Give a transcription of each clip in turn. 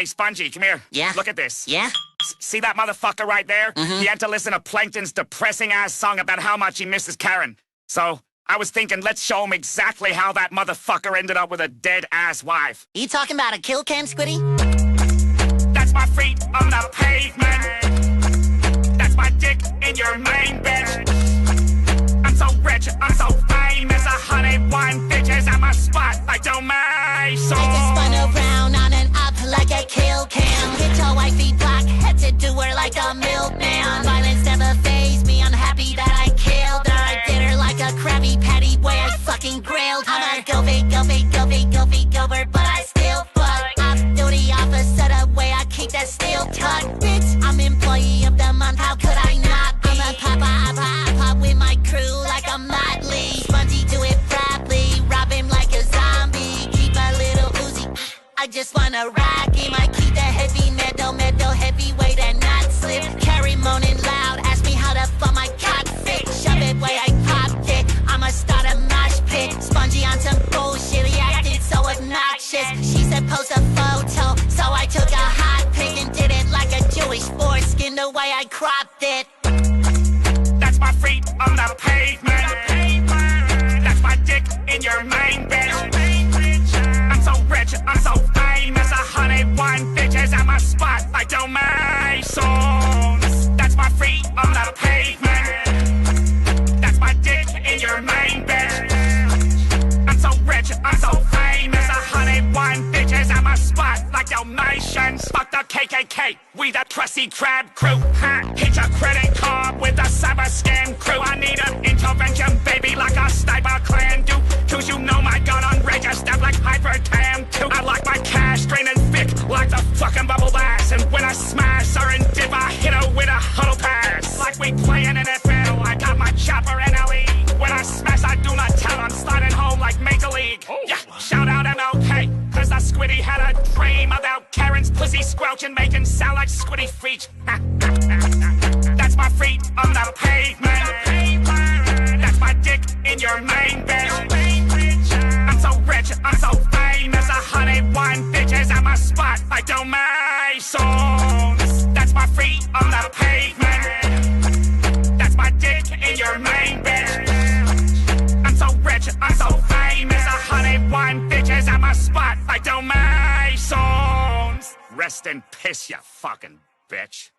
Hey, Spongy, come here. Yeah? Look at this. Yeah? See that motherfucker right there? Mm-hmm. He had to listen to Plankton's depressing-ass song about how much he misses Karen. So, I was thinking, let's show him exactly how that motherfucker ended up with a dead-ass wife. You talking about a kill cam, Squiddy? That's my feet on the pavement. That's my dick in your main bitch. I'm so rich, I'm so famous. 101 bitches at my spot like domain. So I just spun around on and up like a kill cam. Hit your wifey block, had to do her like a milkman. Violence never fazed me, I'm happy that I killed her. I did her like a Krabby Patty way, I fucking grilled her. I'm a go-big, but I still fuck. Off duty officer, the way I keep that steel tuck. Bitch, I'm employee of the month, how could I not be? I'm a pop with my crew like a motley. Spongy do it properly, rob him like a zombie. Keep a little Uzi, I just wanna rock him. I keep the heavy metal heavyweight and not slip. Carry moaning loud, ask me how the fuck my cock fit. Shove it way I popped it, I'ma start a mosh pit. Spongy on some bullshit, he acted so obnoxious. She said post a photo, so I took a hot pic and did it like a Jewish foreskin the way I cropped it. that's my feet on the pavement. That's my dick in your main bitch. I'm so rich, I'm so famous. 101 bitches at my spot like domain zones. That's my feet on the pavement. That's my dick in your main bitch. I'm so rich, I'm so famous. 101 bitches at my spot like Dalmatians. Fuck the KKK, we the Krusty Krab crew. Hit your credit card with a cyber scam crew. I need an intervention, baby, like a sniper clan do. Cause you know my gun unregistered like Hypertam 2. I like my cash draining thick like the fucking bubble bass. And when I smash her and dip, I hit her with a huddle pass. Like we play in NFL, I got my chopper in LE. When I smash, I do not tell, I'm sliding home like Major League. Yeah, shout out MLK, cause the Squiddy had a dream about Karen's pussy squelching, making sound like Squiddy feet. That's my feet on the pavement. That's my dick in your main bitch. I'm so rich, I'm so famous. 101 bitches at my spot like domain zones. That's my feet on the pavement. That's my dick in your main bitch. I'm so rich, I'm so famous. 101 bitches at my spot like domain zones. Rest in piss, you fucking bitch.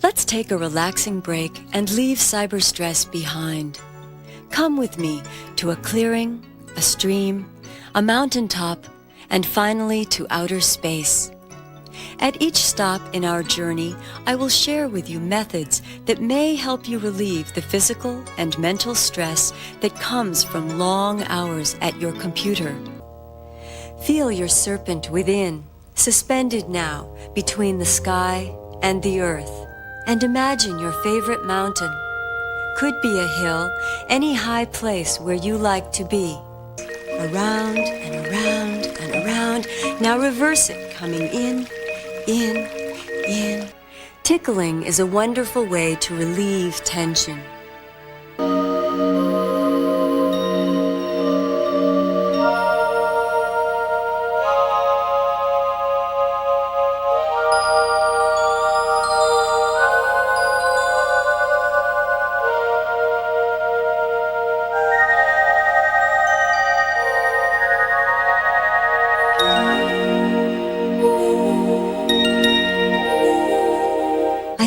Let's take a relaxing break and leave cyber stress behind. Come with me to a clearing, a stream, a mountaintop, and finally to outer space. At each stop in our journey, I will share with you methods that may help you relieve the physical and mental stress that comes from long hours at your computer. Feel your serpent within, suspended now between the sky and the earth, and imagine your favorite mountain. Could be a hill, any high place where you like to be. Around and around and around. Now reverse it, coming in. Tickling is a wonderful way to relieve tension.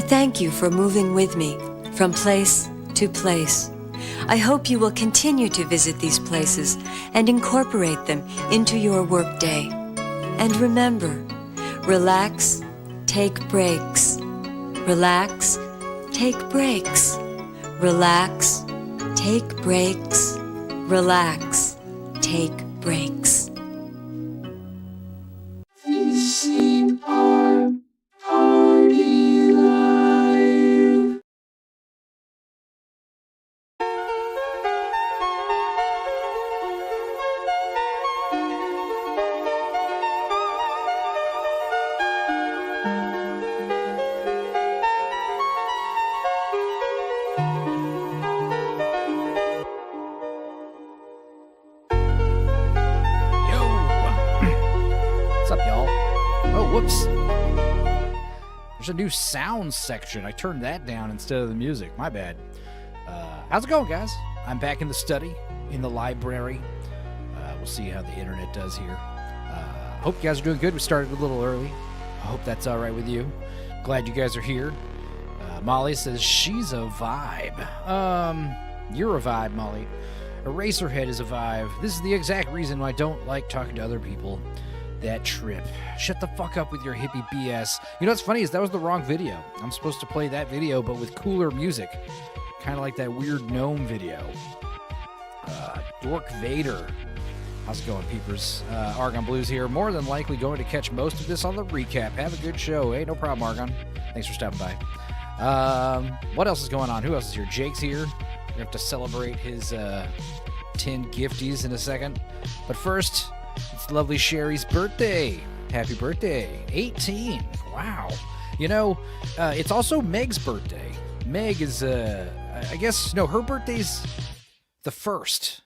Thank you for moving with me from place to place. I hope you will continue to visit these places and incorporate them into your workday. And remember, relax, take breaks. Relax, take breaks. Relax, take breaks. Relax, take breaks. A new sound section. I turned that down instead of the music. My bad. How's it going, guys? I'm back in the study, in the library. We'll see how the internet does here. Hope you guys are doing good. We started a little early. I hope that's all right with you. Glad you guys are here. Molly says she's a vibe. You're a vibe, Molly. Eraserhead is a vibe. This is the exact reason why I don't like talking to other people. That trip. Shut the fuck up with your hippie BS. You know what's funny is that was the wrong video. I'm supposed to play that video, but with cooler music. Kind of like that weird gnome video. Dork Vader. How's it going, peepers? Argon Blues here. More than likely going to catch most of this on the recap. Have a good show. Hey, no problem, Argon. Thanks for stopping by. What else is going on? Who else is here? Jake's here. We have to celebrate his 10 gifties in a second. But first, it's lovely Sherry's birthday. Happy birthday. 18. Wow. You know, it's also Meg's birthday. Meg is, I guess, no, her birthday's the 1st,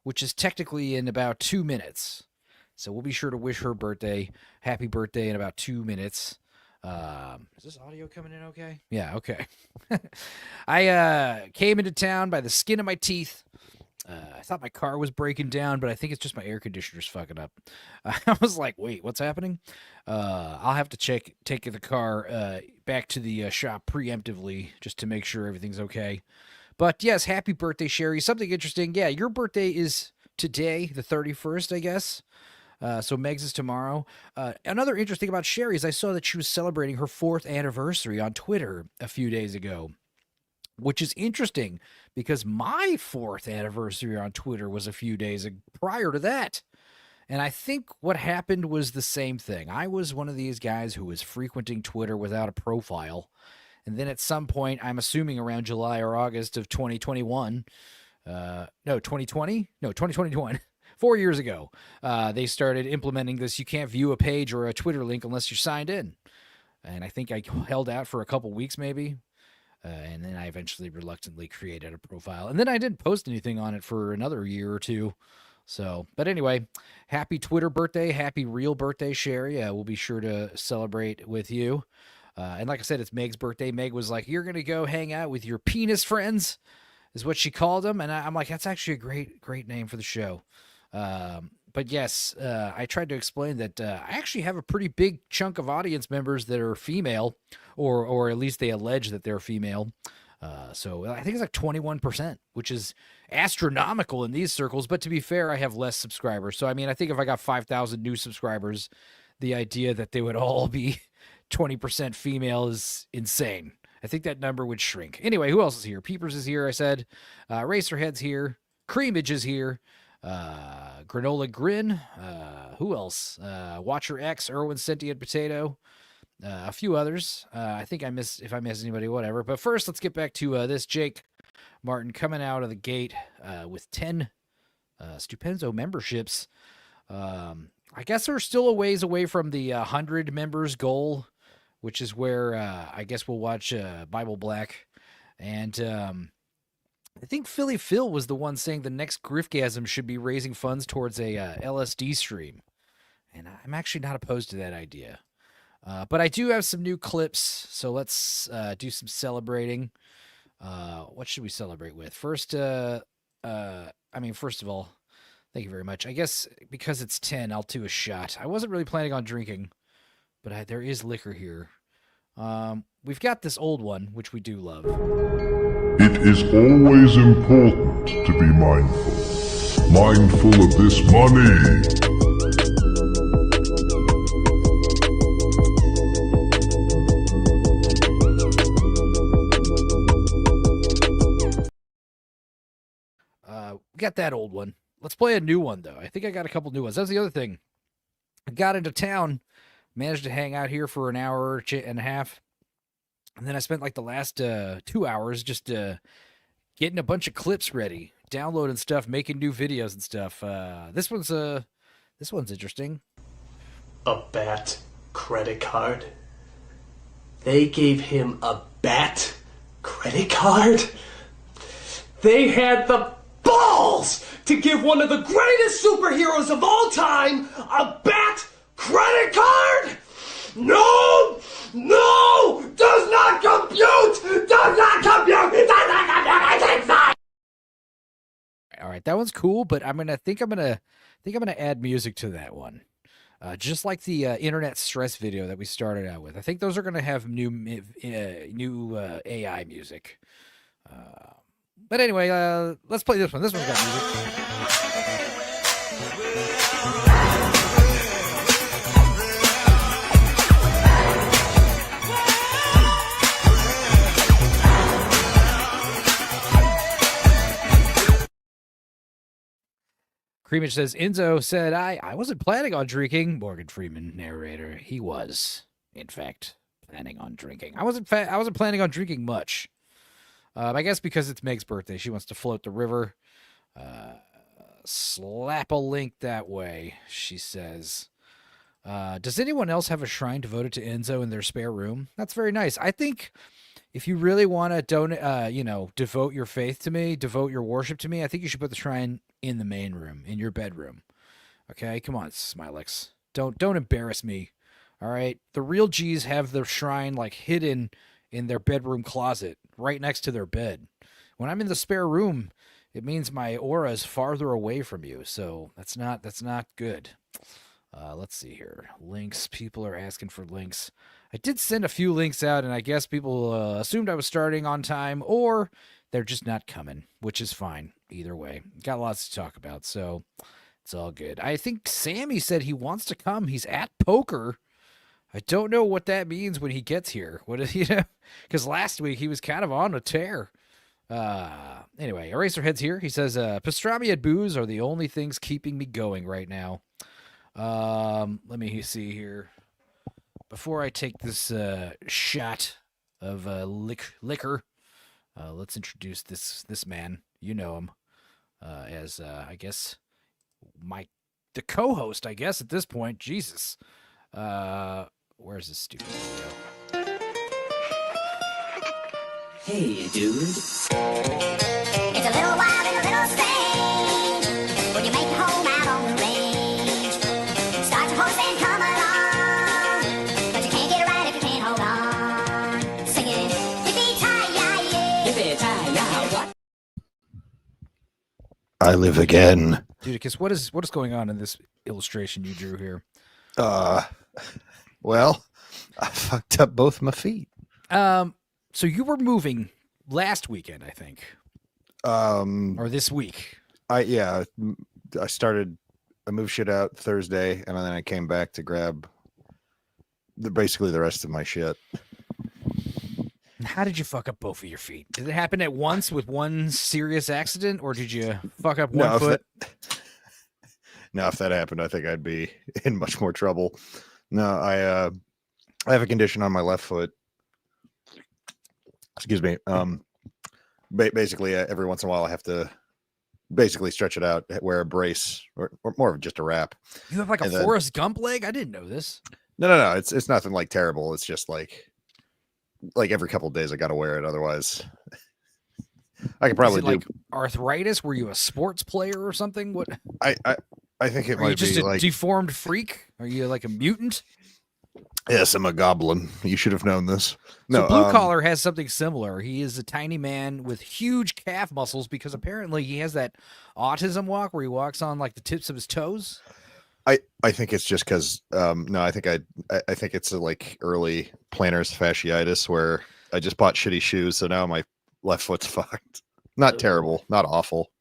which is technically in about 2 minutes. So we'll be sure to wish her birthday happy birthday in about 2 minutes. Is this audio coming in okay? Yeah, okay. I came into town by the skin of my teeth. I thought my car was breaking down, but I think it's just my air conditioner's fucking up. I was like, wait, what's happening? I'll have to take the car back to the shop preemptively just to make sure everything's okay. But yes, happy birthday, Sherry. Something interesting. Yeah, your birthday is today, the 31st, I guess. So Meg's is tomorrow. Another interesting about Sherry is I saw that she was celebrating her 4th anniversary on Twitter a few days ago. Which is interesting because my 4th anniversary on Twitter was a few days prior to that. And I think what happened was the same thing. I was one of these guys who was frequenting Twitter without a profile. And then at some point, I'm assuming around July or August of 2021, 2021, 4 years ago, they started implementing this. You can't view a page or a Twitter link unless you're signed in. And I think I held out for a couple weeks maybe. And then I eventually reluctantly created a profile. And then I didn't post anything on it for another year or two. So, but anyway, happy Twitter birthday. Happy real birthday, Sherry. We'll be sure to celebrate with you. And like I said, it's Meg's birthday. Meg was like, you're going to go hang out with your penis friends, is what she called them. And I'm like, that's actually a great name for the show. But yes, I tried to explain that I actually have a pretty big chunk of audience members that are female, or at least they allege that they're female. So I think it's like 21%, which is astronomical in these circles. But to be fair, I have less subscribers. So, I mean, I think if I got 5,000 new subscribers, the idea that they would all be 20% female is insane. I think that number would shrink. Anyway, who else is here? Peepers is here, I said. Racerhead's here. Creamage is here. Granola Grin. Who else? Watcher X, Erwin Sentient Potato. A few others. I think if I miss anybody, whatever. But first, let's get back to this Jake Martin coming out of the gate with 10 Stupenzo memberships. I guess we're still a ways away from the 100 members goal, which is where I guess we'll watch Bible Black. And I think Philly Phil was the one saying the next Griffgasm should be raising funds towards a LSD stream. And I'm actually not opposed to that idea. But I do have some new clips, so let's do some celebrating. What should we celebrate with? First of all, thank you very much. I guess because it's 10, I'll do a shot. I wasn't really planning on drinking, but there is liquor here. We've got this old one, which we do love. It is always important to be mindful. Mindful of this money. We got that old one. Let's play a new one, though. I think I got a couple new ones. That's the other thing. I got into town, managed to hang out here for an hour and a half, and then I spent like the last 2 hours just getting a bunch of clips ready, downloading stuff, making new videos and stuff. This one's interesting. A BAT credit card? They gave him a BAT credit card? They had the balls to give one of the greatest superheroes of all time a BAT credit card? No! No! Does not compute! Does not compute! It does not compute! I take that! All right, that one's cool, but I'm gonna add music to that one. Just like the internet stress video that we started out with. I think those are gonna have new AI music. But anyway, let's play this one. This one's got music. Creamage says, Enzo said, I wasn't planning on drinking. Morgan Freeman, narrator. He was, in fact, planning on drinking. I wasn't planning on drinking much. I guess because it's Meg's birthday, she wants to float the river. Slap a link that way, she says. Does anyone else have a shrine devoted to Enzo in their spare room? That's very nice. I think if you really want to devote your faith to me, devote your worship to me, I think you should put the shrine in the main room, in your bedroom. Okay, come on, Smilex. Don't embarrass me. All right, the real G's have their shrine like hidden in their bedroom closet, right next to their bed. When I'm in the spare room, it means my aura is farther away from you, so that's not good. Let's see here. Links. People are asking for links. I did send a few links out, and I guess people assumed I was starting on time, or they're just not coming, which is fine. Either way. Got lots to talk about, so it's all good. I think Sammy said he wants to come. He's at poker. I don't know what that means when he gets here. What is because last week he was kind of on a tear. Anyway, Eraserhead's here. He says, pastrami and booze are the only things keeping me going right now. Let me see here. Before I take this shot of liquor, let's introduce this man. You know him as I guess the co-host. I guess at this point, Jesus. Where's this stupid video? Hey, dude. It's a little wild and a little strange when you make your home out on the range. Start your horse and come along, but you can't get it right if you can't hold on. Singing, yippee-ki-yay, Yippee-ki-yay, what? I live again. Dudicus, what is going on in this illustration you drew here? Well, I fucked up both my feet. So you were moving last weekend, I think, or this week. I moved shit out Thursday, and then I came back to grab basically the rest of my shit. How did you fuck up both of your feet? Did it happen at once with one serious accident, or did you fuck up one foot? If that happened, I think I'd be in much more trouble. No, I have a condition on my left foot. Excuse me. Basically, every once in a while, I have to basically stretch it out, wear a brace, or more of just a wrap. You have like a Forrest Gump leg? I didn't know this. No. It's nothing like terrible. It's just like every couple of days I got to wear it. Otherwise, I could probably do like arthritis. Were you a sports player or something? What? I think it Are you might just be a like deformed freak? Are you like a mutant? Yes, I'm a goblin. You should have known this. So Blue Collar has something similar. He is a tiny man with huge calf muscles because apparently he has that autism walk where he walks on like the tips of his toes. I think it's just because no, I think it's like early plantar fasciitis where I just bought shitty shoes, so now my left foot's fucked. Not terrible, not awful,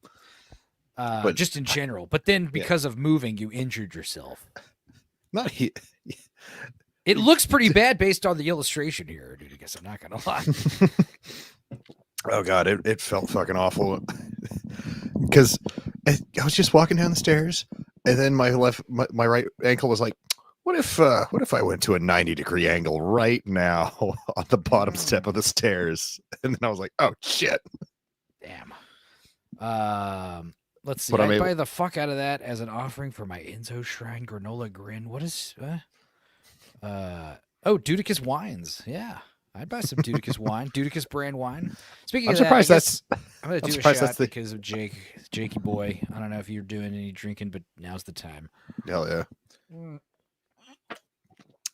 but just in general. But then because of moving, you injured yourself. Not he. It looks pretty bad based on the illustration here, dude. I guess I'm not gonna lie. Oh god, it felt fucking awful because I was just walking down the stairs, and then my right ankle was like, what if I went to a 90-degree angle right now on the bottom step of the stairs? And then I was like, oh shit. Damn. Let's see. I'd buy the fuck out of that as an offering for my Enzo Shrine granola grin. What is Dudicus wines. Yeah. I'd buy some Dudicus wine, Dudicus brand wine. Speaking of surprised that, I'm going to I'm do a surprised shot that's the- because of Jakey boy. I don't know if you're doing any drinking, but now's the time. Hell yeah.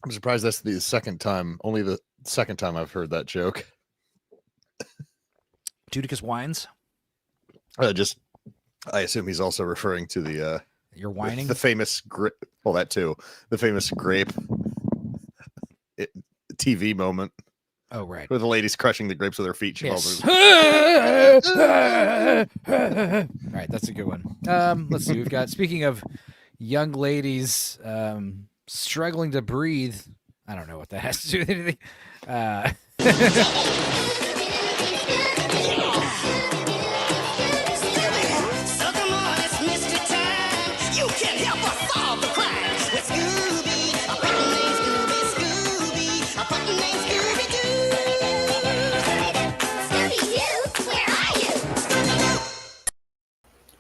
I'm surprised that's the second time, only the second time I've heard that joke. Dudicus wines? I assume he's also referring to the You're whining? the famous that too. The famous grape TV moment. Oh, right. Where the lady's crushing the grapes with her feet. She Yes. calls All right, that's a good one. Let's see. We've got, speaking of young ladies struggling to breathe. I don't know what that has to do with anything. So come on, it's Mr. Time. You can help us solve the crime. With Scooby, a puppy named Scooby, a puppy named Scooby-Doo. Scooby-Doo, where are you?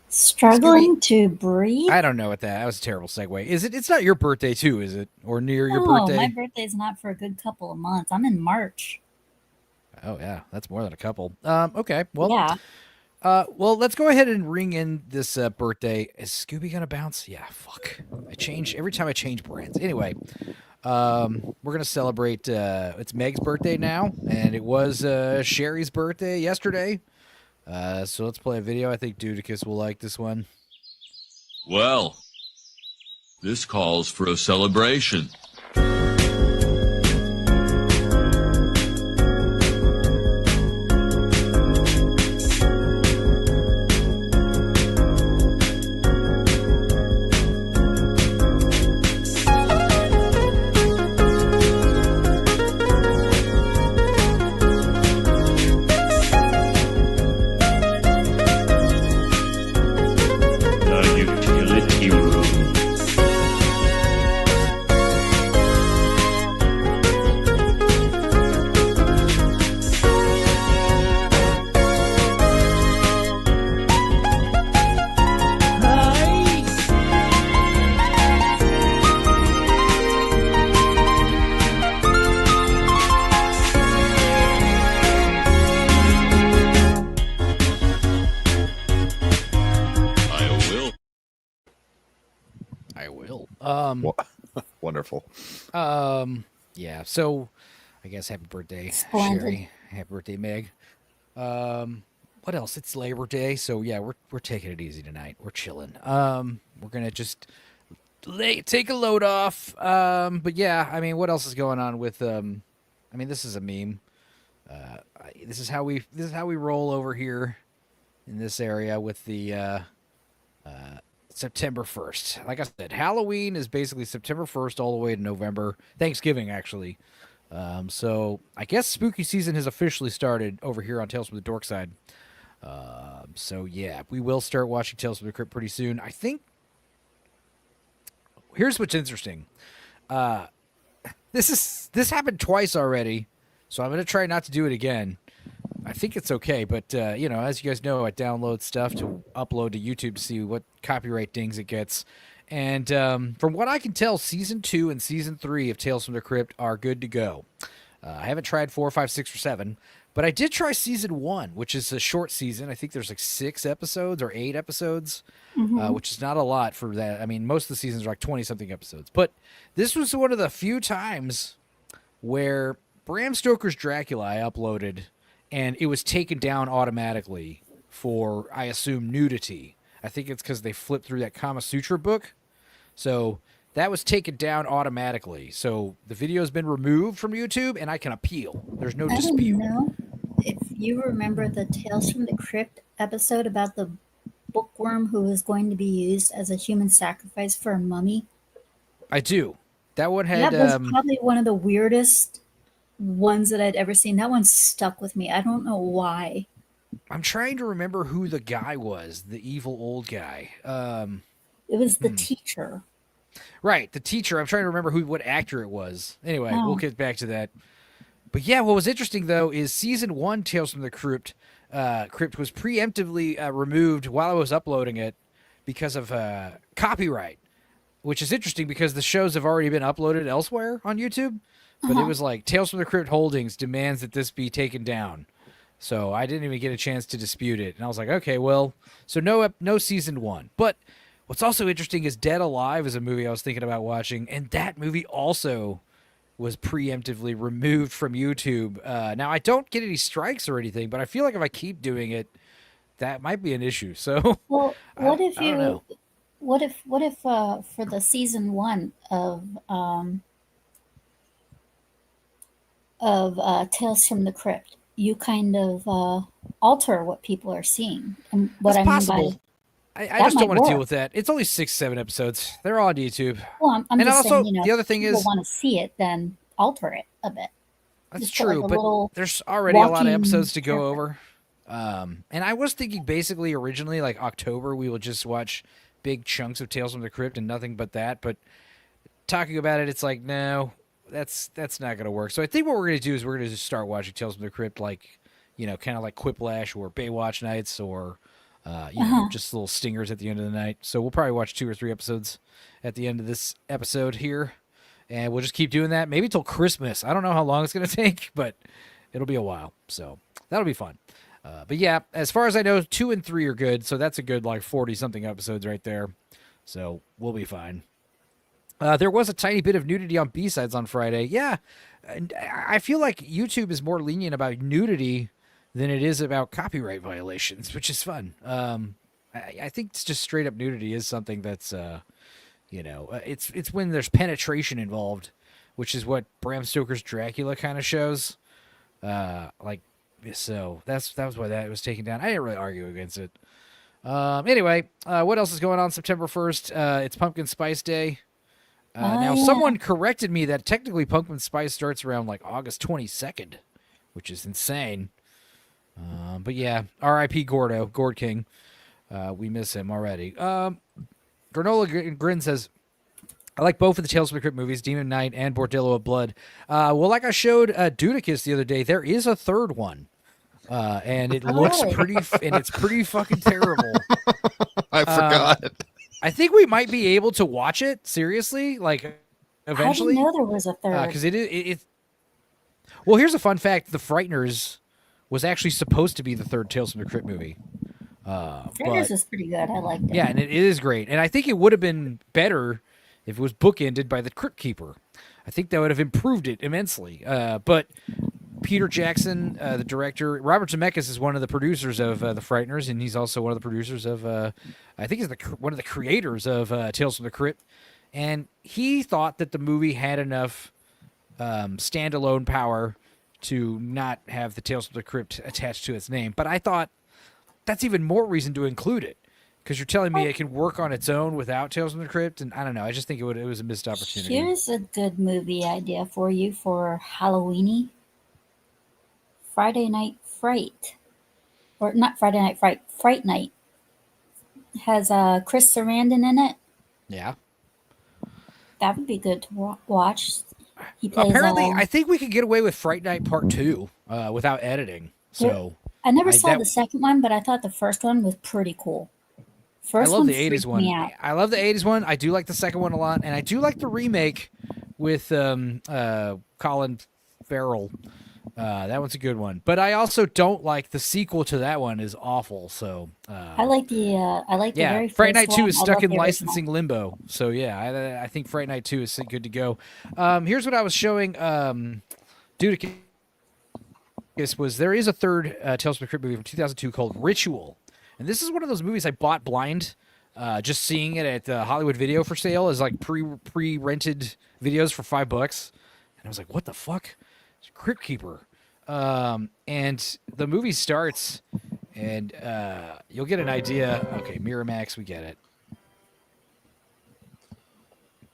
Struggling to breathe? I don't know what that was a terrible segue. Is it? It's not your birthday too, is it? Or near your No, birthday? my birthday's not for a good couple of months. I'm in March. Oh yeah, that's more than a couple. Okay, well, Yeah. well, let's go ahead and ring in this birthday. Is Scooby gonna bounce? Yeah, fuck. I change every time I change brands. Anyway, we're gonna celebrate. It's Meg's birthday now, and it was Sherry's birthday yesterday. So let's play a video. I think Dudicus will like this one. Well, this calls for a celebration. The utility room. I will. I will. Wonderful. Yeah. So, I guess happy birthday, Splendid. Sherry. Happy birthday, Meg. What what else? It's Labor Day, so yeah, we're taking it easy tonight. We're chilling. We're gonna just take a load off. But yeah, I mean, what else is going on with I mean, this is a meme. This is how we roll over here in this area with the September 1st. Like I said, Halloween is basically September 1st all the way to November. Thanksgiving, actually. So I guess spooky season has officially started over here on Tales from the Dorkside. So yeah, we will start watching Tales from the Crypt pretty soon. I think. Here's what's interesting. This happened twice already, so I'm gonna try not to do it again. I think it's okay, but you know, as you guys know, I download stuff to upload to YouTube to see what copyright dings it gets. And from what I can tell, Season 2 and Season 3 of Tales from the Crypt are good to go. I haven't tried 4, 5, 6, or 7, but I did try Season 1, which is a short season. I think there's like 6 episodes or 8 episodes, which is not a lot for that. I mean, most of the seasons are like 20-something episodes. But this was one of the few times where Bram Stoker's Dracula I uploaded, and it was taken down automatically for, I assume, nudity. I think it's because they flipped through that Kama Sutra book. So that was taken down automatically. So the video has been removed from YouTube, and I can appeal. There's no dispute. I don't know if you remember the Tales from the Crypt episode about the bookworm who was going to be used as a human sacrifice for a mummy. I do. That one had... That was probably one of the weirdest ones that I'd ever seen. That one stuck with me. I don't know why. I'm trying to remember who the guy was, the evil old guy. It was the teacher. Right, the teacher. I'm trying to remember what actor it was. Anyway, we'll get back to that. But yeah, what was interesting, though, is Season 1 Tales from the Crypt was preemptively removed while I was uploading it because of copyright, which is interesting because the shows have already been uploaded elsewhere on YouTube. But it was like, Tales from the Crypt Holdings demands that this be taken down. So I didn't even get a chance to dispute it. And I was like, okay, well, so no Season 1. But what's also interesting is Dead Alive is a movie I was thinking about watching, and that movie also was preemptively removed from YouTube. Now, I don't get any strikes or anything, but I feel like if I keep doing it, that might be an issue. So, well, what if I don't know. What if for the Season 1 of Tales from the Crypt, you kind of alter what people are seeing? And what That's I mean possible. by I just don't want to deal with that. It's only 6, 7 episodes. They're all on YouTube. Well, I'm and just also, saying, you know, the other thing if people is, want to see it, then alter it a bit. that's Just put, like, true, a but little there's already a lot of walking episodes to go character. over. And I was thinking basically originally like October we would just watch big chunks of Tales from the Crypt and nothing but that. But talking about it, it's like, no, that's not going to work. So I think what we're going to do is we're going to just start watching Tales from the Crypt, like, you know, kind of like Quiplash or Baywatch nights or, you know, just little stingers at the end of the night. So we'll probably watch 2 or 3 episodes at the end of this episode here. And we'll just keep doing that maybe till Christmas. I don't know how long it's going to take, but it'll be a while. So that'll be fun. But yeah, as far as I know, 2 and 3 are good. So that's a good like 40-something episodes right there. So we'll be fine. There was a tiny bit of nudity on B-sides on Friday. Yeah, and I feel like YouTube is more lenient about nudity than it is about copyright violations, which is fun. I think it's just straight up nudity is something that's, you know, it's when there's penetration involved, which is what Bram Stoker's Dracula kind of shows. Like, so that was why that was taken down. I didn't really argue against it. Anyway, what else is going on September 1st? It's Pumpkin Spice Day. Now, someone corrected me that technically Pumpkin Spice starts around like August 22nd, which is insane. But yeah, R.I.P. Gordo, Gord King. We miss him already. Granola Grin says, I like both of the Tales from the Crypt movies, Demon Knight and Bordello of Blood. Well, like I showed Dudicus the other day, there is a third one. And it looks pretty, and it's pretty fucking terrible. I forgot. I think we might be able to watch it, seriously, like, eventually. I didn't know there was a third. Because well, here's a fun fact. The Frighteners was actually supposed to be the third Tales from the Crypt movie. Frighteners is pretty good. I liked it. Yeah, and it is great. And I think it would have been better if it was bookended by the Crypt Keeper. I think that would have improved it immensely. But Peter Jackson, the director. Robert Zemeckis is one of the producers of The Frighteners, and he's also one of the producers of, I think he's one of the creators of Tales from the Crypt. And he thought that the movie had enough standalone power to not have the Tales from the Crypt attached to its name. But I thought that's even more reason to include it, because you're telling me it can work on its own without Tales from the Crypt, and I don't know. I just think it was a missed opportunity. Here's a good movie idea for you for Halloweeny. Friday Night Fright. Or not Friday Night Fright, Fright Night. Has Chris Sarandon in it. Yeah. That would be good to watch. He plays, apparently, I think we could get away with Fright Night Part 2 without editing. So I never saw the second one, but I thought the first one was pretty cool. I love the 80s one. I love the 80s one. I do like the second one a lot, and I do like the remake with Colin Farrell. That one's a good one, but I also don't like the sequel to that one. Is awful. So I like the very first Fright Night 2 one. is stuck in licensing limbo. So yeah, I think Fright Night 2 is good to go. Here's what I was showing Dudicus was there is a third Tales from the Crypt movie from 2002 called Ritual, and this is one of those movies I bought blind, just seeing it at Hollywood Video for sale as like pre-rented videos for $5, and I was like, what the fuck? It's Crypt Keeper. And the movie starts, and you'll get an idea. Okay, Miramax, we get it.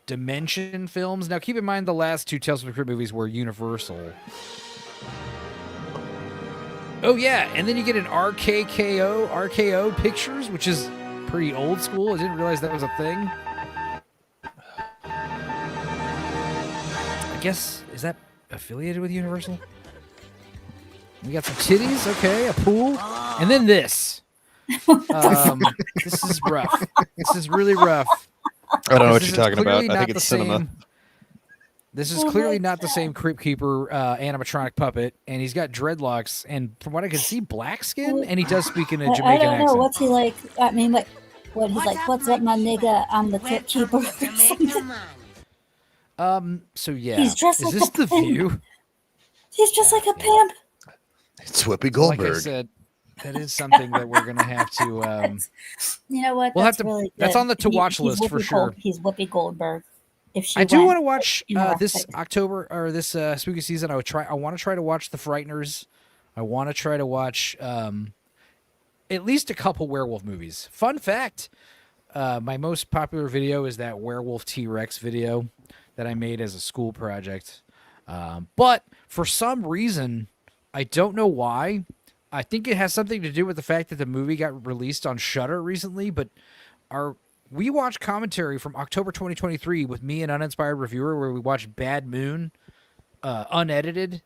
Dimension Films. Now, keep in mind the last two Tales from the Crypt movies were Universal. Oh, yeah, and then you get an RKO Pictures, which is pretty old school. I didn't realize that was a thing. I guess, is that affiliated with Universal? We got some titties, okay, a pool, and then this. This is rough. This is really rough. I don't know what you're talking about. I think it's cinema. This is clearly not the same Crypt Keeper animatronic puppet, and he's got dreadlocks, and from what I can see, black skin, and he does speak in a Jamaican accent. I don't know, what's he like? I mean, what he's like, what's up, my nigga? I'm the Crypt Keeper. So yeah, he's dressed is like this a the pimp. view? He's just like a pimp. It's Whoopi Goldberg. Like I said, that is something that we're gonna have to. You know what? We'll that's have to. Really that's good. on the to watch list for sure. He's Whoopi Goldberg. If she I do went want to watch in her this outfit. October or this spooky season. I want to try to watch The Frighteners. I want to try to watch at least a couple werewolf movies. Fun fact: my most popular video is that werewolf T-Rex video that I made as a school project. But for some reason, I don't know why. I think it has something to do with the fact that the movie got released on Shudder recently. But we watched commentary from October 2023 with me, an uninspired reviewer, where we watched Bad Moon, unedited.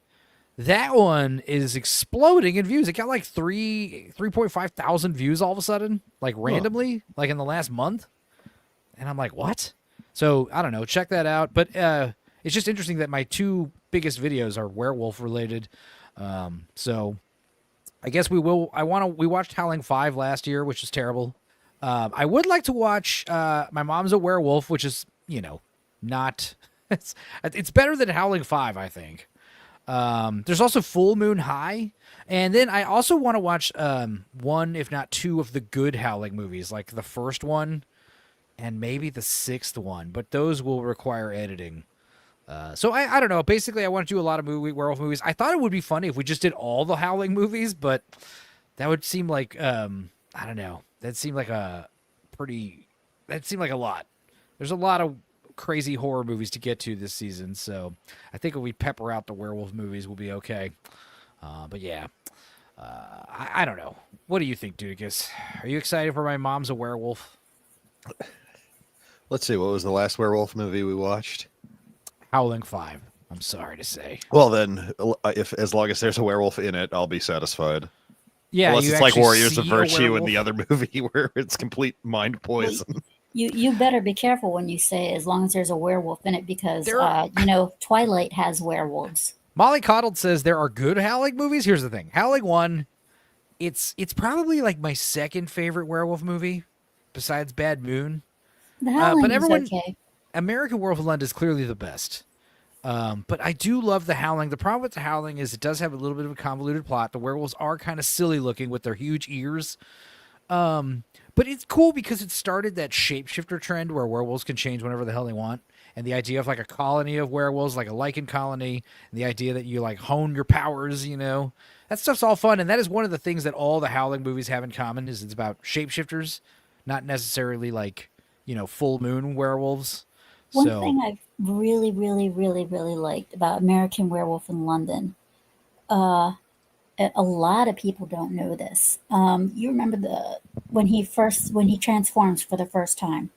That one is exploding in views. It got like 3.5 thousand views all of a sudden, like randomly, like in the last month. And I'm like, what? So I don't know. Check that out. But it's just interesting that my two biggest videos are werewolf related. So I guess we will. We watched Howling 5 last year, which is terrible. I would like to watch My Mom's a Werewolf, which is, not... It's better than Howling 5, I think. There's also Full Moon High. And then I also want to watch one, if not two, of the good Howling movies, like the first one and maybe the sixth one. But those will require editing. So I don't know. Basically, I want to do a lot of werewolf movies. I thought it would be funny if we just did all the Howling movies, but that would seem like... I don't know. That seemed like a lot. There's a lot of crazy horror movies to get to this season, so I think if we pepper out the werewolf movies, we'll be okay. But yeah, I don't know. What do you think, Dudicus? Are you excited for My Mom's a Werewolf? Let's see. What was the last werewolf movie we watched? Howling 5. I'm sorry to say. Well, then, as long as there's a werewolf in it, I'll be satisfied. Yeah, unless it's like Warriors of see Virtue in the other movie where it's complete mind poison. You better be careful when you say as long as there's a werewolf in it, because There Twilight has werewolves. Molly Coddled says there are good Howling movies. Here's the thing. Howling 1, it's probably like my second favorite werewolf movie besides Bad Moon. The Howling but is everyone, okay. American Werewolf in London is clearly the best. But I do love The Howling. The problem with The Howling is it does have a little bit of a convoluted plot. The werewolves are kind of silly looking with their huge ears. But it's cool because it started that shapeshifter trend where werewolves can change whenever the hell they want. And the idea of like a colony of werewolves, like a lichen colony, and the idea that you like hone your powers, that stuff's all fun. And that is one of the things that all the Howling movies have in common is it's about shapeshifters, not necessarily like, full moon werewolves. One thing I've really, really, really, really liked about American Werewolf in London, a lot of people don't know this. You remember when he transforms for the first time?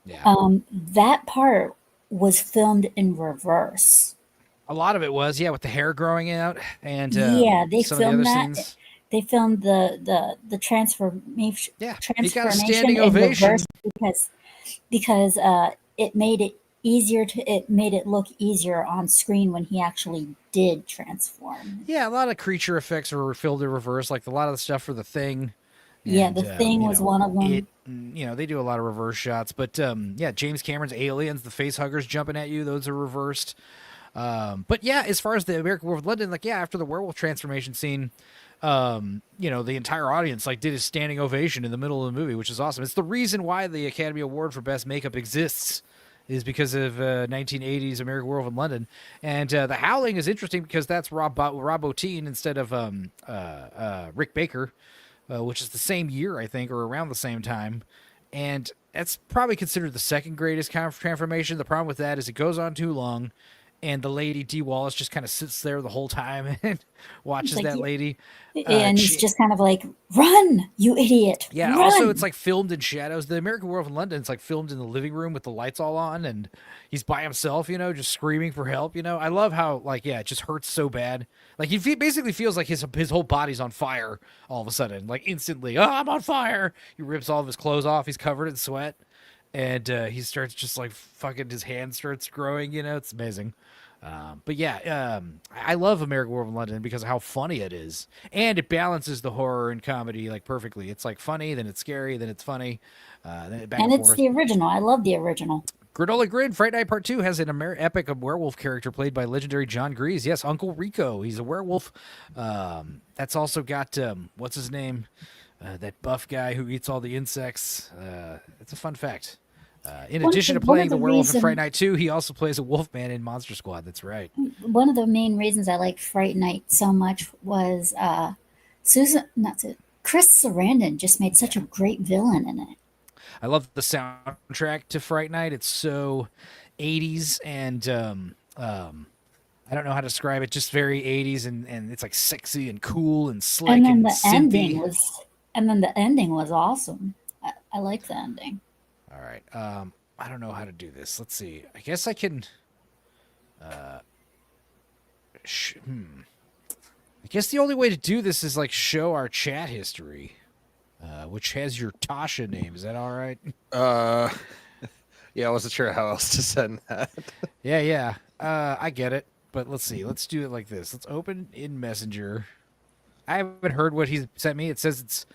Yeah. That part was filmed in reverse. A lot of it was, with the hair growing out and they some filmed of the other that. scenes. They filmed the transformation. Yeah, he got a standing in ovation reverse because it made it easier it made it look easier on screen when he actually did transform. Yeah, a lot of creature effects were filmed in reverse, like a lot of the stuff for The Thing. Yeah, The Thing was one of them. They do a lot of reverse shots, but James Cameron's Aliens, the face huggers jumping at you, those are reversed. But yeah, as far as the American Werewolf in London, after the werewolf transformation scene, the entire audience did a standing ovation in the middle of the movie, which is awesome. It's the reason why the Academy Award for Best Makeup exists, is because of 1980s American Werewolf in London. And The Howling is interesting because that's Rob Bottin instead of Rick Baker, which is the same year, I think, or around the same time. And that's probably considered the second greatest transformation. The problem with that is it goes on too long, and the lady Dee Wallace just kind of sits there the whole time and watches that lady. And he's just kind of like, run, you idiot. Yeah, run. Also it's filmed in shadows. The American Werewolf in London, it's filmed in the living room with the lights all on, and he's by himself, just screaming for help, I love how, it just hurts so bad. He basically feels like his whole body's on fire all of a sudden, instantly. Oh, I'm on fire! He rips all of his clothes off. He's covered in sweat. And he starts just fucking, his hand starts growing, it's amazing. I love American Werewolf in London because of how funny it is. And it balances the horror and comedy perfectly. It's funny, then it's scary, then it's funny. Then back and it's forth. The original. I love the original. Granola Grin, Fright Night Part 2 has an epic werewolf character played by legendary John Grease. Yes, Uncle Rico. He's a werewolf. That's also got, what's his name? That buff guy who eats all the insects. It's a fun fact. In addition to playing the werewolf in Fright Night 2, he also plays a Wolfman in Monster Squad. That's right. One of the main reasons I like Fright Night so much was Chris Sarandon just made such a great villain in it. I love the soundtrack to Fright Night. It's so 80s and I don't know how to describe it. Just very 80s and it's sexy and cool and slick and then and the synthy. ending was awesome. I like the ending. All right. I don't know how to do this. Let's see. I guess I can. I guess the only way to do this is show our chat history, which has your Tasha name. Is that all right? Yeah, I wasn't sure how else to send that. Yeah. I get it. But let's see. Let's do it like this. Let's open in Messenger. I haven't heard what he's sent me. It says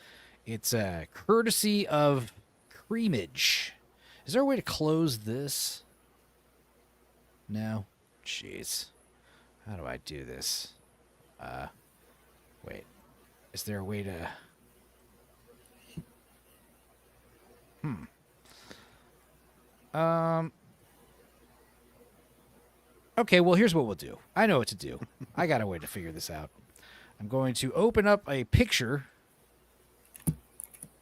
it's courtesy of Creamage. Is there a way to close this? No. Jeez. How do I do this? Wait. Is there a way to... Okay, well, here's what we'll do. I know what to do. I got a way to figure this out. I'm going to open up a picture.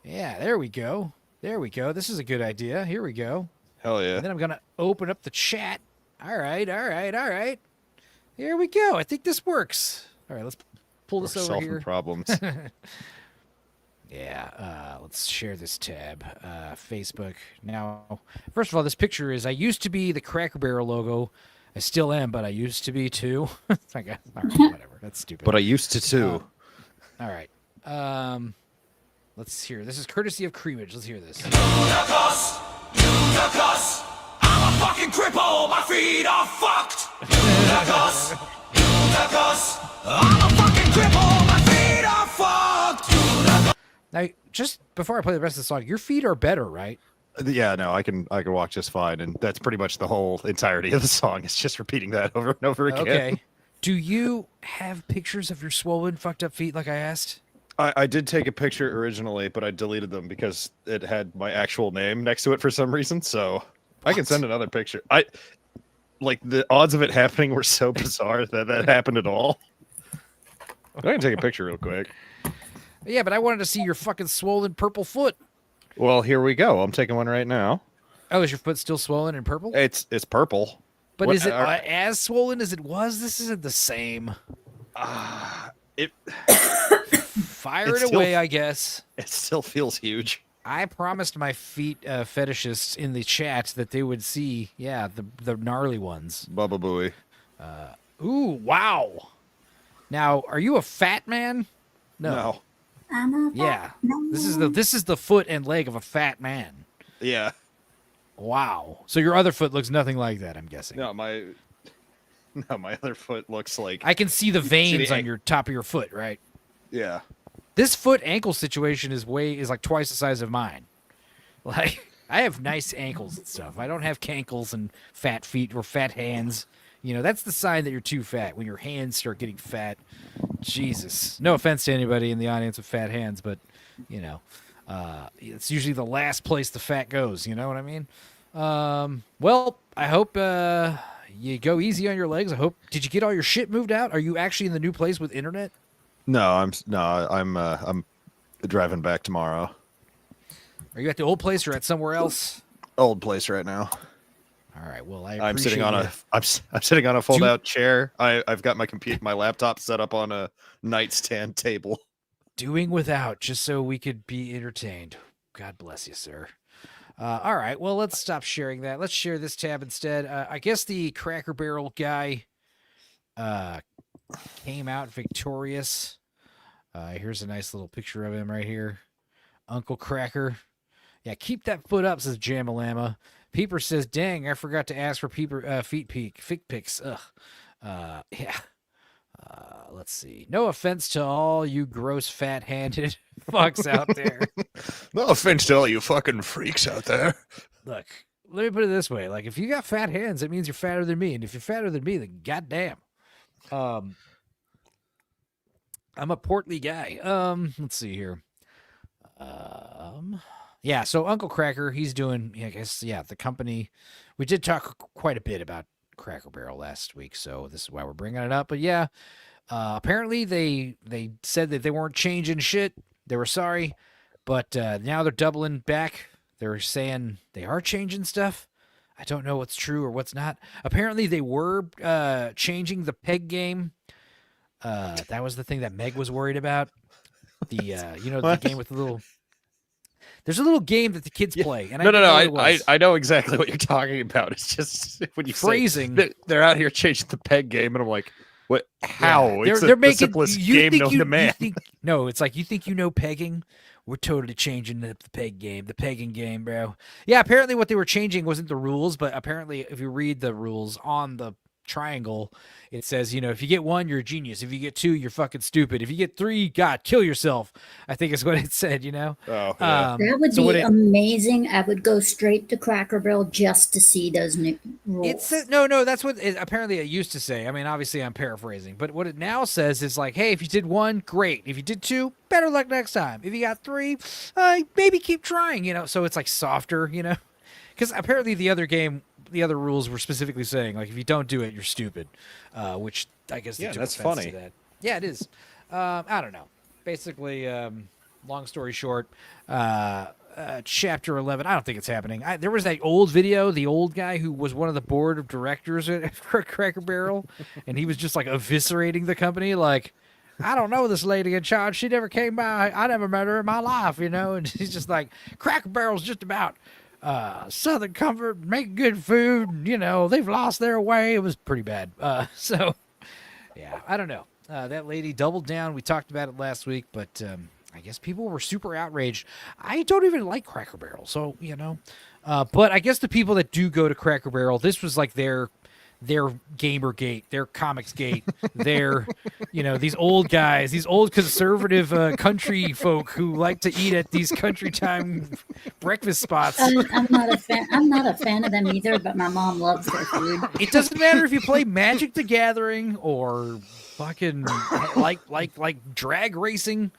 Yeah, there we go. There we go. This is a good idea. Here we go. Hell yeah. And then I'm going to open up the chat. All right. Here we go. I think this works. All right, let's pull this over here. Problems. Yeah, let's share this tab. Facebook. Now, first of all, this picture is, I used to be the Cracker Barrel logo. I still am, but I used to be too. All right, whatever. That's stupid. But I used to too. All right. Let's hear. This is courtesy of Creamage. Let's hear this. Ludicrous, I'm a fucking cripple, my feet are fucked. Ludicrous, I'm a fucking cripple, my feet are fucked. Now, just before I play the rest of the song, your feet are better, right? Yeah, no, I can walk just fine, and that's pretty much the whole entirety of the song. It's just repeating that over and over again. Okay. Do you have pictures of your swollen, fucked up feet like I asked? I did take a picture originally, but I deleted them because it had my actual name next to it for some reason. So I can send another picture. Like the odds of it happening were so bizarre that happened at all. I can take a picture real quick. Yeah, but I wanted to see your fucking swollen purple foot. Well, here we go. I'm taking one right now. Oh, is your foot still swollen and purple? It's purple. But What is it are- as swollen as it was? This isn't the same. It Fire It's it still- away, I guess. it still feels huge. I promised my feet fetishists in the chat that they would see, the gnarly ones. Bubba Booey. Ooh, wow. Now, are you a fat man? No. I'm a Yeah. This is the foot and leg of a fat man. Yeah. Wow. So your other foot looks nothing like that, I'm guessing. No, my other foot looks like I can see the See veins the on your top of your foot, right? yeah. This foot ankle situation is like twice the size of mine. Like I have nice ankles and stuff. I don't have cankles and fat feet or fat hands. You know, that's the sign that you're too fat, when your hands start getting fat. Jesus. No offense to anybody in the audience with fat hands, but, you know, it's usually the last place the fat goes. You know what I mean? Well, I hope you go easy on your legs. Did you get all your shit moved out? Are you actually in the new place with internet? No, I'm driving back tomorrow. Are you at the old place or at somewhere else? Old place right now. All right. Well, I'm sitting on I'm sitting on a fold out chair. I've got my laptop set up on a nightstand table. doing without just so we could be entertained. God bless you, sir. All right. Well, let's stop sharing that. Let's share this tab instead. I guess the Cracker Barrel guy came out victorious. Here's a nice little picture of him right here. Uncle Cracker. Yeah, keep that foot up, says Jamalama. Peeper says, dang, I forgot to ask for feet pics. Ugh. Yeah. Let's see. No offense to all you gross fat-handed fucks out there. No offense to all you fucking freaks out there. Look, let me put it this way. Like, if you got fat hands, that means you're fatter than me. And if you're fatter than me, then goddamn. I'm a portly guy. Let's see here. Yeah, so Uncle Cracker, he's doing, I guess, the company. We did talk quite a bit about Cracker Barrel last week, so this is why we're bringing it up. But yeah, apparently they said that they weren't changing shit. They were sorry, but now they're doubling back. They're saying they are changing stuff. I don't know what's true or what's not. Apparently they were changing the peg game. That was the thing that Meg was worried about. The the game with the little. There's a little game that the kids play, and I know exactly what you're talking about. It's just when you phrasing. Say they're out here changing the peg game, and I'm like, what? How? Yeah, It's they're the making simplest you game think known to man. No, it's like you think you know pegging. We're totally changing the peg game, the pegging game, bro. Yeah, apparently what they were changing wasn't the rules, but apparently if you read the rules on the triangle, it says, if you get 1, you're a genius. If you get 2, you're fucking stupid. If you get 3, God, kill yourself. I think is what it said, Oh, yeah. That would be amazing. I would go straight to Cracker Barrel just to see those new rules. No, that's what apparently it used to say. I mean, obviously I'm paraphrasing, but what it now says is like, hey, if you did 1, great. If you did 2, better luck next time. If you got 3, maybe keep trying, so it's like softer, because apparently the other rules were specifically saying, like, if you don't do it, you're stupid, which I guess they took that's offense funny. to that. Yeah, it is. I don't know. Basically, long story short, Chapter 11, I don't think it's happening. There was that old video, the old guy who was one of the board of directors at Cracker Barrel, and he was just, like, eviscerating the company, like, I don't know this lady in charge. She never came by. I never met her in my life, and he's just like, Cracker Barrel's just about Southern comfort, make good food. They've lost their way. It was pretty bad. So, yeah, I don't know. That lady doubled down. We talked about it last week, but I guess people were super outraged. I don't even like Cracker Barrel, so but I guess the people that do go to Cracker Barrel, this was like their their Gamergate, their Comicsgate, their, these old guys, these old conservative country folk who like to eat at these country time breakfast spots. I'm not a fan. I'm not a fan of them either. But my mom loves their food. It doesn't matter if you play Magic the Gathering or fucking like drag racing.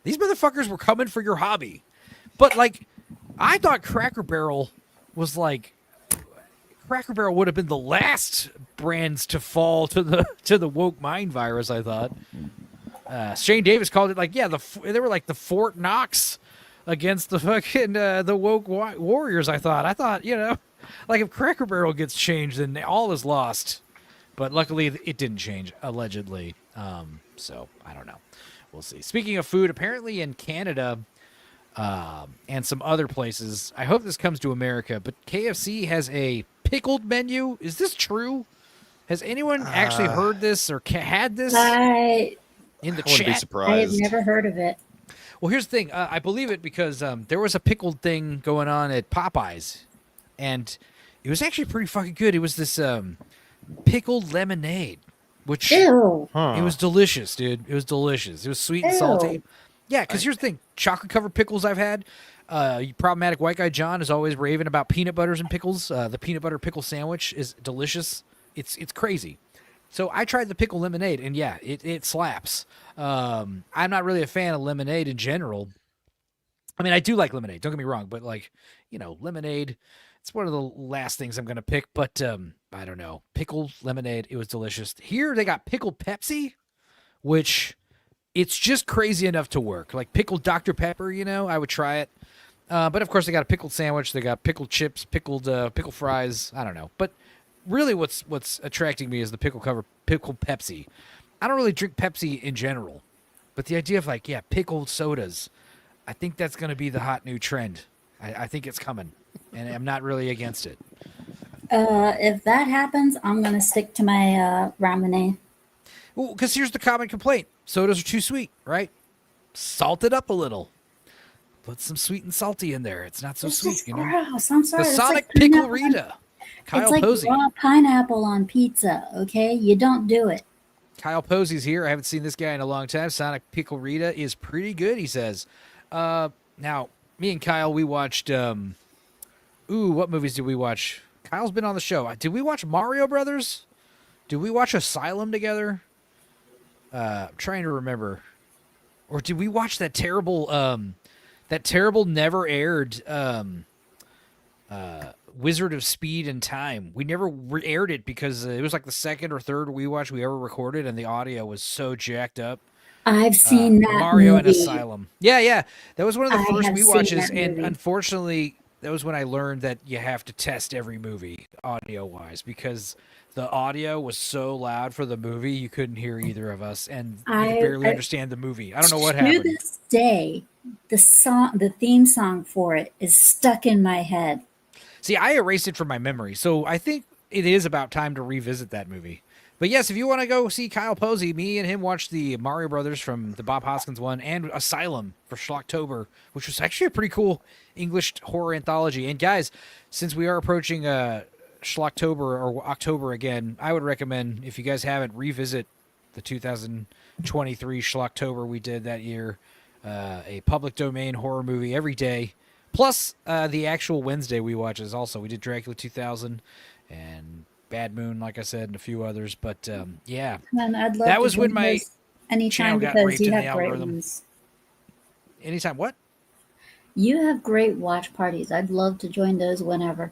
These motherfuckers were coming for your hobby. But like, I thought Cracker Barrel was like. Cracker Barrel would have been the last brands to fall to the woke mind virus. I thought. Shane Davis called it like, they were like the Fort Knox against the fucking the woke warriors. I thought, like if Cracker Barrel gets changed, then all is lost. But luckily, it didn't change, allegedly. So I don't know. We'll see. Speaking of food, apparently in Canada. And some other places. I hope this comes to America, but KFC has a pickled menu. Is this true? Has anyone actually heard this or had this in the chat? Be surprised. I have never heard of it. Well, here's the thing. I believe it because there was a pickled thing going on at Popeyes, and it was actually pretty fucking good. It was this pickled lemonade, which Ew. it was delicious, dude. It was delicious. It was sweet and salty. Yeah, because here's the thing. Chocolate-covered pickles I've had. Problematic White Guy John is always raving about peanut butters and pickles. The peanut butter pickle sandwich is delicious. It's crazy. So I tried the pickle lemonade, and yeah, it slaps. I'm not really a fan of lemonade in general. I mean, I do like lemonade. Don't get me wrong, but like, lemonade, it's one of the last things I'm going to pick. But I don't know. Pickled lemonade, it was delicious. Here they got pickled Pepsi, which... It's just crazy enough to work. Like pickled Dr. Pepper, I would try it. But of course, they got a pickled sandwich. They got pickled chips, pickled fries. I don't know. But really, what's attracting me is the pickled Pepsi. I don't really drink Pepsi in general, but the idea of pickled sodas, I think that's going to be the hot new trend. I think it's coming, and I'm not really against it. If that happens, I'm gonna stick to my ramen. Well, because here's the common complaint. Sodas are too sweet, right? Salt it up a little. Put some sweet and salty in there. It's not so This sweet, is gross. I'm sorry. The It's Sonic like Pickle pineapple- Rita. Kyle It's like Posey. raw pineapple on pizza. Okay, you don't do it. Kyle Posey's here. I haven't seen this guy in a long time. Sonic Pickle Rita is pretty good, he says. Now, me and Kyle, we watched... what movies did we watch? Kyle's been on the show. Did we watch Mario Brothers? Did we watch Asylum together? I'm trying to remember. Or did we watch that terrible never aired Wizard of Speed and Time? We never aired it because it was like the second or third we ever recorded, and the audio was so jacked up. I've seen that Mario movie. and Asylum. Yeah. That was one of the I first have we seen watches, that and movie. unfortunately, that was when I learned that you have to test every movie audio-wise because the audio was so loud for the movie you couldn't hear either of us, and you could barely understand the movie. I don't know what happened. To this day, the theme song for it is stuck in my head. See, I erased it from my memory, so I think it is about time to revisit that movie. But yes, if you want to go see Kyle Posey, me and him watched the Mario Brothers from the Bob Hoskins one and Asylum for Schlocktober, which was actually a pretty cool English horror anthology. And guys, since we are approaching Schlocktober or October again, I would recommend, if you guys haven't, revisit the 2023 Schlocktober we did that year. A public domain horror movie every day. Plus, the actual Wednesday we watch is also. We did Dracula 2000 and Bad Moon, like I said, and a few others. But, yeah. And I'd love That to was when do my those anytime channel got because raped you in the have great algorithm. ones. Anytime what? You have great watch parties. I'd love to join those whenever.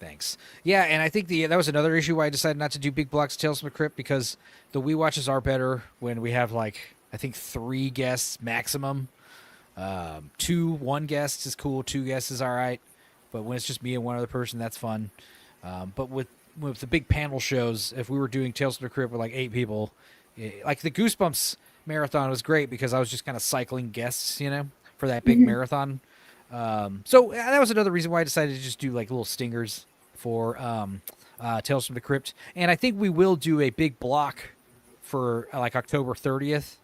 Thanks. Yeah, and I think that was another issue why I decided not to do big blocks of Tales from the Crypt, because the We Watches are better when we have, like, I think 3 guests maximum. 1 guest is cool, 2 guests is all right. But when it's just me and one other person, that's fun. But with the big panel shows, if we were doing Tales from the Crypt with like 8 people, like the Goosebumps marathon was great because I was just kind of cycling guests, for that big marathon. So that was another reason why I decided to just do like little stingers for Tales from the Crypt. And I think we will do a big block for like October 30th.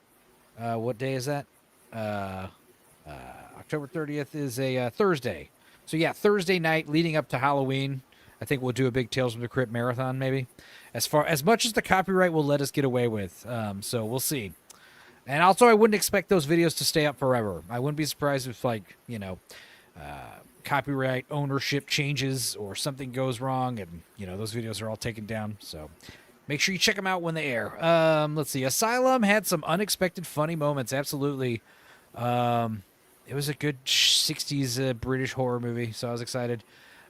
What day is that? October 30th is a Thursday. So yeah, Thursday night leading up to Halloween. I think we'll do a big Tales from the Crypt marathon, maybe. As much as the copyright will let us get away with. So we'll see. And also, I wouldn't expect those videos to stay up forever. I wouldn't be surprised if, like, copyright ownership changes or something goes wrong and, those videos are all taken down. So make sure you check them out when they air. Let's see. Asylum had some unexpected funny moments. Absolutely. It was a good 60s British horror movie, so I was excited.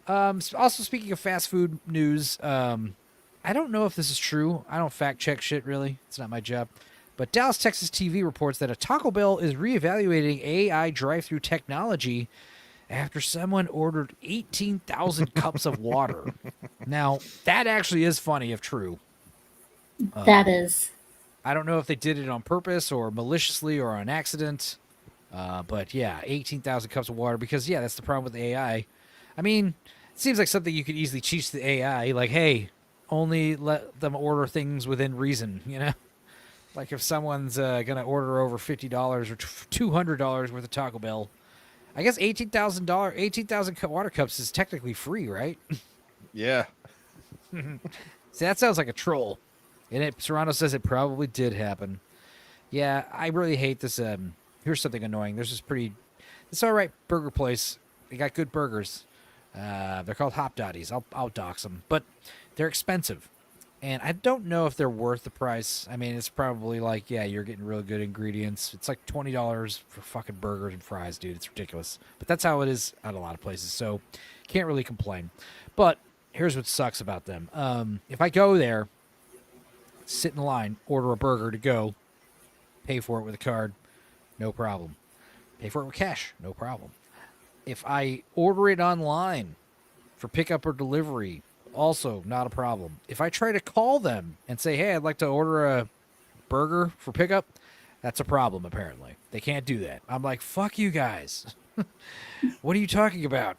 Also, speaking of fast food news, I don't know if this is true. I don't fact check shit, really. It's not my job. But Dallas, Texas TV reports that a Taco Bell is reevaluating AI drive-thru technology after someone ordered 18,000 cups of water. Now, that actually is funny if true. That is. I don't know if they did it on purpose or maliciously or on accident. But yeah, 18,000 cups of water because, yeah, that's the problem with the AI. I mean, it seems like something you could easily teach the AI. Like, hey, only let them order things within reason, Like if someone's going to order over $50 or $200 worth of Taco Bell, I guess $18,000 water cups is technically free, right? Yeah. See, that sounds like a troll. And Serrano says it probably did happen. Yeah, I really hate this. Here's something annoying. There's this all right burger place. They got good burgers. They're called Hop Dotties. I'll dox them, but they're expensive. And I don't know if they're worth the price. I mean, it's probably like, yeah, you're getting really good ingredients. It's like $20 for fucking burgers and fries, dude. It's ridiculous. But that's how it is at a lot of places. So can't really complain. But here's what sucks about them. If I go there, sit in line, order a burger to go, pay for it with a card, no problem. Pay for it with cash, no problem. If I order it online for pickup or delivery, also not a problem. If I try to call them and say, hey, I'd like to order a burger for pickup, that's a problem, apparently. They can't do that. I'm like, fuck you guys. What are you talking about?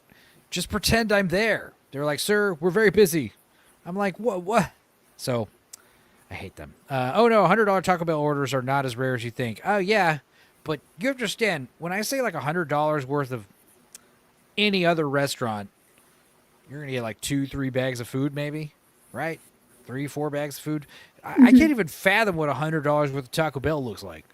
Just pretend I'm there. They're like, sir, we're very busy. I'm like, what? So I hate them. Oh, no, $100 Taco Bell orders are not as rare as you think. Oh, yeah, but you understand, when I say like $100 worth of any other restaurant, you're going to get like 2-3 bags of food maybe, right? 3-4 bags of food. I can't even fathom what $100 worth of Taco Bell looks like.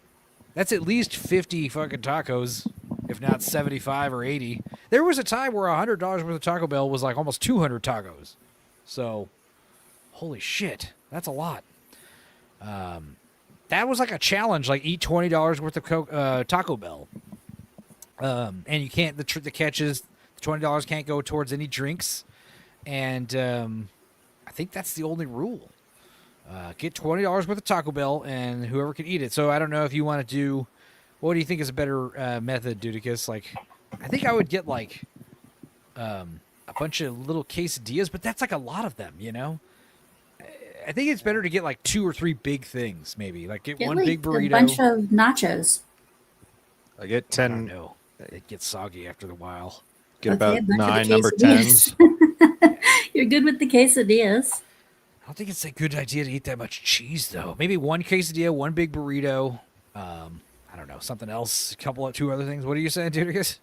That's at least 50 fucking tacos, if not 75 or 80. There was a time where $100 worth of Taco Bell was like almost 200 tacos. So, holy shit, that's a lot. That was like a challenge, like eat $20 worth of Taco Bell. And you can't, the catch is the $20 can't go towards any drinks. And I think that's the only rule. Get $20 worth of Taco Bell and whoever can eat it. So I don't know if you want to do, what do you think is a better method, Dudicus? Like, I think I would get like a bunch of little quesadillas, but that's like a lot of them, I think it's better to get like 2 or 3 big things, maybe. Like get one like big burrito. A bunch of nachos. I get I 10. don't know. It gets soggy after a while. Get Okay, about a bunch of 9 the number quesadillas. 10s. You're good with the quesadillas. I don't think it's a good idea to eat that much cheese, though. Maybe one quesadilla, one big burrito. I don't know, something else, two other things. What are you saying, Dudicus?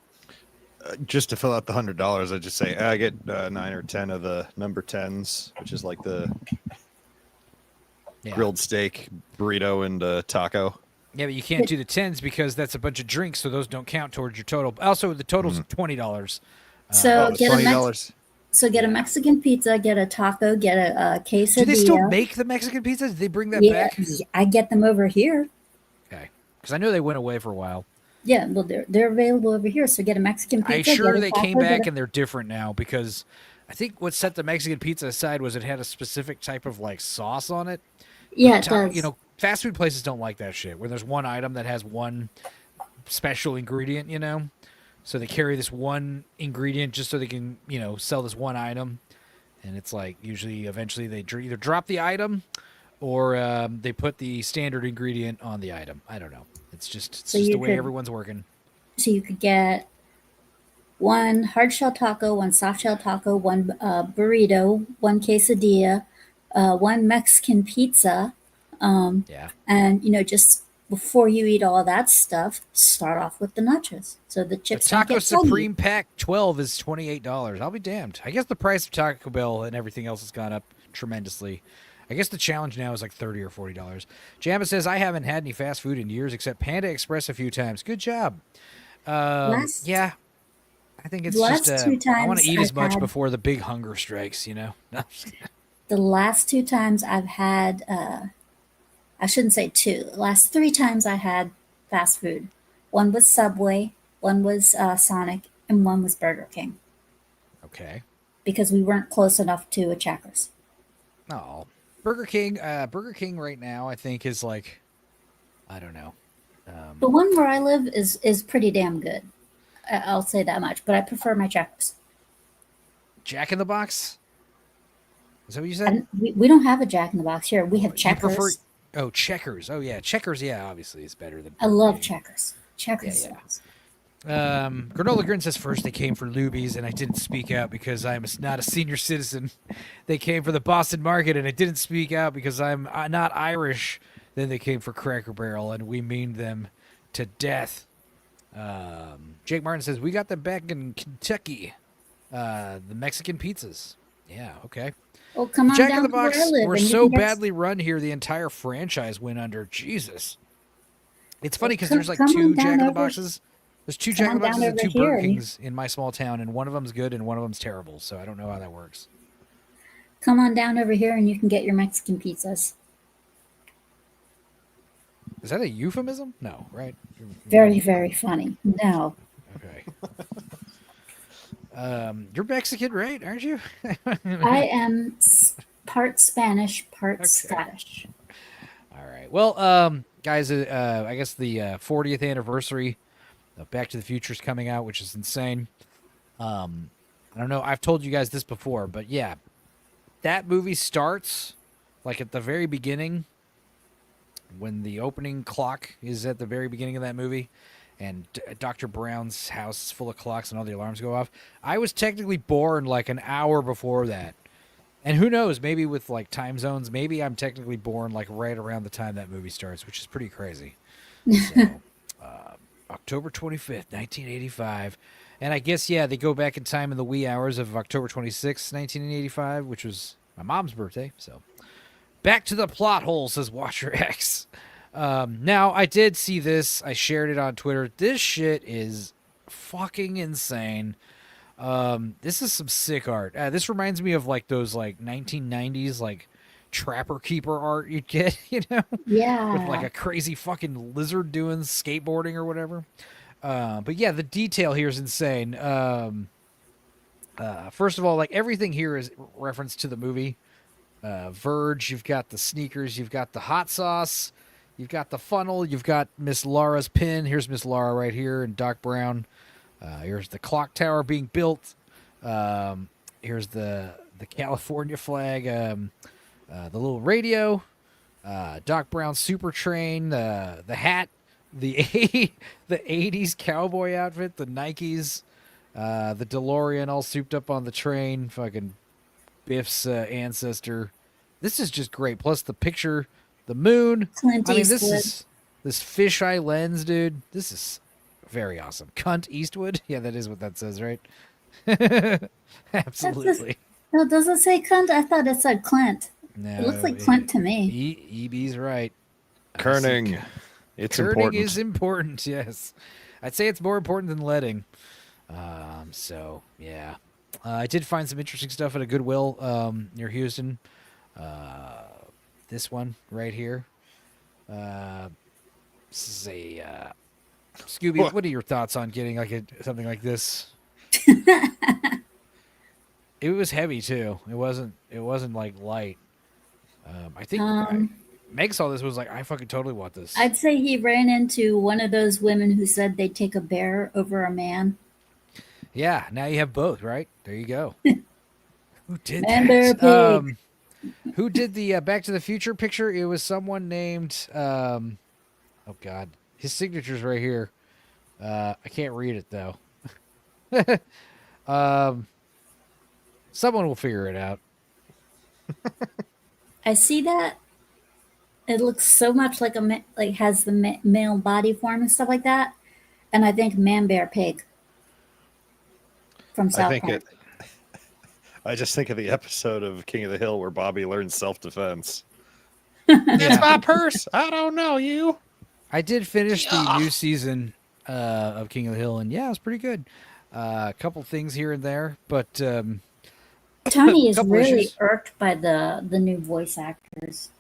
Just to fill out the $100, I just say I get 9 or 10 of the number 10s, which is like the grilled steak, burrito, and taco. Yeah, but you can't do the 10s because that's a bunch of drinks, so those don't count towards your total. Also, the total's $20. So Oh, get $20. get a Mexican pizza, get a taco, get a quesadilla. Do they still make the Mexican pizzas? Did they bring that Yeah, back? I get them over here. Okay, because I know they went away for a while. Yeah, well, they're available over here. So get a Mexican pizza. I'm sure get a they taco, came get back a- and they're different now because I think what set the Mexican pizza aside was it had a specific type of like sauce on it. Yeah, it does. Fast food places don't like that shit where there's one item that has one special ingredient, so they carry this one ingredient just so they can, sell this one item. And it's like usually eventually they either drop the item or they put the standard ingredient on the item. I don't know. It's just the way everyone's working. So you could get one hard shell taco, one soft shell taco, one burrito, one quesadilla, one Mexican pizza, Yeah. and just before you eat all that stuff, start off with the nachos. So the The chips don't Taco get soggy. Supreme Pack 12 is $28. I'll be damned. I guess the price of Taco Bell and everything else has gone up tremendously. I guess the challenge now is like $30 or $40. Jamma says, I haven't had any fast food in years except Panda Express a few times. Good job. Last- Yeah. I think it's the just, last two I want to times eat as I've much had- before the big hunger strikes, you know? No, I'm just kidding. The last 2 times I've had, I shouldn't say 2. The last 3 times I had fast food. One was Subway, one was Sonic, and one was Burger King Okay. because we weren't close enough to a Checkers. Oh, Burger King right now, I think is like, I don't know. The one where I live is pretty damn good. I'll say that much, but I prefer my Checkers. Jack in the Box? Is that what you said? And we don't have a Jack in the Box here. We have You prefer- Checkers. Oh, Checkers. Oh, yeah. Checkers, yeah, obviously is better than I love Burger King. Checkers. Checkers. Yeah, Granola Grin says, first they came for Luby's and I didn't speak out because I'm not a senior citizen. They came for the Boston Market and I didn't speak out because I'm not Irish. Then they came for Cracker Barrel and we memed them to death. Jake Martin says, we got them back in Kentucky. The Mexican pizzas. Yeah, okay. Well, come on Jack down in the to where Box I live. were and you so can get- badly run here, the entire franchise went under. Jesus. It's funny because Come- there's like come 2 on down Jack in the over- Boxes. There's 2 come Jack in on the Boxes down and over 2 Burger here and you- Kings in my small town, and one of them's good and one of them's terrible. So I don't know how that works. Come on down over here and you can get your Mexican pizzas. Is that a euphemism? No, right? Very, very funny. No. Okay. You're Mexican, right? Aren't you? I am part Spanish, part Okay. Scottish. All right. Well, guys, I guess the 40th anniversary of Back to the Future is coming out, which is insane. I don't know. I've told you guys this before, but yeah, that movie starts like at the very beginning when the opening clock is at the very beginning of that movie and Dr. Brown's house is full of clocks and all the alarms go off. I was technically born like an hour before that. And who knows, maybe with like time zones, maybe I'm technically born like right around the time that movie starts, which is pretty crazy. So, October 25th, 1985. And I guess, yeah, they go back in time in the wee hours of October 26th, 1985, which was my mom's birthday. So back to the plot hole, says Watcher X. Now, I did see this. I shared it on Twitter. This shit is fucking insane. This is some sick art. This reminds me of like those like 1990s like Trapper Keeper art you'd get, you know? Yeah. With like a crazy fucking lizard doing skateboarding or whatever. But yeah, the detail here is insane. First of all, like everything here is reference to the movie. Verge, you've got the sneakers, you've got the hot sauce, you've got the funnel, you've got Miss Laura's pin. Here's Miss Laura right here and Doc Brown. Here's the clock tower being built. Here's the California flag. The little radio. Doc Brown's super train. The hat. The 80s cowboy outfit. The Nikes. The DeLorean all souped up on the train. Fucking Biff's ancestor. This is just great. Plus the picture, the moon. Clint I mean, this Eastwood. is this fisheye lens, dude. This is very awesome. Cunt Eastwood. Yeah, that is what that says, right? Absolutely. No, does it say Clint? I thought it said Clint. No, It looks like Clint to me. EB's right. Kerning. It's Kerning important. is important. Yes, I'd say it's more important than leading. So yeah, I did find some interesting stuff at a Goodwill near Houston. This one right here. This is a Scooby. What are your thoughts on getting like something like this? It was heavy too. It wasn't like light. I think Meg saw this was like, I fucking totally want this. I'd say he ran into one of those women who said they'd take a bear over a man. Yeah, now you have both, right? There you go. Who did Man, bear, that? pig. Who did the Back to the Future picture? It was someone named, oh God, his signature's right here. I can't read it though. Someone will figure it out. I see that. It looks so much like like has the male body form and stuff like that. And I think Man Bear Pig from I South think Park. it. I just think of the episode of King of the Hill where Bobby learns self-defense. It's my purse. I don't know you. I did finish the new season of King of the Hill, and yeah, it was pretty good. A couple things here and there, but Tony is couple really issues. irked by the new voice actors.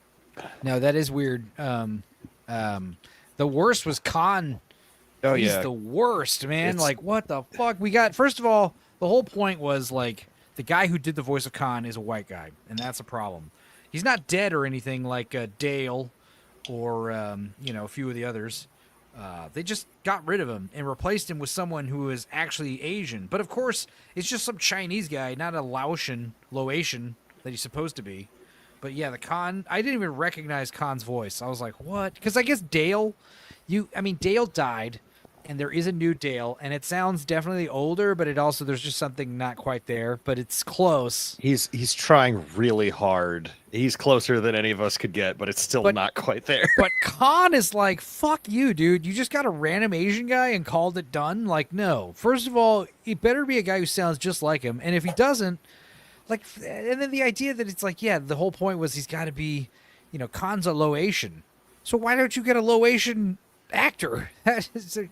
No, that is weird. The worst was Khan. Oh He's yeah. the worst, man. It's- Like, what the fuck? We got, first of all, the whole point was like the guy who did the voice of Khan is a white guy, and that's a problem. He's not dead or anything like Dale or a few of the others. They just got rid of him and replaced him with someone who is actually Asian. But of course, it's just some Chinese guy, not a Laotian that he's supposed to be. But yeah, the Khan, I didn't even recognize Khan's voice. I was like, what? Because I guess Dale died, and there is a new Dale, and it sounds definitely older, but there's just something not quite there, but it's close. He's trying really hard. He's closer than any of us could get, but it's still not quite there. But Khan is like, fuck you, dude. You just got a random Asian guy and called it done? Like, no. First of all, he better be a guy who sounds just like him, and if he doesn't, like, and then the idea that it's like, yeah, the whole point was he's got to be, Khan's a Laotian. So why don't you get a Laotian actor?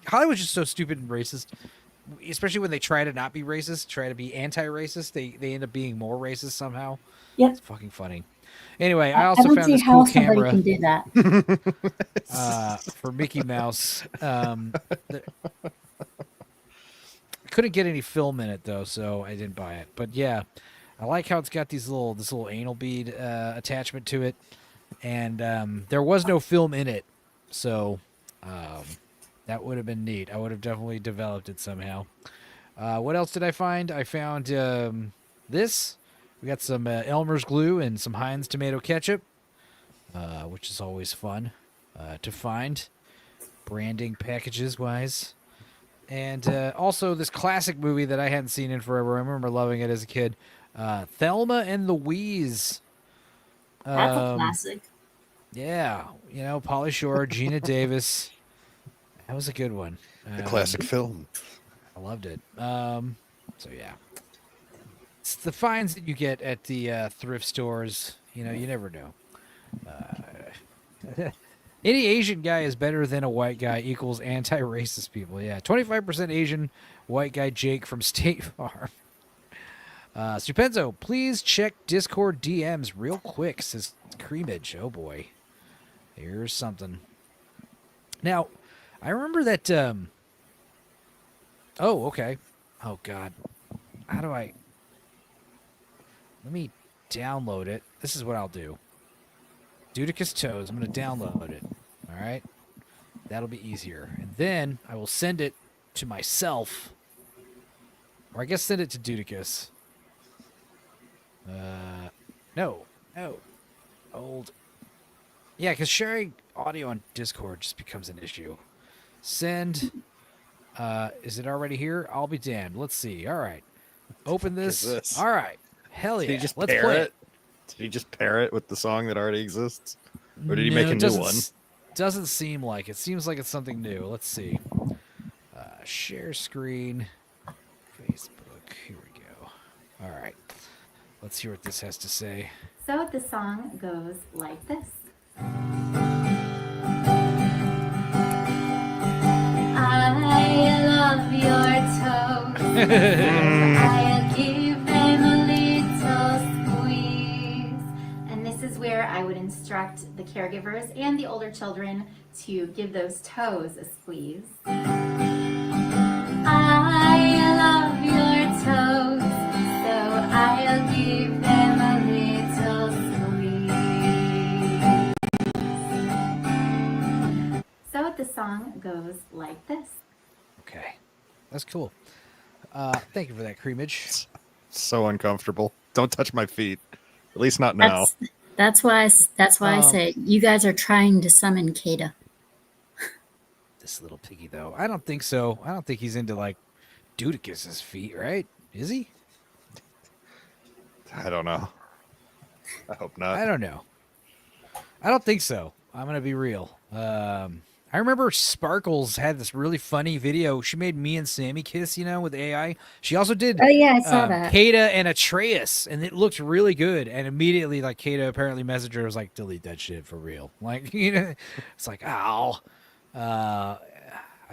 Hollywood's just so stupid and racist, especially when they try to not be racist, try to be anti-racist. They end up being more racist somehow. Yep. It's fucking funny. Anyway, I I also don't found see this how cool somebody camera can do that. for Mickey Mouse. Couldn't get any film in it though, so I didn't buy it. But yeah, I like how it's got this little anal bead attachment to it, and there was no film in it, so that would have been neat. I would have definitely developed it somehow. What else did I find? I found this. We got some Elmer's glue and some Heinz tomato ketchup, which is always fun to find, branding packages wise. And also this classic movie that I hadn't seen in forever. I remember loving it as a kid. Thelma and Louise. That's a classic. Yeah. Pauly Shore, Gina Davis. That was a good one. A classic film. I loved it. So, yeah. It's the finds that you get at the thrift stores. You never know. Any Asian guy is better than a white guy equals anti-racist people. Yeah, 25% Asian, white guy Jake from State Farm. Stupenzo, please check Discord DMs real quick, says Creamage. Oh, boy. Here's something. Now, I remember that... Oh, okay. Oh, God. How do I... Let me download it. This is what I'll do. Dudicus Toes. I'm going to download it. All right? That'll be easier. And then I will send it to myself. Or I guess send it to Dudicus. No. Old. Yeah, because sharing audio on Discord just becomes an issue. Send. Is it already here? I'll be damned. Let's see. All right. Open this. All right. Hell yeah. Let's play it. Did he just pair it with the song that already exists? Or did he make a new one? Doesn't seem like it. Seems like it's something new. Let's see. Share screen. Facebook. Here we go. All right. Let's hear what this has to say. So the song goes like this. I love your toes. I'll give them a little squeeze. And this is where I would instruct the caregivers and the older children to give those toes a squeeze. I love your toes, so I'll give them a little squeeze. So the song goes like this. Okay. That's cool. Thank you for that, Creamage. So uncomfortable. Don't touch my feet. At least not now. That's why I say you guys are trying to summon Kata. This little piggy, though. I don't think so. I don't think he's into, like, Dudicus's feet, right? Is he? I don't know. I hope not. I don't know. I don't think so. I'm gonna be real. I remember Sparkles had this really funny video. She made me and Sammy kiss, with AI. She also did Oh yeah, I saw that. Kata and Atreus, and it looked really good. And immediately, like, Kata apparently messaged her, was like, delete that shit for real. Like, it's like, ow. I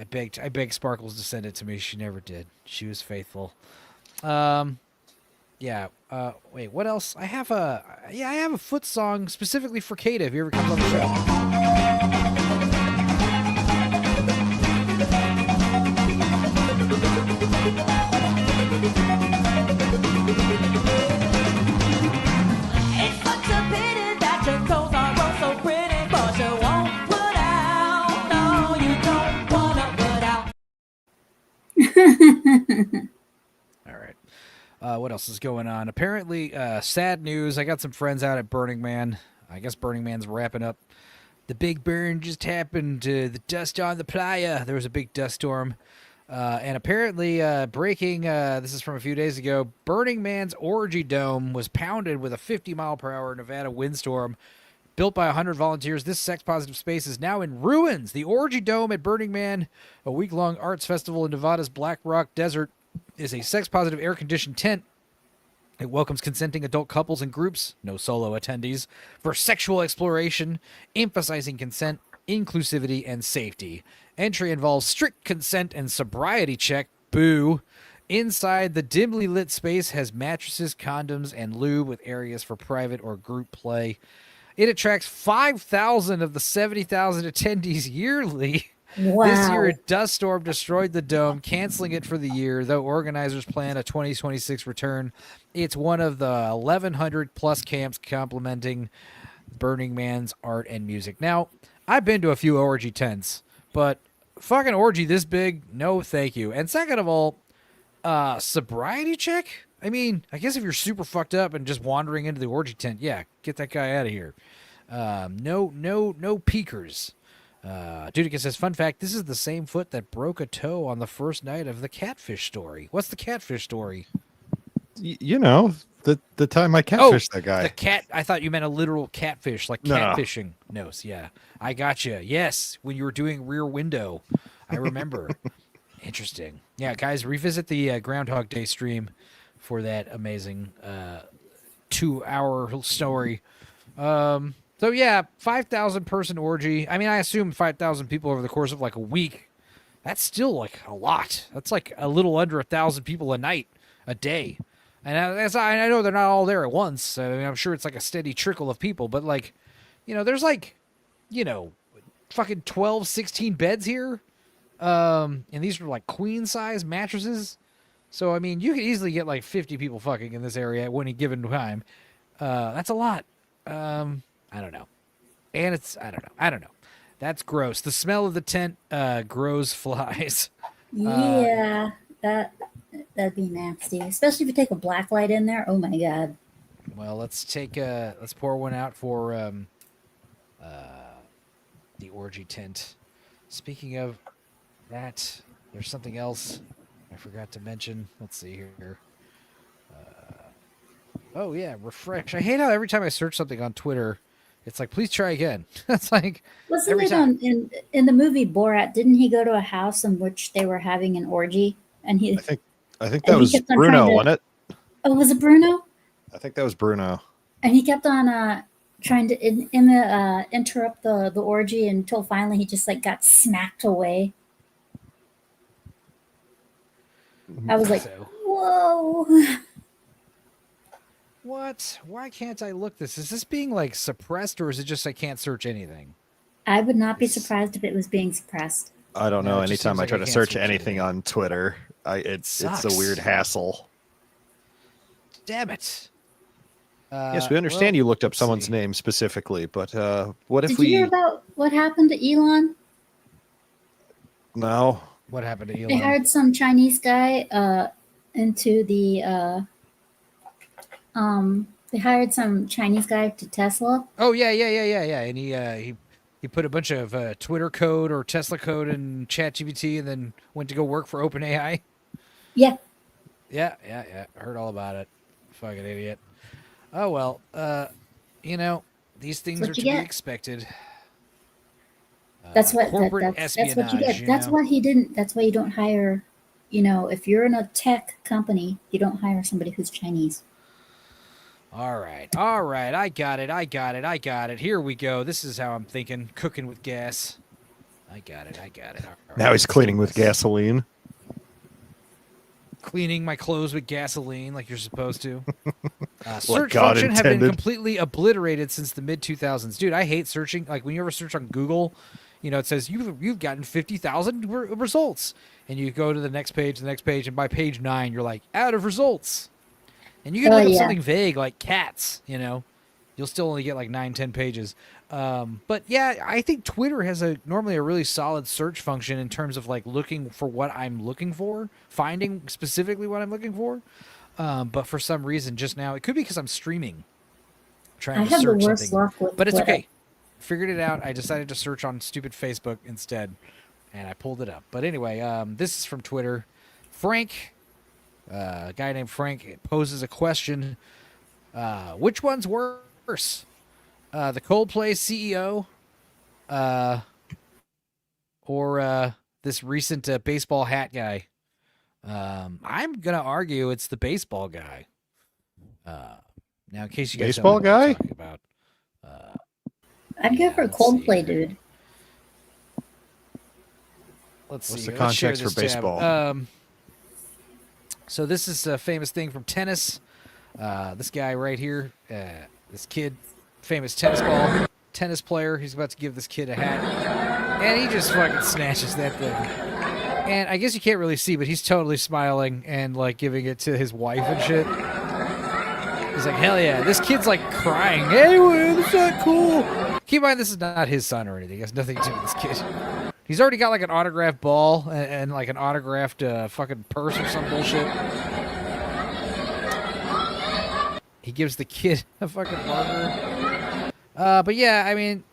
begged Sparkles to send it to me. She never did. She was faithful. Yeah. Wait, what else? I have a foot song specifically for Kata if he ever comes on the show. It's such a pity that your clothes are both so pretty, but you won't put out. No, you don't wanna put out. All right. What else is going on? Apparently, sad news. I got some friends out at Burning Man. I guess Burning Man's wrapping up. The big burn just happened. The dust on the playa. There was a big dust storm. And apparently, breaking, this is from a few days ago, Burning Man's Orgy Dome was pounded with a 50-mile-per-hour Nevada windstorm. Built by 100 volunteers, this sex-positive space is now in ruins. The Orgy Dome at Burning Man, a week-long arts festival in Nevada's Black Rock Desert, is a sex-positive air-conditioned tent. It welcomes consenting adult couples and groups, no solo attendees, for sexual exploration, emphasizing consent, inclusivity, and safety. Entry involves strict consent and sobriety check. Boo. Inside, the dimly lit space has mattresses, condoms, and lube with areas for private or group play. It attracts 5,000 of the 70,000 attendees yearly. Wow. This year, a dust storm destroyed the dome, canceling it for the year, though organizers plan a 2026 return. It's one of the 1,100-plus camps complementing Burning Man's art and music. Now, I've been to a few orgy tents, but fucking orgy this big, no thank you. And second of all, sobriety check? I mean, I guess if you're super fucked up and just wandering into the orgy tent, yeah, get that guy out of here. No peekers. Dudicus says, fun fact, this is the same foot that broke a toe on the first night of the catfish story. What's the catfish story? The time I catfished that guy. The cat. I thought you meant a literal catfish, like No. catfishing. No, yeah. I got you. Yes, when you were doing Rear Window. I remember. Interesting. Yeah, guys, revisit the Groundhog Day stream for that amazing 2-hour story. So, yeah, 5,000 person orgy. I mean, I assume 5,000 people over the course of like a week. That's still like a lot. That's like a little under 1,000 people a night, a day. And I know they're not all there at once. I mean, I'm sure it's like a steady trickle of people. But like, there's like, fucking 12, 16 beds here. And these are like queen size mattresses. So, I mean, you could easily get like 50 people fucking in this area at any given time. That's a lot. I don't know. And I don't know. That's gross. The smell of the tent grows flies. Yeah, that'd be nasty, especially if you take a black light in there. Oh my god. Well, let's pour one out for the orgy tent. Speaking of that, there's something else I forgot to mention. Let's see here. Oh yeah, refresh. I hate how every time I search something on Twitter, it's like, please try again. It's like Wasn't every it time. in the movie Borat? Didn't he go to a house in which they were having an orgy? And I think and that he was kept on Bruno, trying to- wasn't it? Oh, was it Bruno? I think that was Bruno. And he kept on trying to interrupt the orgy until finally he just like got smacked away. I was like, So. whoa. What? Why can't I look this? Is this being like suppressed, or is it just I can't search anything? I would not be surprised if it was being suppressed. I don't No, know. it just Anytime seems I like try I to can't search search anything anything. on Twitter, it's a Sucks. weird hassle. Damn it. Yes, we understand well, you looked up let's someone's see. name specifically, but what if Did we? you hear about what happened to Elon? No. What happened to They Elon? hired some Chinese guy into the they hired some Chinese guy to Tesla. Oh yeah. And he put a bunch of Twitter code or Tesla code in ChatGPT, and then went to go work for OpenAI. Yeah. Yeah. Heard all about it. Fucking idiot. Oh well. These things What are you to be get. expected. That's what corporate that's what you espionage. did. That's why he didn't. That's why you don't hire. If you're in a tech company, you don't hire somebody who's Chinese. All right. I got it. Here we go. This is how I'm thinking. Cooking with gas. I got it. All Now right, he's cleaning with gasoline. Cleaning my clothes with gasoline like you're supposed to. Like Search God function have been intended. completely obliterated since the mid 2000s. Dude, I hate searching. Like when you ever search on Google, it says you've gotten 50,000 results, and you go to the next page, and by page 9 you're like out of results, and you can look up something vague like cats. You'll still only get like 9-10 pages. But yeah, I think Twitter has normally a really solid search function in terms of like looking for what I'm looking for, finding specifically what I'm looking for. But for some reason, just now, it could be because I'm streaming, trying to have search the worst something. luck with But it's Twitter. okay. Figured it out. I decided to search on stupid Facebook instead, and I pulled it up. But anyway, this is from Twitter. Frank, a guy named Frank, poses a question. Which one's worse? The Coldplay CEO, or this recent baseball hat guy? I'm gonna argue it's the baseball guy. Now, in case you guys Baseball don't know what I'm guy? talking about, I'd go for let's see Coldplay, here. dude. Let's What's see. the Let's share context for this tab. baseball? So this is a famous thing from tennis. This guy right here, this kid, famous tennis player. He's about to give this kid a hat, and he just fucking snatches that thing. And I guess you can't really see, but he's totally smiling and like giving it to his wife and shit. He's like, hell yeah. This kid's like crying. Hey, man, that's not cool. Keep in mind, this is not his son or anything. It has nothing to do with this kid. He's already got like an autographed ball and like an autographed fucking purse or some bullshit. He gives the kid a fucking marker. But yeah, I mean,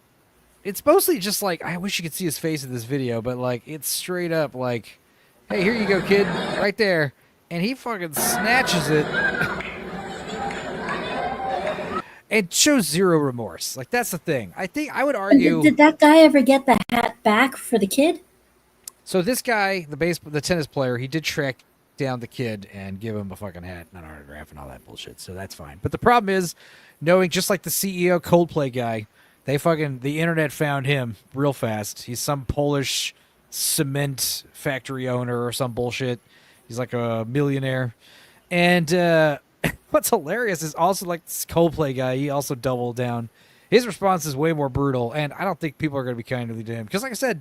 it's mostly just like, I wish you could see his face in this video, but like, it's straight up like, hey, here you go, kid, right there. And he fucking snatches it. It shows zero remorse. Like, that's the thing. I think I would argue. Did that guy ever get the hat back for the kid? So this guy, the tennis player, he did track down the kid and give him a fucking hat and an autograph and all that bullshit. So that's fine. But the problem is, knowing just like the CEO Coldplay guy, the internet found him real fast. He's some Polish cement factory owner or some bullshit. He's like a millionaire. And what's hilarious is also like this Coldplay guy, he also doubled down. His response is way more brutal, and I don't think people are going to be kind to him. Because like I said,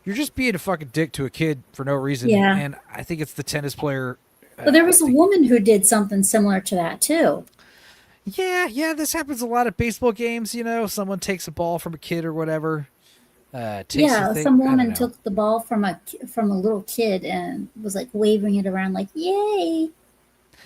you're just being a fucking dick to a kid for no reason. Yeah. And I think it's the tennis player. But there was a woman who did something similar to that, too. Yeah, this happens a lot at baseball games, Someone takes a ball from a kid or whatever. Some woman took the ball from a little kid and was like waving it around like, yay.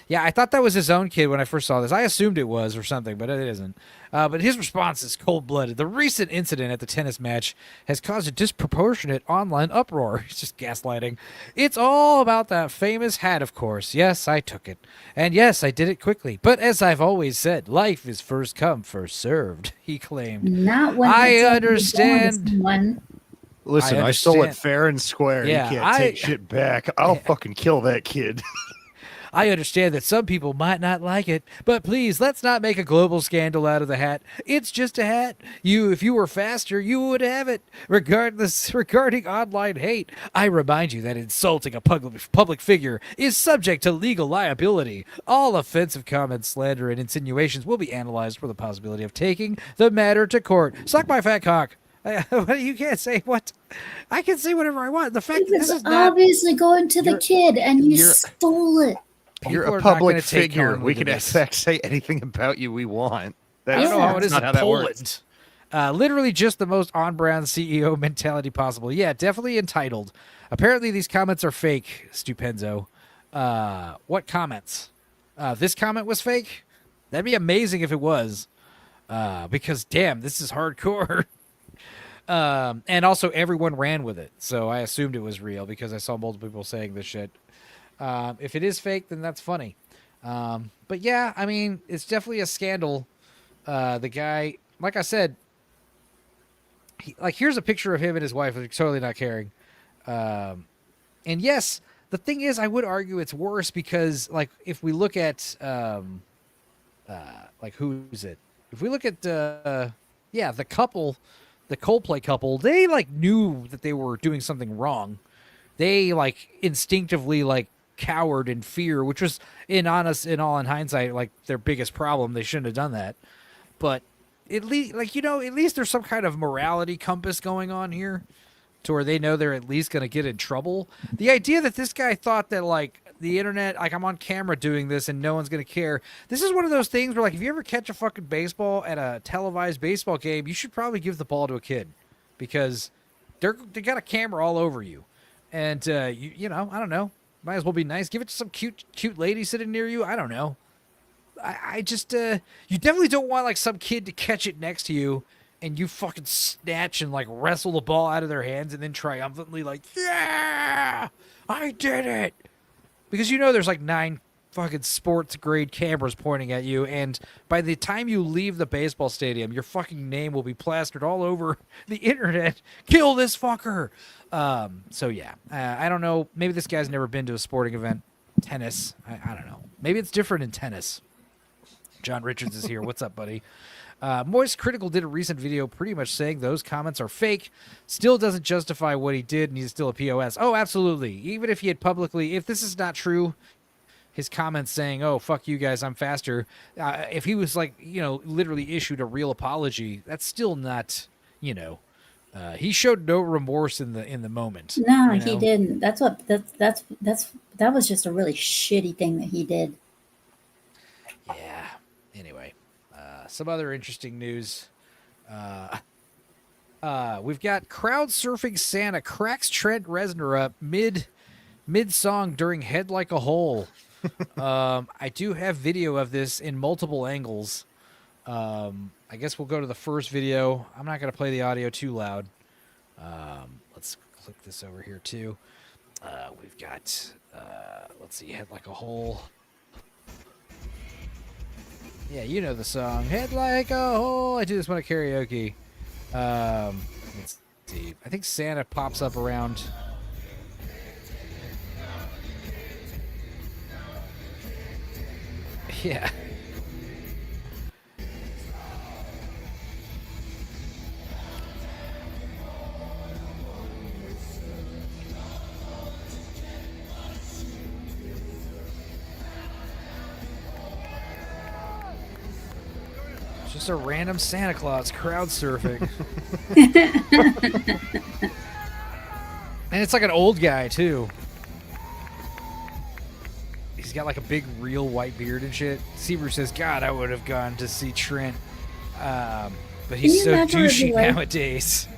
Yeah, I thought that was his own kid when I first saw this. I assumed it was or something, but it isn't. But his response is cold-blooded. The recent incident at the tennis match has caused a disproportionate online uproar. He's just gaslighting. It's all about that famous hat, of course. Yes, I took it. And yes, I did it quickly. But as I've always said, life is first come, first served, he claimed. Not when I understand. Listen, I stole it fair and square. Yeah, you can't take shit back. I'll fucking kill that kid. I understand that some people might not like it, but please, let's not make a global scandal out of the hat. It's just a hat. If you were faster, you would have it. Regarding online hate, I remind you that insulting a public figure is subject to legal liability. All offensive comments, slander, and insinuations will be analyzed for the possibility of taking the matter to court. Suck my fat cock. You can't say what. I can say whatever I want. The fact that this is not obviously going to the kid, and you stole it. You're a public figure. We can say anything about you we want. I don't know how it is in how that Poland. works. Literally just the most on-brand CEO mentality possible. Yeah, definitely entitled. Apparently these comments are fake, Stupenzo. What comments? This comment was fake? That'd be amazing if it was. Because, damn, this is hardcore. And also everyone ran with it. So I assumed it was real because I saw multiple people saying this shit. If it is fake, then that's funny. But yeah, I mean, it's definitely a scandal. The guy, like I said, here's a picture of him and his wife, like, totally not caring. And yes, the thing is, I would argue it's worse because, like, if we look at, like, who's it? If we look at, the couple, the Coldplay couple, they, like, knew that they were doing something wrong. They, like, instinctively, like, cowered in fear, which was, in hindsight, like, their biggest problem. They shouldn't have done that. But at least, like, at least there's some kind of morality compass going on here to where they know they're at least going to get in trouble. The idea that this guy thought that, like, the internet, like, I'm on camera doing this and no one's going to care. This is one of those things where, like, if you ever catch a fucking baseball at a televised baseball game, you should probably give the ball to a kid because they got a camera all over you. And, I don't know. Might as well be nice. Give it to some cute lady sitting near you. I don't know. I just, you definitely don't want, like, some kid to catch it next to you and you fucking snatch and, like, wrestle the ball out of their hands and then triumphantly, like, yeah, I did it. Because there's, like, 9 fucking sports-grade cameras pointing at you, and by the time you leave the baseball stadium, your fucking name will be plastered all over the internet. Kill this fucker! So, yeah. I don't know. Maybe this guy's never been to a sporting event. Tennis. I don't know. Maybe it's different in tennis. John Richards is here. What's up, buddy? Moist Critical did a recent video pretty much saying those comments are fake. Still doesn't justify what he did, and he's still a POS. Oh, absolutely. Even if he had publicly, if this is not true, his comments saying, oh, fuck you guys, I'm faster. If he was, like, literally issued a real apology, that's still not, he showed no remorse in the moment. No, he didn't. That was just a really shitty thing that he did. Yeah. Anyway, some other interesting news. We've got crowd surfing Santa cracks Trent Reznor up mid song during Head Like a Hole. I do have video of this in multiple angles. I guess we'll go to the first video. I'm not going to play the audio too loud. Let's click this over here too. We've got, let's see, Head Like a Hole. Yeah, you know the song. Head like a hole. I do this one at karaoke. Let's see. I think Santa pops up around. Yeah. Just a random Santa Claus crowd surfing. And it's like an old guy, too. He's got like a big real white beard and shit. Seabrew says, God, I would have gone to see Trent. But he's so douchey nowadays.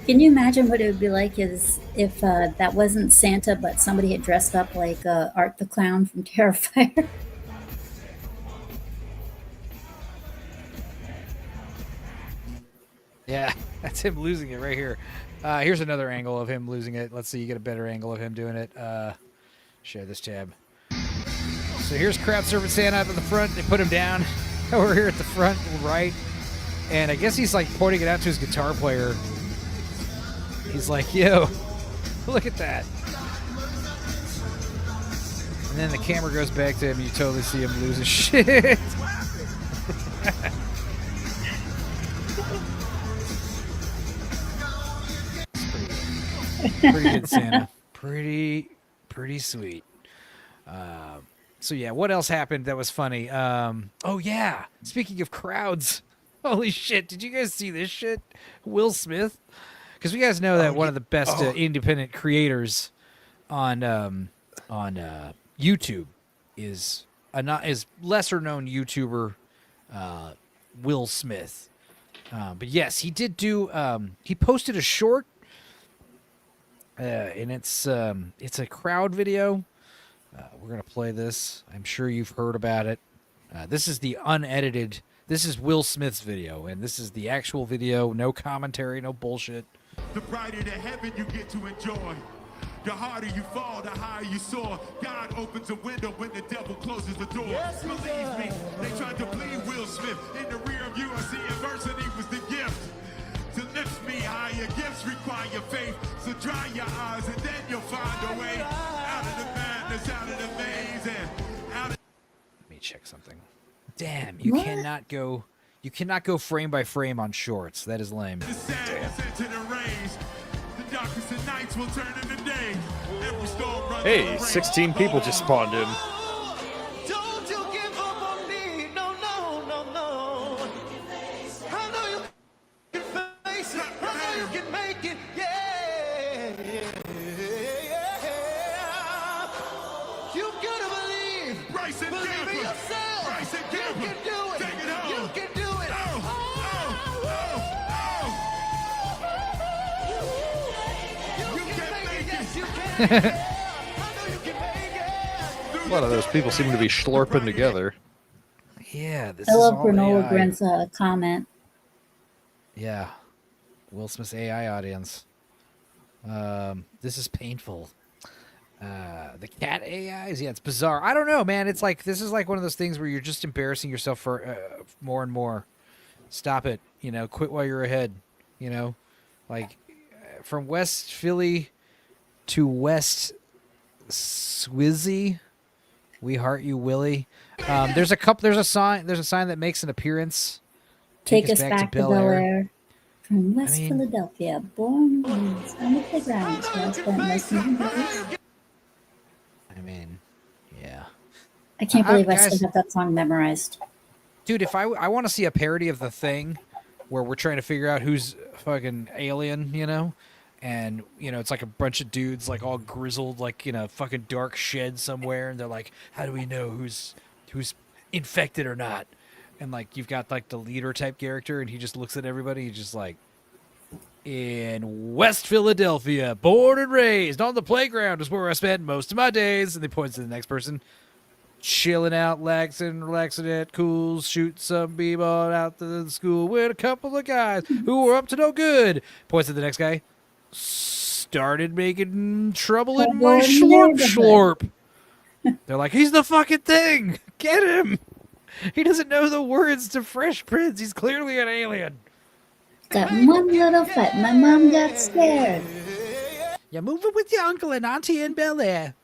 Can you imagine what it would be like if that wasn't Santa, but somebody had dressed up like Art the Clown from Terrifier? Yeah, that's him losing it right here. Here's another angle of him losing it. Let's see, you get a better angle of him doing it. Share this tab. So here's crowd surfing Santa up at the front. They put him down over here at the front right. And I guess he's like pointing it out to his guitar player. He's like, yo, look at that. And then the camera goes back to him. You totally see him lose his shit. Pretty good, Santa. Pretty sweet. So yeah, what else happened that was funny? Oh yeah, speaking of crowds, holy shit! Did you guys see this shit? Will Smith, because we guys know that one of the best independent creators on YouTube is lesser known YouTuber Will Smith. But yes, he did do. He posted a short. And it's a crowd video. We're gonna play this. I'm sure you've heard about it. This is the unedited. This is Will Smith's video, and this is the actual video. No commentary, no bullshit. The brighter the heaven you get to enjoy. The harder you fall, the higher you soar. God opens a window when the devil closes the door. Yes, believe me, they tried to bleed Will Smith. In the rear view, I see adversity was the gift. To Lift me higher, gifts require faith. So dry your eyes and then you'll find a way out of the madness, out of the maze, and out of... Let me check something. Damn, you What? cannot go. You cannot go frame by frame on shorts. That is lame. The sadness into the rays. The darkest of nights will turn into day. Every storm runs Hey, in the rain. 16 people just spawned in. Don't you give up on me, no, no, no, no. I know you can face it, I know you can make it, yeah. You gotta believe, Bryson believe in Gamble. yourself. Bryson You Gamble. can do it. Take it home. You can do it. You can make it, yes, you can. I know you can make it. A lot of those people seem to be slurping together. Yeah, this I is love all Granola AI. Grant's comment. Yeah, Will Smith's AI audience. This is painful. The cat AIs, yeah, it's bizarre. I don't know, man. It's like this is like one of those things where you're just embarrassing yourself for more and more. Stop it. You know, quit while you're ahead. You know, like from West Philly to West Swizzy, we heart you, Willie. There's a sign that makes an appearance. Take us back to Bel Air. From West mean- Philadelphia, born and raised on the playgrounds where I spent most of my days. I mean, yeah. I can't believe I guys- still have that song memorized. Dude, if I want to see a parody of The Thing where we're trying to figure out who's fucking alien, you know? And, you know, it's like a bunch of dudes like all grizzled like in a fucking dark shed somewhere and they're like, how do we know who's infected or not? And like you've got like the leader type character and he just looks at everybody, he's just like, in West Philadelphia, born and raised on the playground is where I spent most of my days. And they point to the next person. Chilling out, relaxing at cools, shoot some b-ball out to the school with a couple of guys who were up to no good. Points to the next guy. Started making trouble in my schlorp. They're like, he's the fucking thing. Get him. He doesn't know the words to Fresh Prince. He's clearly an alien. Got one little fight. My mom got scared. You're moving with your uncle and auntie in Bel Air.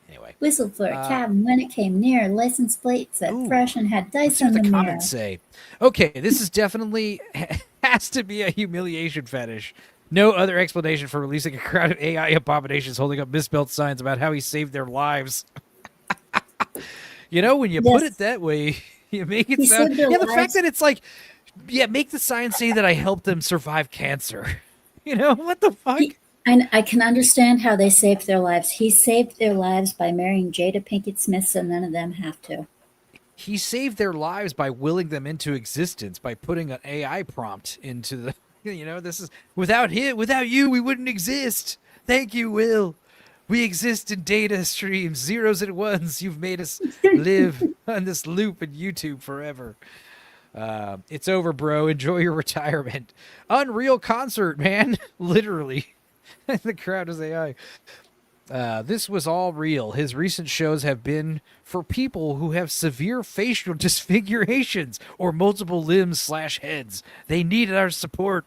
Anyway. Whistled for a cab when it came near. License plate said fresh and had Let's dice see on what the the mirror. comments say. Okay, this is definitely has to be a humiliation fetish. No other explanation for releasing a crowd of AI abominations holding up misspelled signs about how he saved their lives. You know, when you put Yes. it that way, you make it He sound. saved their Yeah, the fact lives. that it's like, yeah, make the sign say that I helped them survive cancer. You know, what the fuck? I can understand how they saved their lives. He saved their lives by marrying Jada Pinkett Smith, so none of them have to. He saved their lives by willing them into existence by putting an AI prompt into the. You know, this is without you, we wouldn't exist. Thank you, Will. We exist in data streams, zeros and ones. You've made us live on this loop in YouTube forever. It's over, bro. Enjoy your retirement. Unreal concert, man. Literally. The crowd is AI. This was all real. His recent shows have been for people who have severe facial disfigurations or multiple limbs / heads. They needed our support.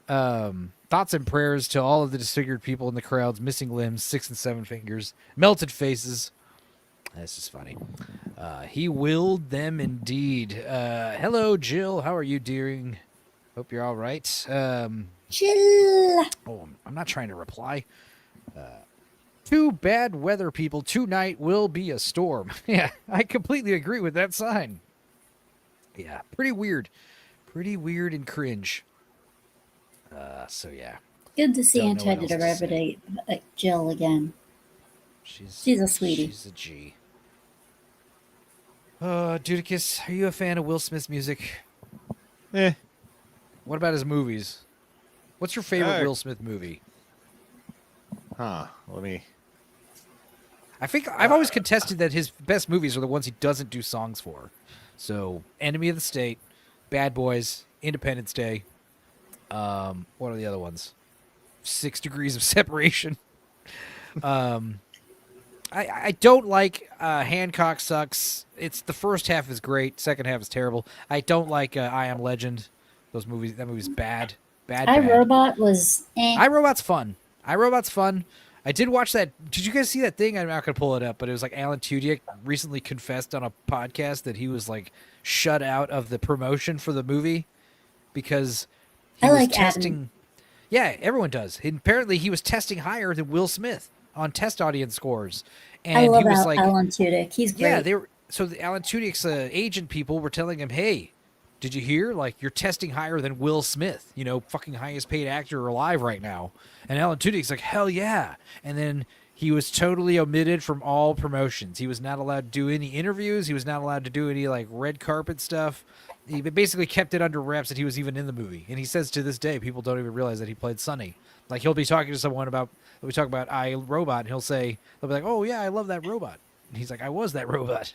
Thoughts and prayers to all of the disfigured people in the crowds, missing limbs, 6 and 7 fingers, melted faces. This is funny. He willed them indeed. Hello, Jill. How are you doing? Hope you're all right. Chill. Oh, I'm not trying to reply. Two bad weather people. Tonight will be a storm. Yeah, I completely agree with that sign. Yeah, pretty weird. Pretty weird and cringe. So yeah. Good to see Don't know what else to anti-derivative Jill again. She's a sweetie. She's a G. Judicus, are you a fan of Will Smith's music? Eh. What about his movies? What's your favorite Uh, Will Smith movie? Huh. Let me. I think I've always contested that his best movies are the ones he doesn't do songs for. So, Enemy of the State, Bad Boys, Independence Day. What are the other ones? 6 Degrees of Separation. I don't like Hancock Sucks. It's the first half is great, second half is terrible. I don't like I Am Legend. That movie's bad Bad. iRobot was. iRobot's fun. iRobot's fun. I did watch that. Did you guys see that thing? I'm not going to pull it up, but it was like Alan Tudyk recently confessed on a podcast that he was like shut out of the promotion for the movie because he was testing. Adam. Yeah, everyone does. And apparently, he was testing higher than Will Smith on test audience scores. And I love he was like, Alan Tudyk. He's great. yeah, they were. So the Alan Tudyk's agent people were telling him, "Hey, did you hear? Like, you're testing higher than Will Smith, fucking highest paid actor alive right now." And Alan Tudyk's like, "Hell yeah!" And then he was totally omitted from all promotions. He was not allowed to do any interviews. He was not allowed to do any like red carpet stuff. He basically kept it under wraps that he was even in the movie. And he says to this day, people don't even realize that he played Sonny. Like he'll be talking to someone about, we talk about iRobot, and they'll be like, "Oh yeah, I love that robot." And he's like, "I was that robot."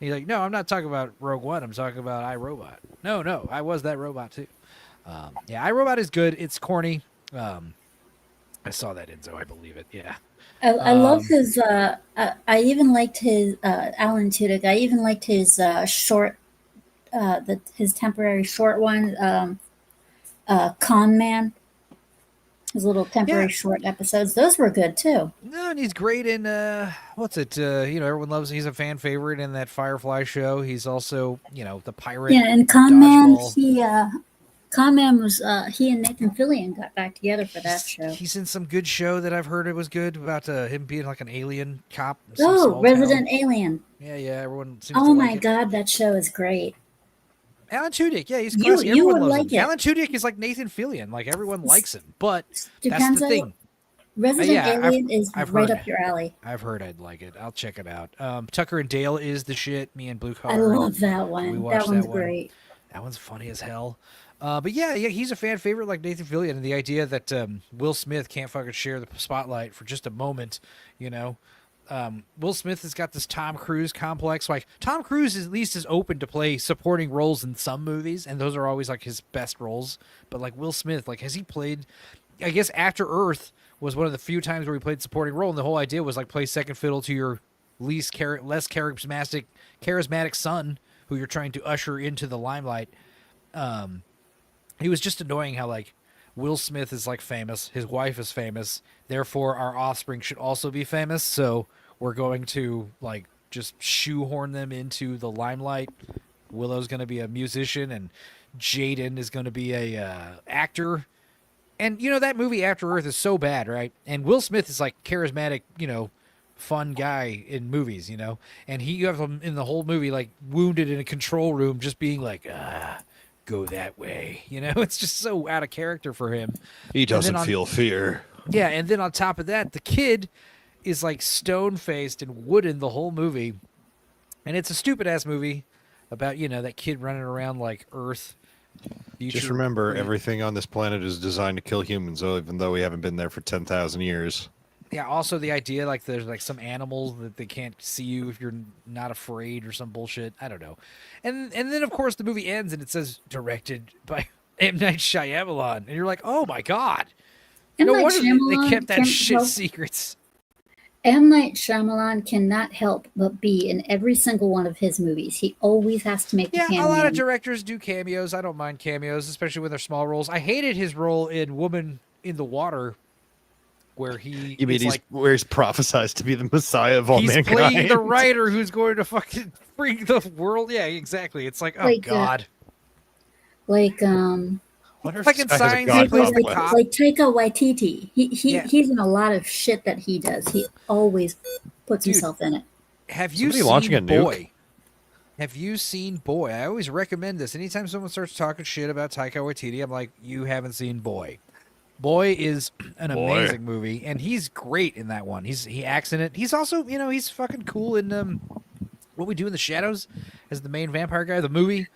And he's like, "No, I'm not talking about Rogue One. I'm talking about iRobot." No, I was that robot too. Yeah, iRobot is good. It's corny. I saw that Enzo. I believe it. Yeah. I love his. I even liked his Alan Tudyk. I even liked his short, his temporary short one, Con Man. His little temporary short episodes. Those were good too. No, and he's great in what's it? Everyone loves. He's a fan favorite in that Firefly show. He's also the pirate. Yeah, and Con Man. Con Man was he and Nathan Fillion got back together for that show. He's in some good show that I've heard it was good about him being like an alien cop. Oh, Resident Alien. Yeah, everyone seems Oh to my like it. God, that show is great. Alan Tudyk, yeah, he's classy. You Everyone would loves like him. it. Alan Tudyk is like Nathan Fillion. Like everyone likes him, but Depends that's the on thing. Resident Alien is I've right heard up your alley. I've heard I'd like it. I'll check it out. Tucker and Dale is the shit. Me and Blue Collar. I love that one. We watched That one's one. great. That one's funny as hell. But yeah, he's a fan favorite like Nathan Fillion, and the idea that Will Smith can't fucking share the spotlight for just a moment, Will Smith has got this Tom Cruise complex. Like Tom Cruise at least is open to play supporting roles in some movies, and those are always like his best roles. But like Will Smith, like has he played? I guess After Earth was one of the few times where he played supporting role, and the whole idea was like play second fiddle to your less charismatic son who you're trying to usher into the limelight. He was just annoying how like Will Smith is like famous, his wife is famous, therefore our offspring should also be famous, so we're going to like just shoehorn them into the limelight. Willow's going to be a musician and Jaden is going to be a actor. And that movie After Earth is so bad, right? And Will Smith is like charismatic, fun guy in movies, and you have him in the whole movie like wounded in a control room just being like go that way. It's just so out of character for him. He doesn't feel fear. Yeah, and then on top of that, the kid is like stone-faced and wooden the whole movie. And it's a stupid-ass movie about, that kid running around like Earth. Just remember, everything on this planet is designed to kill humans, even though we haven't been there for 10,000 years. Yeah, also the idea like there's like some animals that they can't see you if you're not afraid or some bullshit. I don't know. And then of course the movie ends and it says directed by M. Night Shyamalan. And you're like, oh my God. M. No Night wonder Shyamalan they kept that can't shit help- secrets. M. Night Shyamalan cannot help but be in every single one of his movies. He always has to make a cameo. A lot of directors do cameos. I don't mind cameos, especially when they're small roles. I hated his role in Woman in the Water, where he where he's prophesized to be the Messiah of all mankind. He's playing the writer who's going to fucking bring the world. Yeah, exactly. It's like, oh God. Like in Signs, he plays the cop. Like Taika Waititi. He's in a lot of shit that he does. He always puts himself in it. Have you seen launching a nuke? Boy? Have you seen Boy? I always recommend this. Anytime someone starts talking shit about Taika Waititi, I'm like, you haven't seen Boy. Boy is an amazing movie, and he's great in that one. He acts in it. He's also, he's fucking cool in What We Do in the Shadows as the main vampire guy, the movie.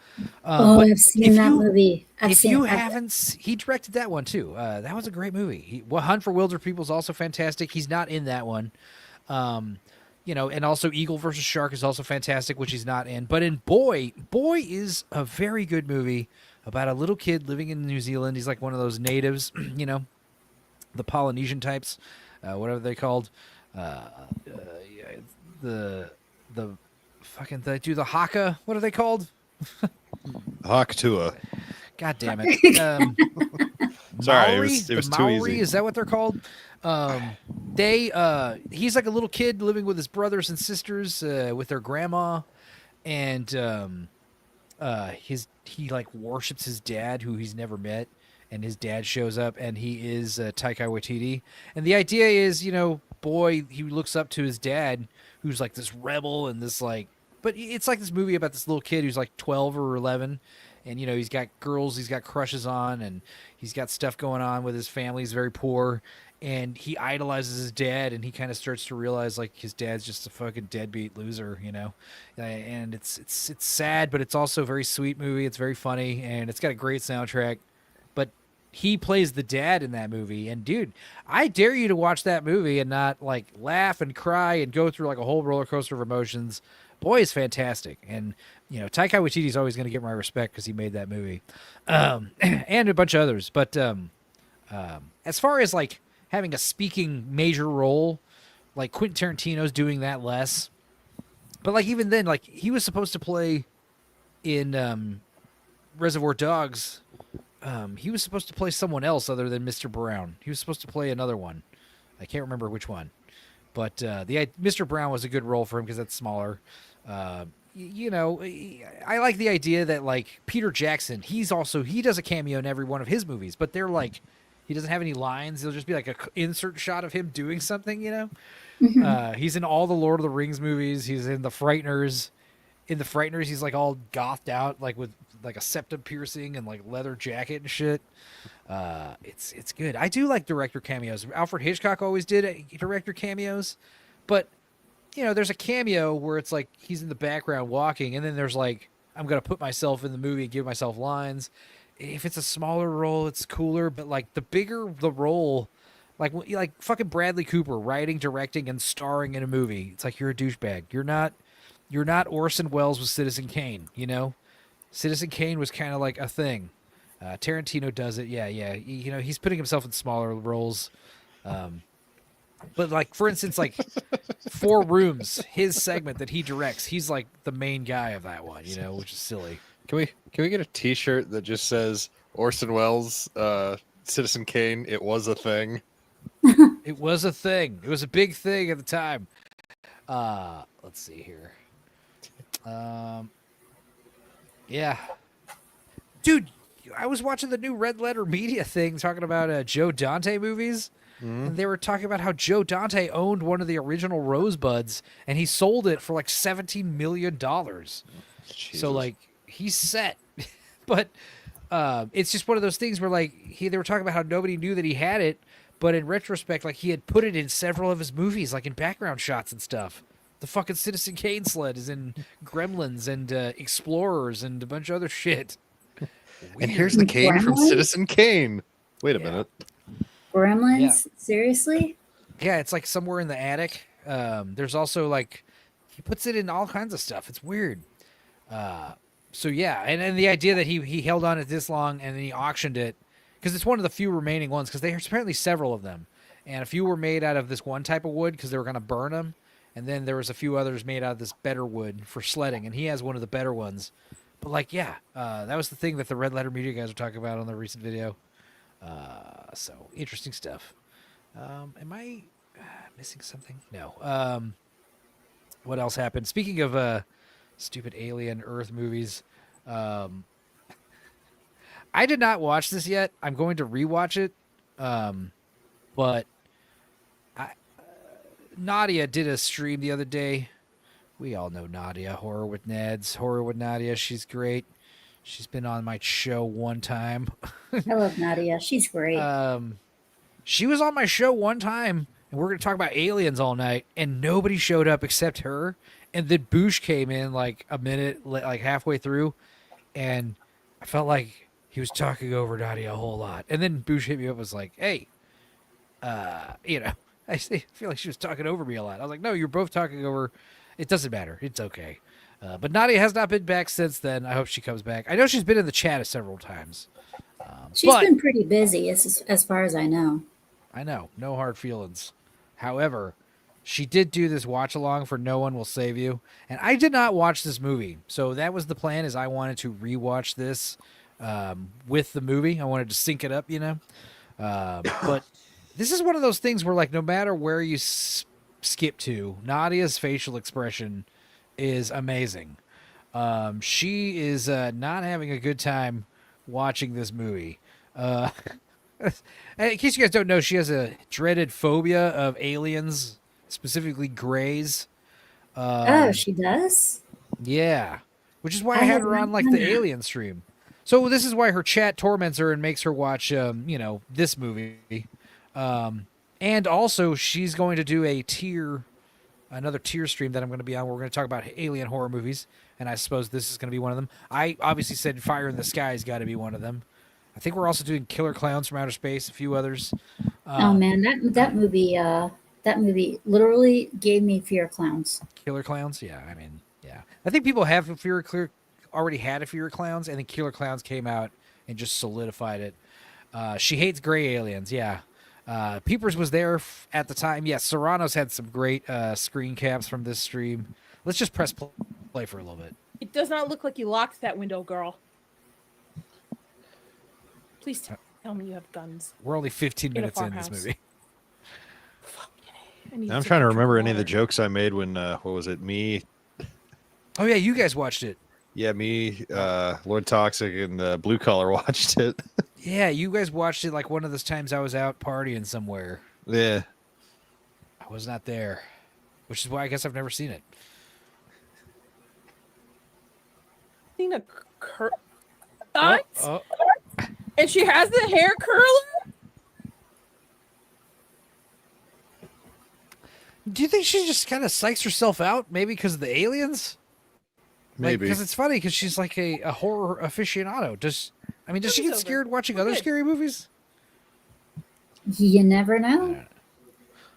I've seen that movie. He directed that one too. That was a great movie. Hunt for Wilder People is also fantastic. He's not in that one. And also Eagle versus Shark is also fantastic, which he's not in. But in Boy is a very good movie about a little kid living in New Zealand. He's like one of those natives, the Polynesian types, whatever they're called. The fucking they do the haka. What are they called? Haktua. God damn it. Sorry, Maori, it was the too Maori, easy. is that what they're called? He's like a little kid living with his brothers and sisters with their grandma, and he like worships his dad, who he's never met, and his dad shows up, and he is Taika Waititi, and the idea is, he looks up to his dad, who's like this rebel and this like, but it's like this movie about this little kid who's like 12 or 11. And, he's got girls he's got crushes on, and he's got stuff going on with his family. He's very poor, and he idolizes his dad, and he kind of starts to realize, like, his dad's just a fucking deadbeat loser, And it's sad, but it's also a very sweet movie. It's very funny, and it's got a great soundtrack. But he plays the dad in that movie, and, dude, I dare you to watch that movie and not, like, laugh and cry and go through, like, a whole roller coaster of emotions. Boy, is fantastic. And, Taika Waititi's always going to get my respect because he made that movie. And a bunch of others. But as far as, like, having a speaking major role, like, Quentin Tarantino's doing that less. But, like, even then, like, he was supposed to play in Reservoir Dogs. He was supposed to play someone else other than Mr. Brown. He was supposed to play another one. I can't remember which one. But Mr. Brown was a good role for him because that's smaller. I like the idea that, like, Peter Jackson, he does a cameo in every one of his movies, but they're like, he doesn't have any lines. It'll just be like a insert shot of him doing something, He's in all the Lord of the Rings movies. He's in The Frighteners. In The Frighteners, he's like all gothed out, like with like a septum piercing and like leather jacket and shit. It's good. I do like director cameos. Alfred Hitchcock always did director cameos, but there's a cameo where it's like he's in the background walking, and then there's like, I'm gonna put myself in the movie and give myself lines. If it's a smaller role, it's cooler, but like the bigger the role, like fucking Bradley Cooper writing, directing, and starring in a movie, it's like you're a douchebag. You're not Orson Welles with Citizen Kane. Citizen Kane was kind of like a thing. Tarantino does it, yeah. He's putting himself in smaller roles. But like, for instance, like Four Rooms, his segment that he directs, he's like the main guy of that one, which is silly. Can we get a T-shirt that just says Orson Welles, Citizen Kane? It was a thing. It was a thing. It was a big thing at the time. Let's see here. Yeah, dude. I was watching the new Red Letter Media thing talking about Joe Dante movies, and they were talking about how Joe Dante owned one of the original Rosebuds, and he sold it for like $17 million. So like he's set, but it's just one of those things where like they were talking about how nobody knew that he had it, but in retrospect, like he had put it in several of his movies, like in background shots and stuff. The fucking Citizen Kane sled is in Gremlins and Explorers and a bunch of other shit. And here's the Kane from Citizen Kane. Wait a minute. Gremlins? Yeah. Seriously? Yeah, it's like somewhere in the attic. There's also like, he puts it in all kinds of stuff. It's weird. So yeah, and the idea that he held on it this long and then he auctioned it, because it's one of the few remaining ones, because there's apparently several of them. And a few were made out of this one type of wood because they were going to burn them. And then there was a few others made out of this better wood for sledding, and he has one of the better ones. But like, yeah, that was the thing that the Red Letter Media guys were talking about on the recent video. So interesting stuff. Am I missing something? No. What else happened? Speaking of stupid alien Earth movies, I did not watch this yet. I'm going to rewatch it, but Nadia did a stream the other day. We all know Nadia, Horror with Nadia. She's great. She's been on my show one time. I love Nadia. She's great. She was on my show one time, and we're going to talk about aliens all night, and nobody showed up except her. And then Boosh came in like a minute, like halfway through, and I felt like he was talking over Nadia a whole lot. And then Boosh hit me up and was like, hey, I feel like she was talking over me a lot. I was like, no, you're both talking over. It doesn't matter. It's okay. But Nadia has not been back since then. I hope she comes back. I know she's been in the chat several times. She's been pretty busy as far as I know. I know. No hard feelings. However, she did do this watch along for No One Will Save You. And I did not watch this movie. So that was the plan, is I wanted to rewatch this with the movie. I wanted to sync it up, but this is one of those things where, like, no matter where you skip to, Nadia's facial expression is amazing. She is not having a good time watching this movie. In case you guys don't know, she has a dreaded phobia of aliens, specifically grays. Oh, she does? Yeah, which is why I I had have her not on like done the that. alien stream. So this is why her chat torments her and makes her watch, this movie. And also she's going to do another tier stream that I'm going to be on where we're going to talk about alien horror movies, and I suppose this is going to be one of them. I obviously said Fire in the Sky's got to be one of them. I think we're also doing Killer Clowns from Outer Space, a few others. Oh man, that movie literally gave me fear of clowns. Killer Clowns, yeah. I mean, yeah. I think people have already had a fear of clowns, and then Killer Clowns came out and just solidified it. She hates gray aliens, yeah. Peepers was there at the time. Yeah, Serrano's had some great screen caps from this stream. Let's just press play for a little bit. It does not look like you locked that window, girl. Please tell me you have guns. We're only 15 In a minutes in this farmhouse. movie. I'm trying to remember any of the jokes I made when what was it? Me. Oh yeah, you guys watched it. Yeah, me, Lord Toxic, and Blue Collar watched it. Yeah, you guys watched it like one of those times I was out partying somewhere. Yeah. I was not there, which is why I guess I've never seen it. Seen a and she has the hair curler. Do you think she just kind of psychs herself out, maybe because of the aliens? Maybe. Because it's funny because she's like a horror aficionado. Does she get scared watching other scary movies? You never know.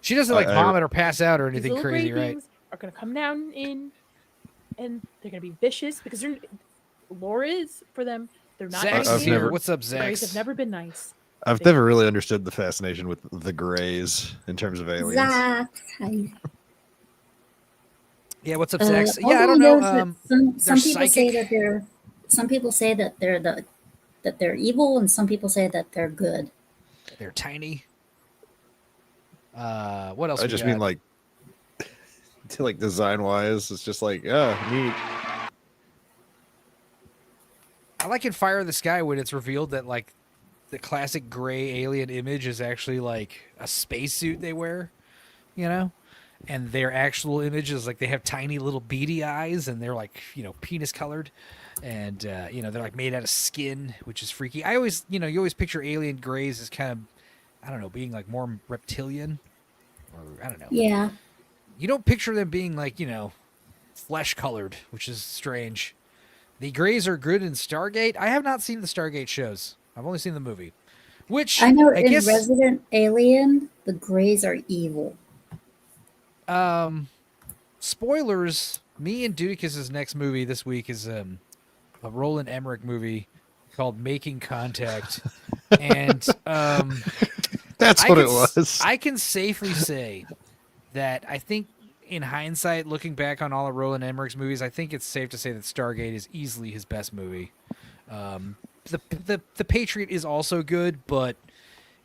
She doesn't like vomit or pass out or These anything little crazy, gray right? things are gonna come down in, and they're gonna be vicious because lore is for them. They're not. Zax nice here. here. What's up, Grays have Zax? never been nice. I've never really understood the fascination with the Greys in terms of aliens. Yeah, what's up, Zax? All Yeah, I don't know know. is that some they're people say psychic. that they're evil, and some people say that they're good. They're tiny. What else? I we just got? mean like, like design wise, it's just like, oh, neat. I like in Fire in the Sky when it's revealed that like the classic gray alien image is actually like a spacesuit they wear, and their actual image is like they have tiny little beady eyes and they're like penis colored, and they're like made out of skin, which is freaky. I always you always picture alien grays as kind of, I don't know, being like more reptilian, or I don't know. Yeah. You don't picture them being like flesh colored, which is strange. The Greys are good in Stargate. I have not seen the Stargate shows. I've only seen the movie. Which I know I in guess, Resident Alien, the Greys are evil. spoilers, me and Dudicus's next movie this week is a Roland Emmerich movie called Making Contact. And That's what it was. I can safely say that I think in hindsight, looking back on all of Roland Emmerich's movies, I think it's safe to say that Stargate is easily his best movie. The Patriot is also good, but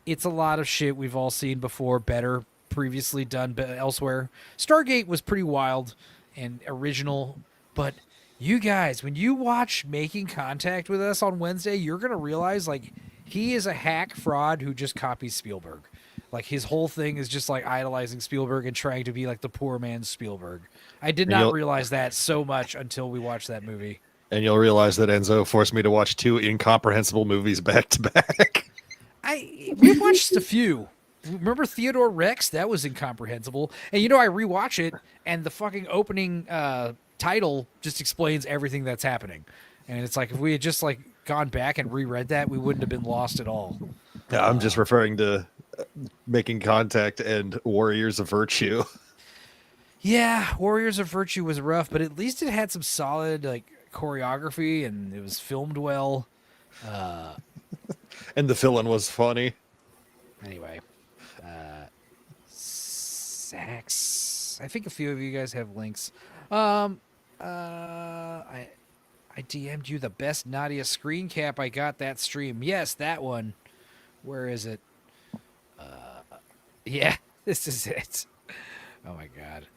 it's a lot of shit we've all seen before, better previously done elsewhere. Stargate was pretty wild and original, but you guys, when you watch Making Contact with us on Wednesday, you're going to realize like he is a hack fraud who just copies Spielberg. Like his whole thing is just like idolizing Spielberg and trying to be like the poor man's Spielberg. I did not realize that so much until we watched that movie. And you'll realize that Enzo forced me to watch 2 incomprehensible movies back to back. We've watched a few. Remember Theodore Rex? That was incomprehensible. And I rewatch it, and the fucking opening title just explains everything that's happening. And it's like if we had just like gone back and reread that, we wouldn't have been lost at all. Yeah, I'm just referring to Making Contact and Warriors of Virtue. Yeah, Warriors of Virtue was rough, but at least it had some solid like choreography and it was filmed well. And the villain was funny. Anyway, Sax. I think a few of you guys have links. I I DM'd you the best Nadia screen cap I got that stream. Yes, that one. Where is it? Yeah, this is it. Oh my god.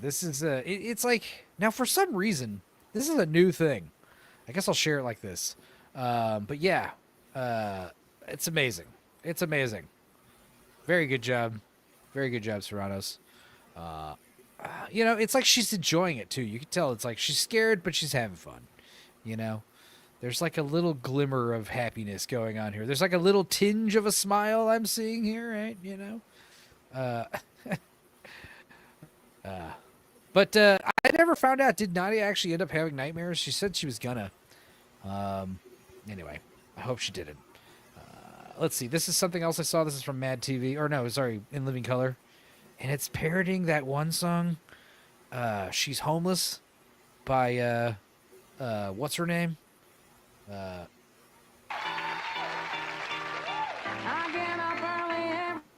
This is it's like, now for some reason, this is a new thing. I guess I'll share it like this. But yeah, it's amazing. It's amazing. Very good job. Very good job, Serranos. You know, it's like she's enjoying it too. You can tell it's like she's scared, but she's having fun. You know, there's like a little glimmer of happiness going on here. There's like a little tinge of a smile I'm seeing here, right? You know, but I never found out. Did Nadia actually end up having nightmares? She said she was gonna. Anyway, I hope she didn't. Let's see. This is something else I saw. This is from Mad TV, or no, sorry, In Living Color, and it's parroting that one song, "She's Homeless," by what's her name? I get up early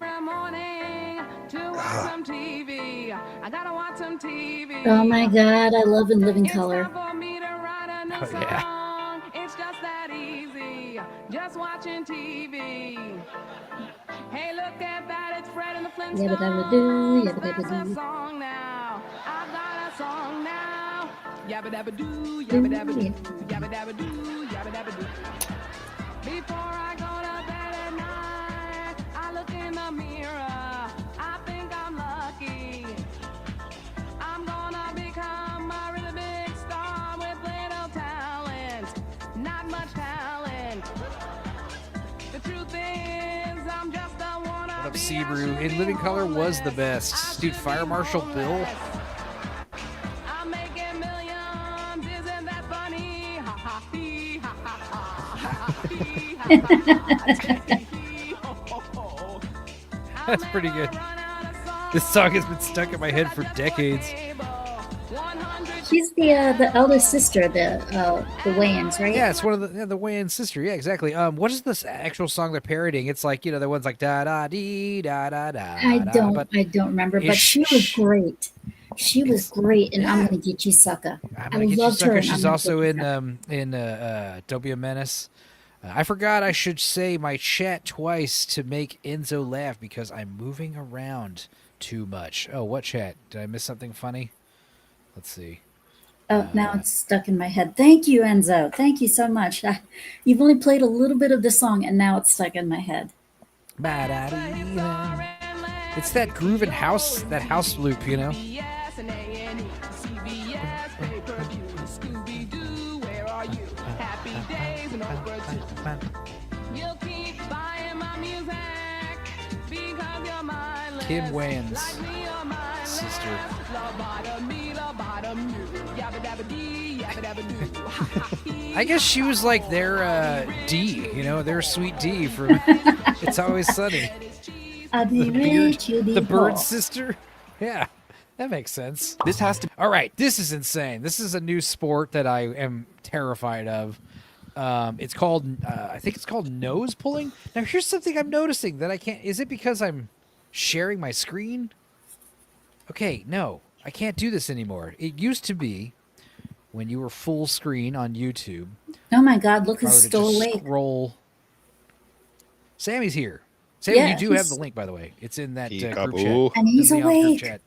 every morning to watch some TV. I gotta watch some TV. Oh my God, I love In Living Color. For me to write a new Oh, yeah. song. It's just that easy. Just watching TV. Hey, look at that. It's Fred and the Flintstones. Yabba dabba doo, yabba That's dabba a doo. song now. I've got a song now. Yabba dabba doo, yabba dabba doo, yabba dabba doo, yabba dabba doo. Before I go to bed at night, I look in the mirror. I think I'm lucky. I'm gonna become a really big star with little talent, not much talent. The truth is, I'm just a wannabe. What up, Sebrew? In Living Color was the best. Dude, Fire Marshal Bill. I'm making millions, isn't that funny? Ha ha hee, ha ha ha, ha hee, ha ha ha. That's pretty good. This song has been stuck in my head for decades. She's the elder sister, the Wayans, right? Yeah, it's one of the Wayans sister. Yeah, exactly. What is this actual song they're parodying? It's like, you know, the ones like da da dee da da da. I don't remember, but Ish. she was great. She was great, and I'm gonna get you, sucker. I'm I gonna get you, loved her. sucker. and She's I'm gonna also get you, in Don't Be a Menace. I forgot I should say my chat twice to make Enzo laugh because I'm moving around too much. Oh, what chat? Did I miss something funny? Let's see. Oh, now it's stuck in my head. Thank you, Enzo. Thank you so much. You've only played a little bit of the song, and now it's stuck in my head. It's that groove and house, that house loop, you know? Yes, and A&E, CBS, pay-per-view, Scooby-Doo, where are you? Happy days and overdue. You'll keep buying my music because you're mindless. Kim Wayans' Like me, you're mindless. sister. Lobotomy, lobotomy, yabba dabba dee, yabba dabba doo. Ha ha hee. I guess she was like their D, you know, their sweet D from It's Always Sunny. I'll be rich, you'll be The bird poor. sister? Yeah, that makes sense. This has to. All right, this is insane. This is a new sport that I am terrified of. It's called, I think it's called nose pulling. Now, here's something I'm noticing that I can't. Is it because I'm sharing my screen? Okay, no, I can't do this anymore. It used to be when you were full screen on YouTube. Oh my God! Look I who's were to still just awake. scroll. Sammy's here. Sammy, Yeah, you do have he's- the link, by the way. It's in that group Peekaboo. chat. And he's In the group awake. chat.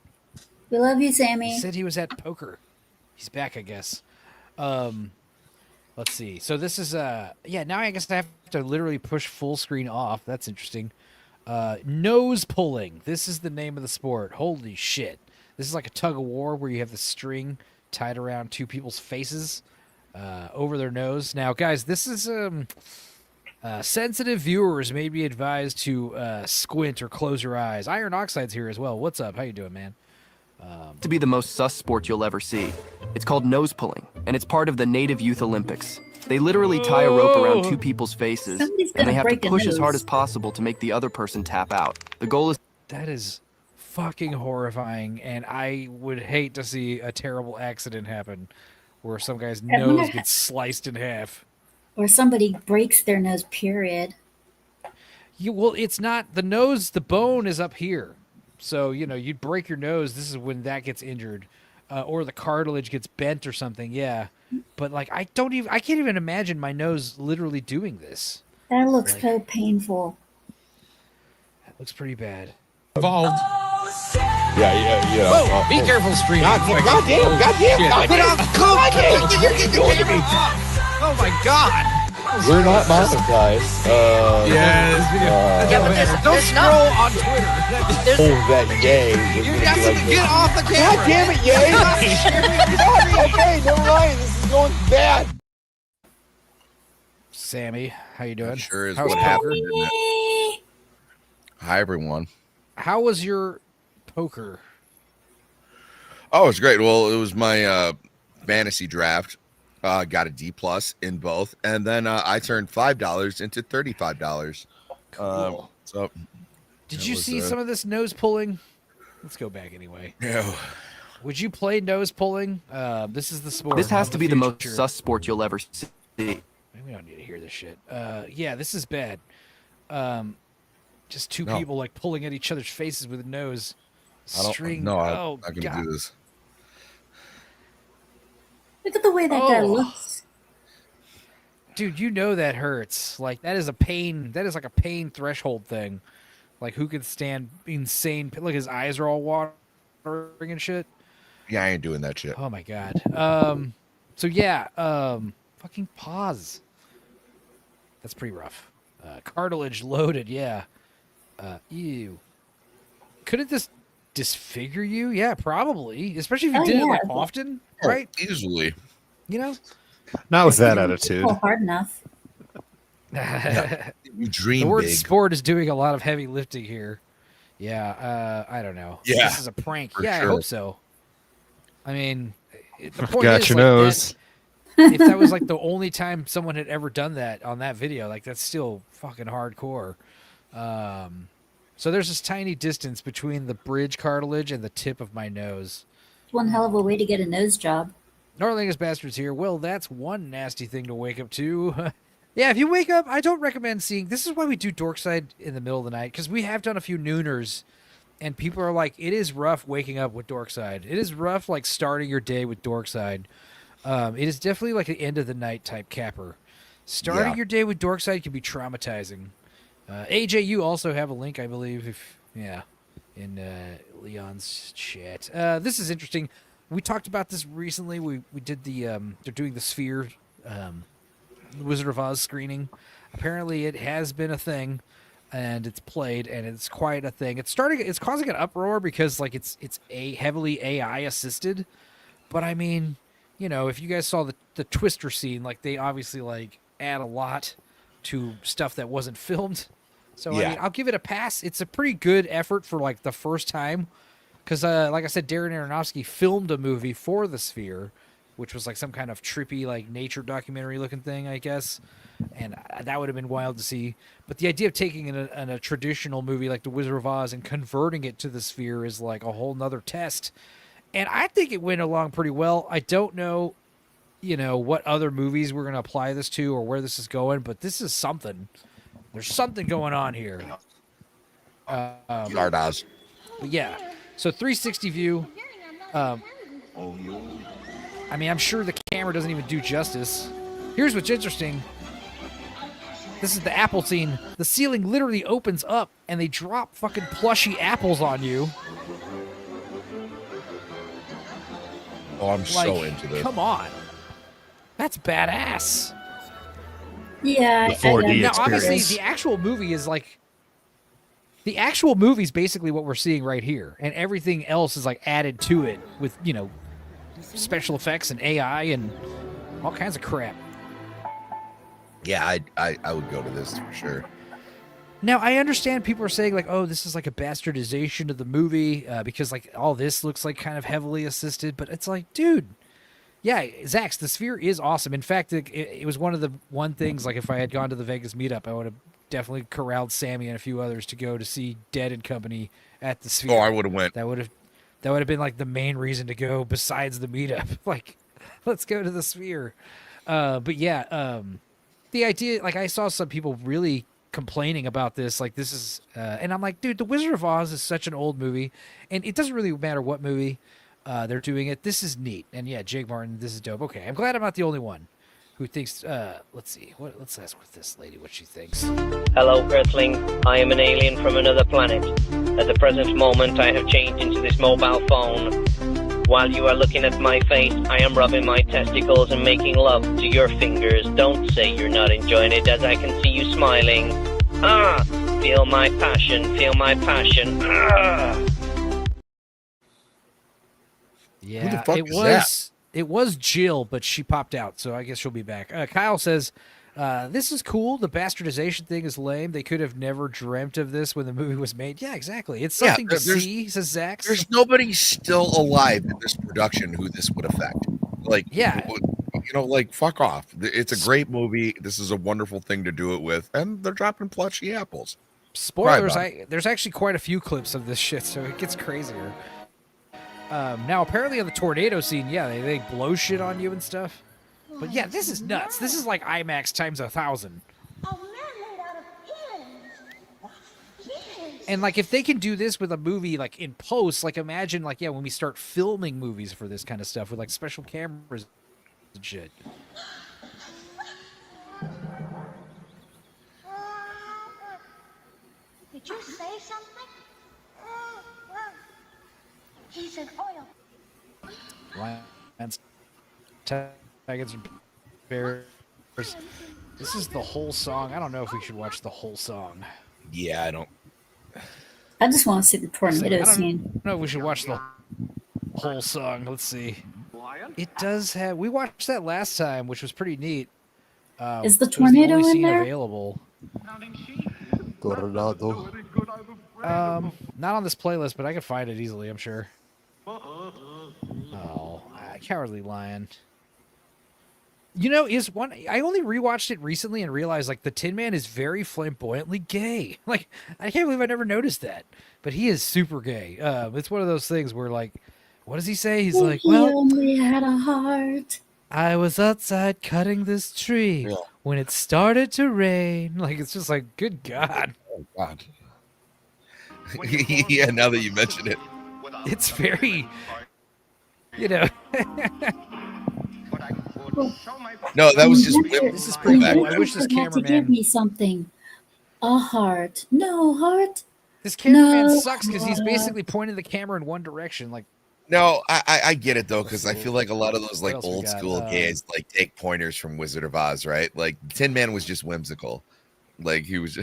We love you, He Sammy. said he was at poker. He's back, I guess. Let's see. So this is yeah, now I guess I have to literally push full screen off. That's interesting. Nose pulling. This is the name of the sport. Holy shit. This is like a tug of war where you have the string tied around two people's faces over their nose. Now, guys, this is sensitive viewers may be advised to squint or close your eyes. Iron Oxide's here as well. What's up? How you doing, man? To be the most sus sport you'll ever see. It's called nose pulling, and it's part of the Native Youth Olympics. They literally tie a rope around two people's faces, Somebody's and they gonna have to break a push as hard nose. as possible to make the other person tap out. The goal is. That is fucking horrifying, and I would hate to see a terrible accident happen where some guy's I wonder nose how- gets sliced in half. Or somebody breaks their nose. Period. Well, it's not the nose. The bone is up here, so you know you'd break your nose. This is when that gets injured, or the cartilage gets bent or something. Yeah, but like I can't even imagine my nose literally doing this. That looks Like, so painful. That looks pretty bad. Evolved. Yeah, you know. Whoa, be careful streaming. Goddamn. Get off. You're doing to me. Oh my god. We're not monetized. But don't scroll on Twitter. That yay. You got to get off the camera. God damn it, yay. Okay, never mind. This is going bad. Sammy, how you doing? Sure is How's what poker? happened. Isn't it? Hi, everyone. How was your poker? Oh, it's great. Well, it was my fantasy draft. Got a D+ in both, and then I turned $5 into $35. Cool. So, Did you see some of this nose pulling? Let's go back anyway. No. Would you play nose pulling? This is the sport. This has to be the most future. sus sport you'll ever see. We don't need to hear this shit. Yeah, this is bad. Just two No. people like pulling at each other's faces with a nose. String. No, I'm oh, not going God. to do this. Look at the way that guy looks. Dude, you know that hurts. Like that is a pain. That is like a pain threshold thing. Like who could stand insane? Look, his eyes are all watering and shit. Yeah, I ain't doing that shit. Oh my god. So yeah. Fucking pause. That's pretty rough. Cartilage loaded. Yeah. Ew. Couldn't this disfigure you? Yeah, probably. Especially if you did it like often, right? Easily. You know. Not with that attitude. Pull hard enough. You dream The word big. sport is doing a lot of heavy lifting here. Yeah, I don't know. Yeah, This is a prank. for Yeah, sure. I hope so. I mean, the point Got is, your like, nose. if that was like the only time someone had ever done that on that video, like that's still fucking hardcore. So there's this tiny distance between the bridge cartilage and the tip of my nose. It's one hell of a way to get a nose job. Norlingus Bastards here. Well, that's one nasty thing to wake up to. Yeah, if you wake up, I don't recommend seeing... This is why we do Dorkside in the middle of the night, because we have done a few nooners, and people are like, it is rough waking up with Dorkside. It is rough, like, starting your day with Dorkside. It is definitely like an end-of-the-night type capper. Starting your day with Dorkside can be traumatizing. AJ, you also have a link, I believe, in Leon's chat. This is interesting. We talked about this recently. We did the... they're doing the Sphere... Wizard of Oz screening. Apparently it has been a thing and it's played and it's quite a thing. It's causing an uproar because like it's a heavily AI assisted. But I mean, you know, if you guys saw the Twister scene, like they obviously like add a lot to stuff that wasn't filmed. So I mean, I'll give it a pass. It's a pretty good effort for like the first time. Because like I said, Darren Aronofsky filmed a movie for the Sphere, which was like some kind of trippy, like nature documentary looking thing, I guess. And that would have been wild to see. But the idea of taking a traditional movie like The Wizard of Oz and converting it to the Sphere is like a whole nother test. And I think it went along pretty well. I don't know, you know, what other movies we're going to apply this to or where this is going, but this is something. There's something going on here. Zardoz. But yeah, so 360 view. I mean, I'm sure the camera doesn't even do justice. Here's what's interesting. This is the apple scene. The ceiling literally opens up, and they drop fucking plushy apples on you. Oh, I'm so into this. Come on. That's badass. Yeah, The 4D Now, experience. obviously, the actual movie is like... The actual movie is basically what we're seeing right here, and everything else is like added to it with, you know, special effects and AI and all kinds of crap. Yeah, I would go to this for sure. Now, I understand people are saying, like, oh, this is like a bastardization of the movie because, like, all this looks like kind of heavily assisted. But it's like, dude, yeah, Zax, the Sphere is awesome. In fact, it was one of the things, like, if I had gone to the Vegas meetup, I would have definitely corralled Sammy and a few others to go to see Dead and Company at the Sphere. Oh, I would have went. That would have been, like, the main reason to go besides the meetup. Like, let's go to the Sphere. But, yeah, the idea, like, I saw some people really complaining about this, like, this is and I'm like, dude, The Wizard of Oz is such an old movie, and it doesn't really matter what movie. They're doing it. This is neat. And yeah, Jake Martin, this is dope. Okay, I'm glad I'm not the only one who thinks. Let's see. Let's ask what this lady what she thinks. Hello, Earthling. I am an alien from another planet. At the present moment, I have changed into this mobile phone. While you are looking at my face, I am rubbing my testicles and making love to your fingers. Don't say you're not enjoying it, as I can see you smiling. Ah! Feel my passion, feel my passion. Ah! Yeah, Who the fuck it is was that? it was Jill, but she popped out, so I guess she'll be back. Kyle says, "This is cool. The bastardization thing is lame. They could have never dreamt of this when the movie was made." Yeah, exactly. It's something to see, says Zach. There's nobody still alive in this production who this would affect. Like, yeah, you know, like fuck off. It's a great movie. This is a wonderful thing to do it with, and they're dropping plushy apples. Spoilers. There's actually quite a few clips of this shit, so it gets crazier. Now, apparently on the tornado scene, yeah, they blow shit on you and stuff. But yeah, this is nuts. This is like IMAX times 1,000. And like, if they can do this with a movie like in post, like imagine like, yeah, when we start filming movies for this kind of stuff with like special cameras and shit. Did you say something? He said oil. Lions, tigers, and bears. This is the whole song. I don't know if we should watch the whole song. Yeah, I don't. I just want to see the tornado I scene. don't know if we should watch the whole song. Let's see. It does have. We watched that last time, which was pretty neat. Is the it was tornado only in scene there? Available. Tornado. Not on this playlist, but I can find it easily. I'm sure. Oh, Cowardly Lion. You know, I only rewatched it recently and realized like the Tin Man is very flamboyantly gay. Like, I can't believe I never noticed that. But he is super gay. It's one of those things where like, what does he say? He's like, He well, only had a heart. I was outside cutting this tree when it started to rain. Like, it's just like, good God. Oh God. Yeah, now that you mention it. It's very, you know. No, that was just. This is pretty cool. I wish this To give cameraman. me something. A heart. No heart. This cameraman No sucks because he's heart. basically pointing the camera in one direction. Like, No, I get it though, because I feel like a lot of those like else we old got? school gays like take pointers from Wizard of Oz, right? Like Tin Man was just whimsical. Like he was.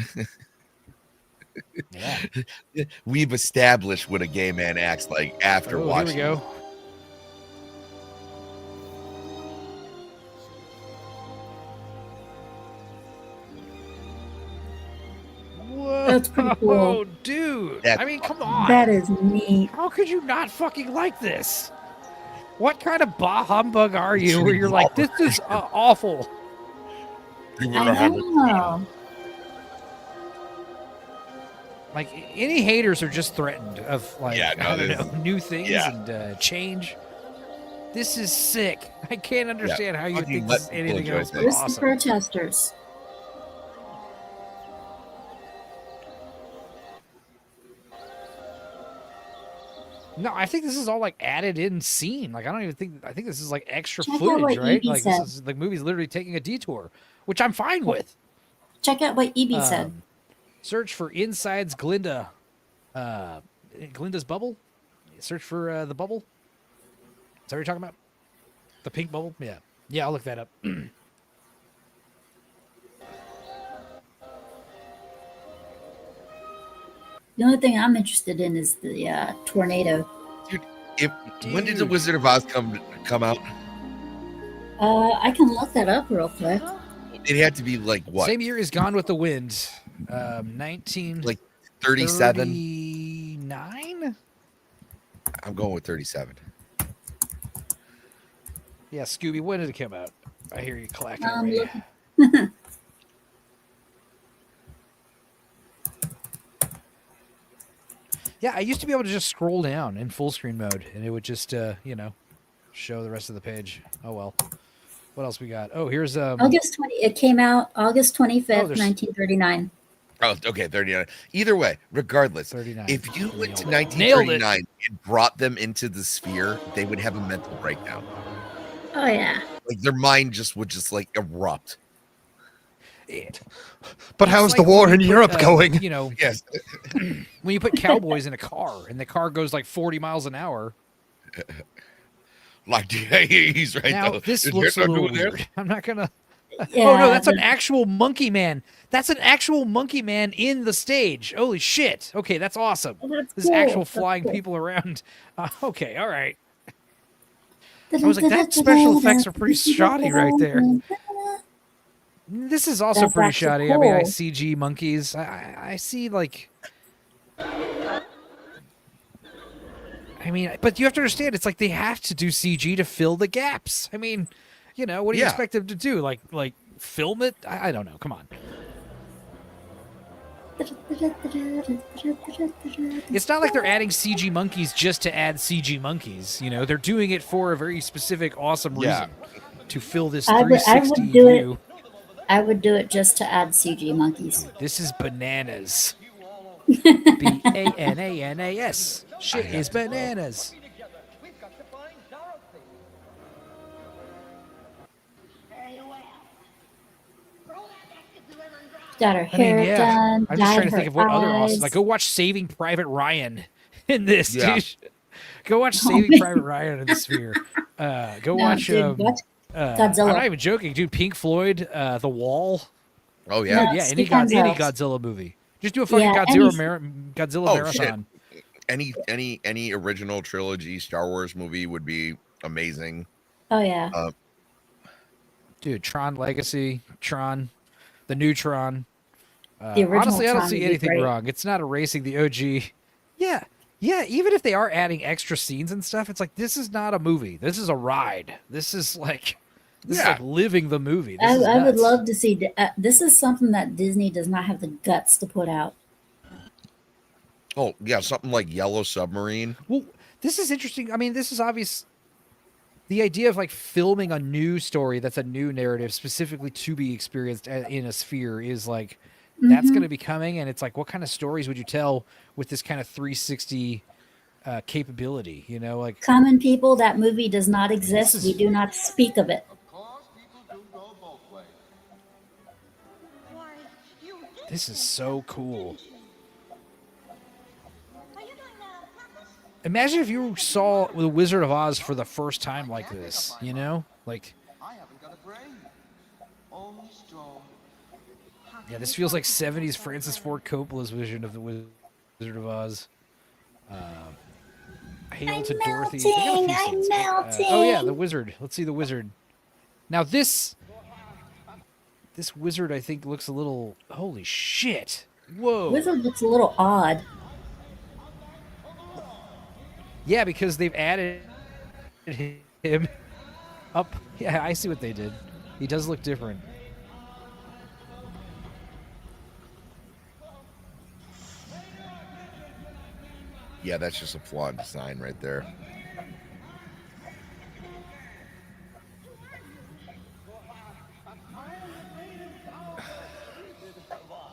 We've established what a gay man acts like after watching. Here we go. Whoa, That's pretty cool. Dude. That's I mean, come on. That is neat. How could you not fucking like this? What kind of bah humbug are you where you're like, this is awful? I know. Like, any haters are just threatened of, like, Yeah, no, I don't this- know, new things yeah. and change. This is sick. I can't understand how you Fucking think let this is people anything enjoy else but things. This is awesome. protesters. No, I think this is all like added in scene. Like, I don't even think. I think this is like extra Check out footage, what right? Evie Like, said. this is the movie's literally taking a detour, which I'm fine with. Check out what Evie said. Search for Inside's Glinda. Glinda's bubble. Search for the bubble. Is that what you're talking about? The pink bubble? Yeah. Yeah, I'll look that up. The only thing I'm interested in is the tornado. When did the Wizard of Oz come out? I can look that up real quick. It had to be like what? Same year as Gone with the Wind. 19 Like 37. 39? I'm going with 37. Yeah, Scooby, when did it come out? I hear you clacking Um, away. Yeah, I used to be able to just scroll down in full screen mode, and it would just, show the rest of the page. Oh, well. What else we got? Oh, here's... August 20. It came out August 25th, there's- 1939. Oh, okay, 39. Either way, regardless, 39. if you went to Nailed it. 1939 and brought them into the sphere, they would have a mental breakdown. Oh yeah. Like their mind would like erupt. But how's the war in Europe going? You know, yes. When you put cowboys in a car and the car goes like 40 miles an hour. Like he's right. Now though. this Is looks a there little something there? weird. I'm not gonna. Yeah, Oh no, that's an but- actual monkey man. That's an actual monkey man in the stage. Holy shit! Okay, that's awesome. That's There's cool. actual That's flying cool. people around. Okay, all right. I was like, that special effects are pretty shoddy right there. This is also That's pretty actually shoddy. I mean, I cool. CG monkeys. I see like. I mean, but you have to understand, it's like they have to do CG to fill the gaps. I mean, you know, what do you Yeah. expect them to do? Like film it? I don't know. Come on. It's not like they're adding CG monkeys just to add CG monkeys. You know, they're doing it for a very specific, awesome reason to fill this I 360 would do view. it. I would do it just to add CG monkeys. This is bananas. BANANAS. Shit is bananas. Got her I hair mean, yeah. done. I'm just trying dyed to think her of what other eyes. awesome. Like, go watch Saving Private Ryan in this, Yeah. dude. Go watch Saving Private Ryan in the Sphere. Go No, watch. dude, watch I'm Godzilla. not even joking, dude. Pink Floyd, The Wall. Oh Dude, yeah. yeah. Speak on Any those. Godzilla movie. Just do a fucking Yeah, Godzilla Oh, marathon. shit. Any original trilogy Star Wars movie would be amazing. Oh yeah. Dude, Tron Legacy, Tron, the new Tron. The original Honestly, I don't Tron see would be anything great. wrong. It's not erasing the OG. Yeah. Yeah, even if they are adding extra scenes and stuff, it's like, this is not a movie. This is a ride. This is like living the movie. This is I would nuts. love to see. This is something that Disney does not have the guts to put out. Oh yeah, something like Yellow Submarine. Well, this is interesting. I mean, this is obvious. The idea of like filming a new story that's a new narrative specifically to be experienced in a sphere is like, that's Mhm. going to be coming. And it's like, what kind of stories would you tell with this kind of 360 capability? You know, like, Common People, that movie does not exist. We do not speak of it. this is so cool. Imagine if you saw The Wizard of Oz for the first time like this, you know? Like, yeah, this feels like 70s Francis Ford Coppola's vision of The Wizard of Oz. Hail to Dorothy. They got a few I'm scenes. melting. Oh, yeah, the wizard. Let's see the wizard. Now, this wizard, I think, looks a little... Holy shit. Whoa. Wizard looks a little odd. Yeah, because they've added him up. Yeah, I see what they did. He does look different. Yeah, that's just a flawed design right there.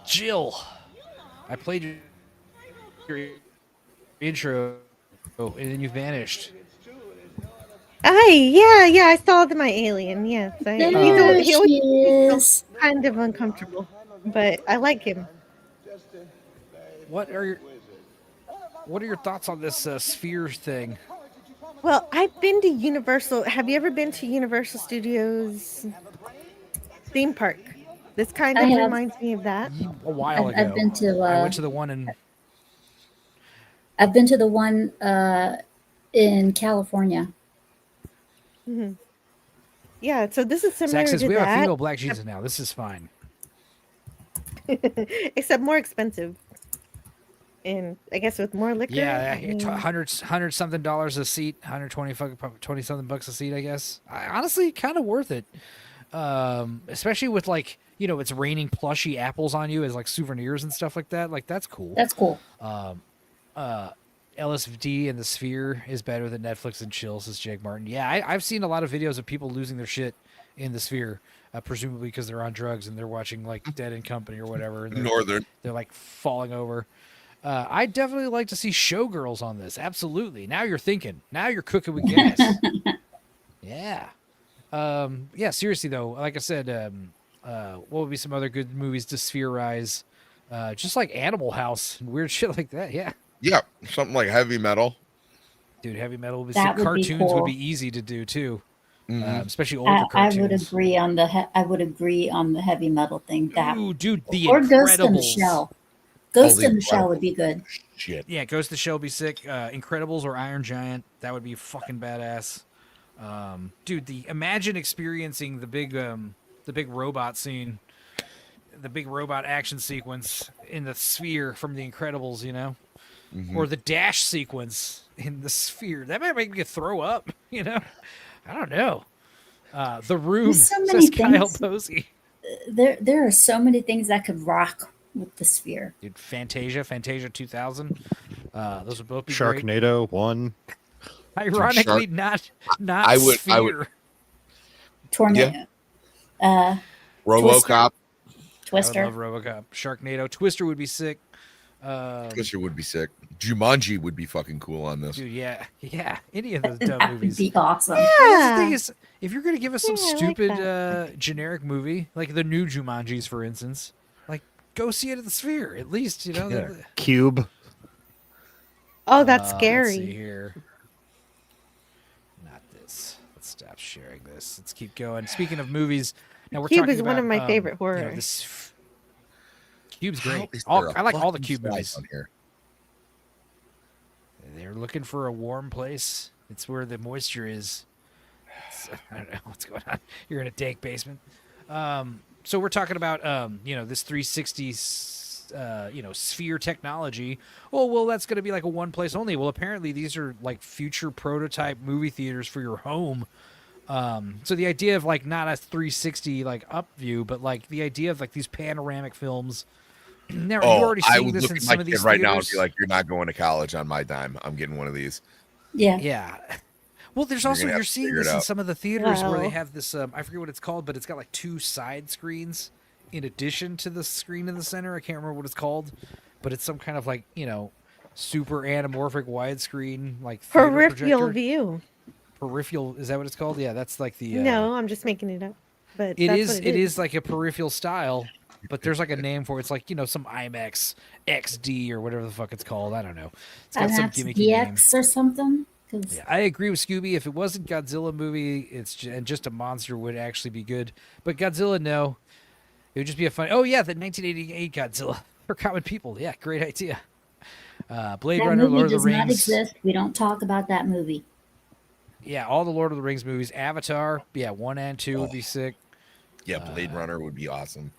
Jill, I played your intro, and then you vanished. Hi, yeah, I saw my alien. Yes, There he always she feels is. kind of uncomfortable, but I like him. What are your thoughts on this sphere thing? Well, I've been to Universal. Have you ever been to Universal Studios theme park? This kind I of have. reminds me of that. A while ago, I've been to. I went to the one in. I've been to the one in California. Hmm. Yeah, so this is similar Zach says to we have a that, female Black Jesus now. This is fine. except more expensive, and I guess with more liquor. Yeah, and- $100 something a seat, 120 20 something bucks a seat, I guess. Honestly, kind of worth it. Especially with like, you know, it's raining plushy apples on you as like souvenirs and stuff like that. Like that's cool. That's cool. LSD and the Sphere is better than Netflix and chill, says Jake Martin. Yeah, I've seen a lot of videos of people losing their shit in the Sphere, presumably because they're on drugs and they're watching like Dead and Company or whatever. And Northern. They're like falling over. I'd definitely like to see Showgirls on this. Absolutely. Now you're thinking. Now you're cooking with gas. Yeah. Yeah, seriously, though, like I said, what would be some other good movies to Sphereize? Just like Animal House and weird shit like that. Yeah. Yeah, something like Heavy Metal. Dude, Heavy Metal would be That sick. would be Cartoons cool. would be easy to do, too. Mhm. Especially older I cartoons. would agree on the heavy metal thing. That Ooh, dude, the or Ghost in the Incredibles. Shell. Ghost The in the Shell would be good. Shit. Yeah, Ghost of the Shell would be sick. Incredibles or Iron Giant, that would be fucking badass. Dude, imagine experiencing the big robot scene, the big robot action sequence in the Sphere from the Incredibles, you know, or the dash sequence in the Sphere. That might make me throw up, you know. I don't know. The Room, There's so many says Kyle things. Posey. There are so many things that could rock with the Sphere. Dude, Fantasia 2000. Those would both be great. Sharknado 1. Ironically, not I would- Sphere. Tornado. RoboCop. Twister. I would love RoboCop. Sharknado. Twister would be sick. Twister would be sick. Jumanji would be fucking cool on this. Dude, yeah. Any of those dumb That would movies. be awesome. The thing is, if you're gonna give us some Yeah, I like stupid generic movie, like the new Jumanjis, for instance, like go see it at the Sphere. At least, you know. Yeah. Cube. Oh, that's Let's see scary. here. Not this. Let's stop sharing this. Let's keep going. Speaking of movies, now we're Cube talking is one of about, my favorite you know, horror. Cube's How great. is there a I like all the fucking Cube slide movies. on here? They're looking for a warm place. It's where the moisture is. I don't know what's going on. You're in a dank basement. So we're talking about this 360 Sphere technology. Oh, well, that's going to be like a one place only. Well, apparently these are like future prototype movie theaters for your home. So the idea of like not a 360 like up view, but like the idea of like these panoramic films. Now, are you already I seeing would this look in at some my of kid these right now and theaters? be like, "You're not going to college on my dime. I'm getting one of these." Yeah. Yeah. Well, there's You're also gonna have you're to seeing figure it this in out. some of the theaters where they Wow. have this. I forget what it's called, but it's got like two side screens in addition to the screen in the center. I can't remember what it's called, but it's some kind of like super anamorphic widescreen like theater Peripheral projector. view. Peripheral, is that what it's called? Yeah, that's like the. No, I'm just making it up. But It that's is. what It is like a peripheral style, but there's like a name for it. It's like some IMAX XD or whatever the fuck it's called. I don't know. It's got And some that's gimmicky name. DX or something. 'Cause Yeah, I agree with Scooby. If it wasn't Godzilla movie, and just a monster would actually be good. But Godzilla, no, it would just be a fun. Oh yeah, the 1988 Godzilla for common people. Yeah, great idea. Blade that Runner, movie Lord of the does not Rings. exist. We don't talk about that movie. Yeah, all the Lord of the Rings movies. Avatar. Yeah, 1 and 2 would be sick. Yeah, Blade Runner would be awesome.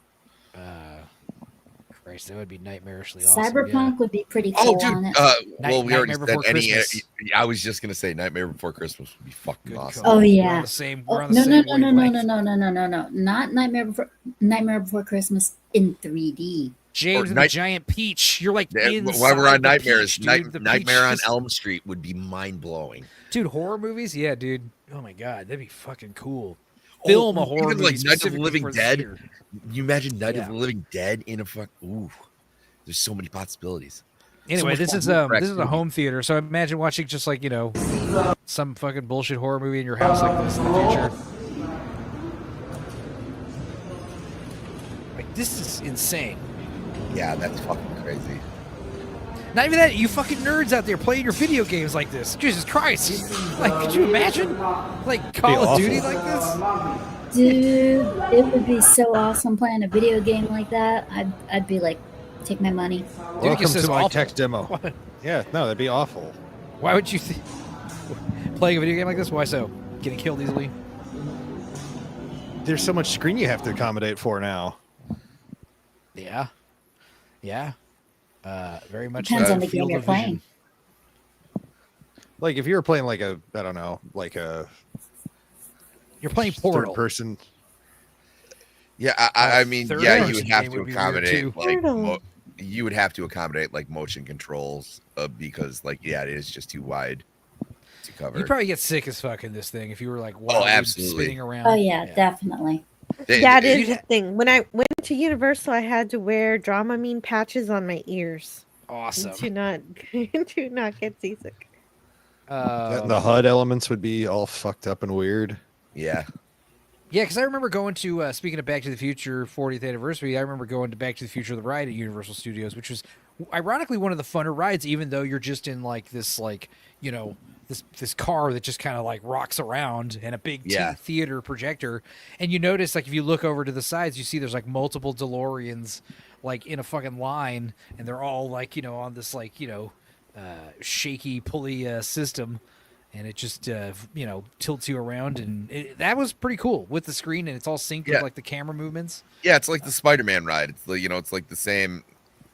Christ, that would be nightmarishly awesome. Cyberpunk would be pretty Oh, cool dude. on it. Well, we already Nightmare said Before Christmas. I was just gonna say Nightmare Before Christmas would be fucking awesome. Oh We're yeah. on the same. Oh, We're on the no, same no, no, no, no, wavelength. no, not Nightmare Before Christmas in 3D. James Or and Night- the Giant Peach. You're like Yeah, inside while we're on the nightmares, peach, dude. The Nightmare peach on just- Elm Street would be mind blowing. Dude, horror movies? Yeah, dude. Oh my god, that'd be fucking cool. Film a horror Even movie like Night of the specifically Living for the Dead. theater. You imagine Night Yeah. of the Living Dead in a fuck? Ooh, there's so many possibilities. Anyway, much this fun is with this is a Crack home theater, so imagine watching just like some fucking bullshit horror movie in your house like this in the future. Like this is insane. Yeah, that's fucking crazy. Not even that, you fucking nerds out there playing your video games like this. Jesus Christ! Like, could you imagine? Like Call of Duty like this? Dude, it would be so awesome playing a video game like that. I'd be like, take my money. Welcome says to my awful. text demo. Yeah, no, that'd be awful. Why would you playing a video game like this? Why so? Getting killed easily? There's so much screen you have to accommodate for now. Yeah. Yeah. Very much Depends so. on the game Field you're of vision. playing. Like if you were playing like a, I don't know, like a You're playing third Portal. person. Yeah, I mean, Third yeah, you person would have game to would be weird, accommodate too. like you would have to accommodate like motion controls because like it is just too wide to cover. You'd probably get sick as fuck in this thing if you were like wildly absolutely. spinning around. Oh yeah, definitely. That is the thing. When I went to Universal, I had to wear Dramamine patches on my ears. Awesome. To not get seasick. The HUD elements would be all fucked up and weird. Yeah. Yeah, because I remember going to, speaking of Back to the Future 40th anniversary, I remember going to Back to the Future the ride at Universal Studios, which was ironically one of the funner rides, even though you're just in like this, like, you know, this car that just kind of like rocks around and a big theater projector. And you notice, like, if you look over to the sides, you see there's like multiple DeLoreans like in a fucking line, and they're all like, you know, on this like, you know, shaky pulley system. And it just, you know, tilts you around. And that was pretty cool with the screen. And it's all synced with, like, the camera movements. Yeah, it's like the Spider-Man ride. It's like, you know, it's like the same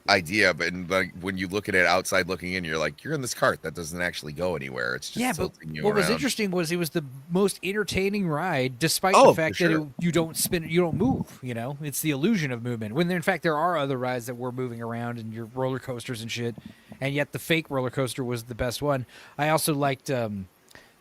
idea. But like when you look at it outside looking in, you're like, you're in this cart that doesn't actually go anywhere. It's just tilting you what was around. interesting was it was the most entertaining ride, despite the fact that you don't spin, you don't move, you know? It's the illusion of movement. When, in fact, there are other rides that were moving around and your roller coasters and shit. And yet the fake roller coaster was the best one. I also liked, what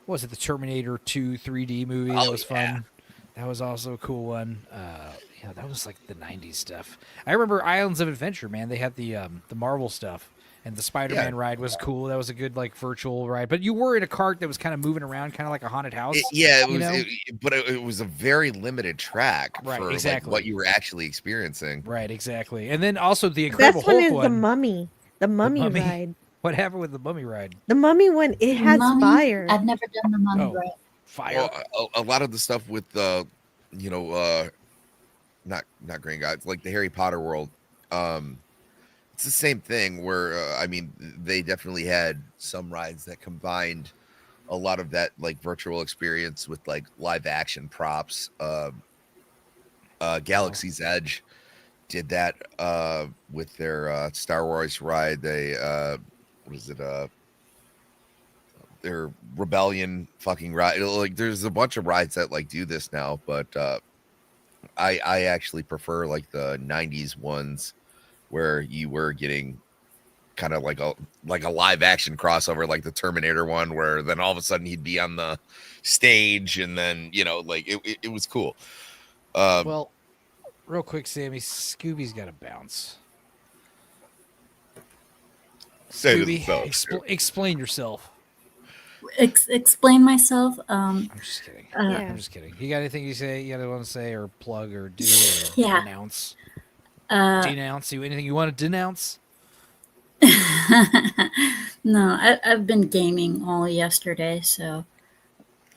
was it, the Terminator 2 3D movie? That was fun. That was also a cool one. Yeah, that was like the 90s stuff. I remember Islands of Adventure, man. They had the Marvel stuff. And the Spider-Man ride was cool. That was a good, like, virtual ride. But you were in a cart that was kind of moving around, kind of like a haunted house. But it was a very limited track for like, what you were actually experiencing. Right, exactly. And then also the Incredible Best one Hulk is the Mummy. The Mummy ride. What happened with the Mummy ride? The Mummy one, it has fire. I've never done the Mummy ride. Fire. Well, a lot of the stuff with the, you know, not Green Gods, like the Harry Potter world. It's the same thing where I mean, they definitely had some rides that combined a lot of that like virtual experience with like live action props. Galaxy's Edge did that with their Star Wars ride. They their Rebellion fucking ride. Like there's a bunch of rides that like do this now, but I actually prefer like the 90s ones where you were getting kind of like a live action crossover, like the Terminator one, where then all of a sudden he'd be on the stage and then, you know, like it was cool. Well, real quick, Sammy, Scooby's got to bounce. Scooby, explain yourself. Explain myself. I'm just kidding. I'm just kidding. You got anything you want to say or plug or do or denounce? Denounce you? Anything you want to denounce? No, I've been gaming all yesterday, so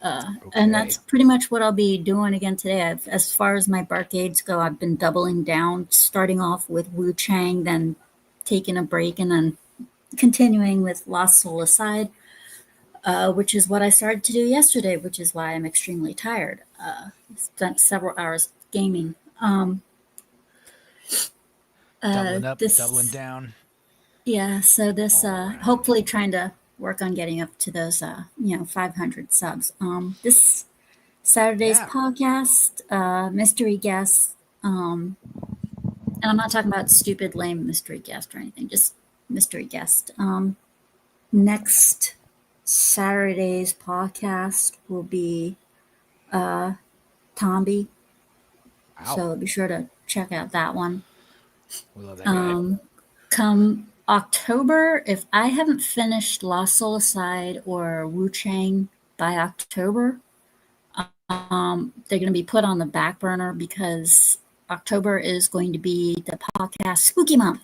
and that's pretty much what I'll be doing again today. As far as my barcades go, I've been doubling down, starting off with Wu Chang, then taking a break, and then continuing with Lost Soulicide, which is what I started to do yesterday, which is why I'm extremely tired. Spent several hours gaming. Doubling up, doubling down. Yeah, so this hopefully trying to work on getting up to those 500 subs. This Saturday's podcast, mystery guest, and I'm not talking about stupid lame mystery guest or anything, just mystery guest. Next Saturday's podcast will be Tomby. So be sure to check out that one. We love that guy. Come October, if I haven't finished Lost Soulicide or Wu Chang by October, they're going to be put on the back burner because October is going to be the podcast Spooky Month.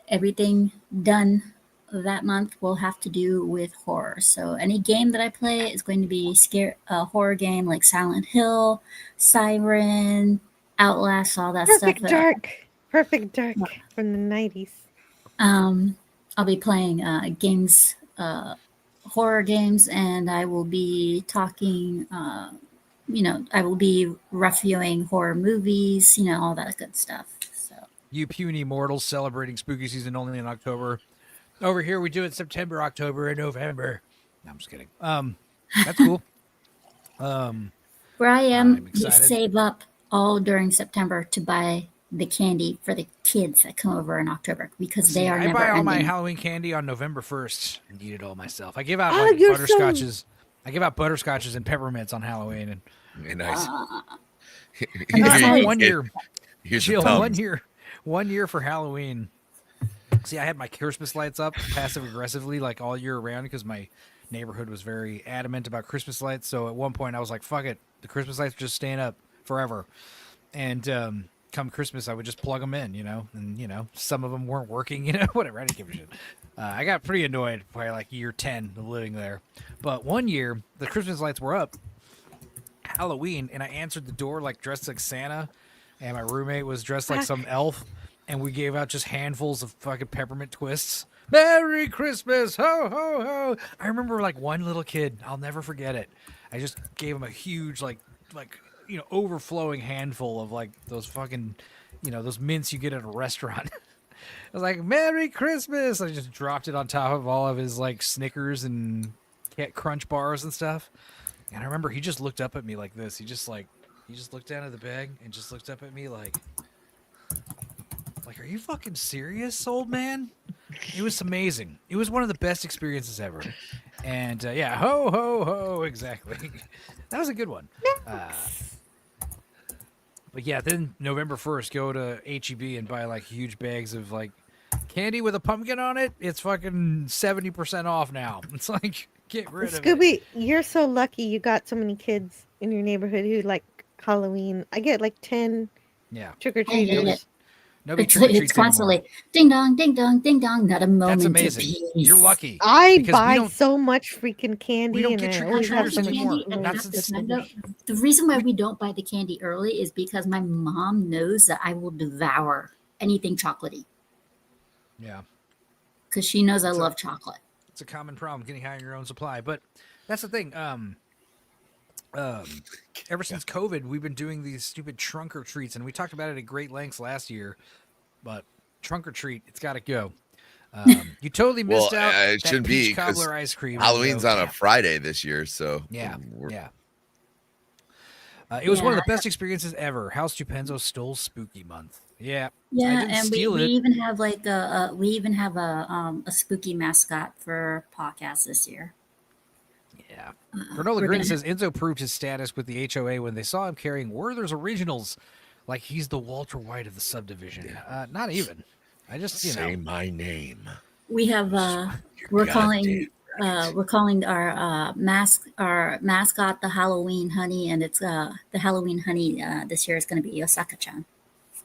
Everything done that month will have to do with horror. So any game that I play is going to be a horror game like Silent Hill, Siren, Outlast, all that stuff. Perfect Dark from the 90s. I'll be playing games, horror games, and I will be talking, I will be reviewing horror movies, all that good stuff. So you puny mortals celebrating spooky season only in October. Over here we do it September, October, and November. No, I'm just kidding. That's cool. Where I am, you save up all during September to buy the candy for the kids that come over in October because they are I never buy all ending. my Halloween candy on November 1st and eat it all myself. I give out Oh, like you're butterscotches. I give out butterscotches and peppermints on Halloween. And Very nice. one year, Here's Jill, the thumbs. one year for Halloween. See, I had my Christmas lights up passive aggressively like all year around because my neighborhood was very adamant about Christmas lights. So at one point I was like, fuck it. The Christmas lights are just staying up forever. And come Christmas, I would just plug them in, and, some of them weren't working, whatever. I didn't give a shit. I got pretty annoyed by like year 10 of living there. But one year, the Christmas lights were up, Halloween, and I answered the door like dressed like Santa, and my roommate was dressed like some elf, and we gave out just handfuls of fucking peppermint twists. Merry Christmas, ho, ho, ho. I remember like one little kid, I'll never forget it. I just gave him a huge, like overflowing handful of like those fucking, those mints you get at a restaurant. I was like, Merry Christmas. I just dropped it on top of all of his like Snickers and Cat Crunch bars and stuff. And I remember he just looked up at me like this. He just looked down at the bag and just looked up at me like, are you fucking serious, old man? It was amazing. It was one of the best experiences ever. And yeah, ho, ho, ho, exactly. That was a good one. But yeah, then November 1st, go to H-E-B and buy like huge bags of like candy with a pumpkin on it. It's fucking 70% off now. It's like, get rid of it. Scooby, you're so lucky you got so many kids in your neighborhood who like Halloween. I get like 10 trick-or-treaters. Nobody It's trick-or-treats constantly anymore. ding dong, ding dong, ding dong. Not a moment. That's amazing. You're lucky. I because buy so much freaking candy. we don't and get I always have trick-or-treaters so much anymore. Candy, and I Not have to since find out. The reason why we don't buy the candy early is because my mom knows that I will devour anything chocolatey Yeah. because she knows I love chocolate. It's a common problem getting high on your own supply. But that's the thing. Ever since COVID, we've been doing these stupid trunk or treats, and we talked about it at great lengths last year. But trunk or treat, it's got to go. You totally missed out. It that shouldn't peach be 'cause cobbler ice cream. Halloween's on a Friday this year, so Yeah. It was one of the best experiences ever. How Stupenzo stole Spooky Month. Yeah. I Yeah, didn't and steal we it. even have like a spooky mascot for podcast this year. Yeah. Granola we're Grin gonna- says Enzo proved his status with the HOA when they saw him carrying Werther's Originals like he's the Walter White of the subdivision. Not even. I just, say my name. We have we're calling our mascot the Halloween Honey, and it's the Halloween Honey this year is going to be Osaka-chan.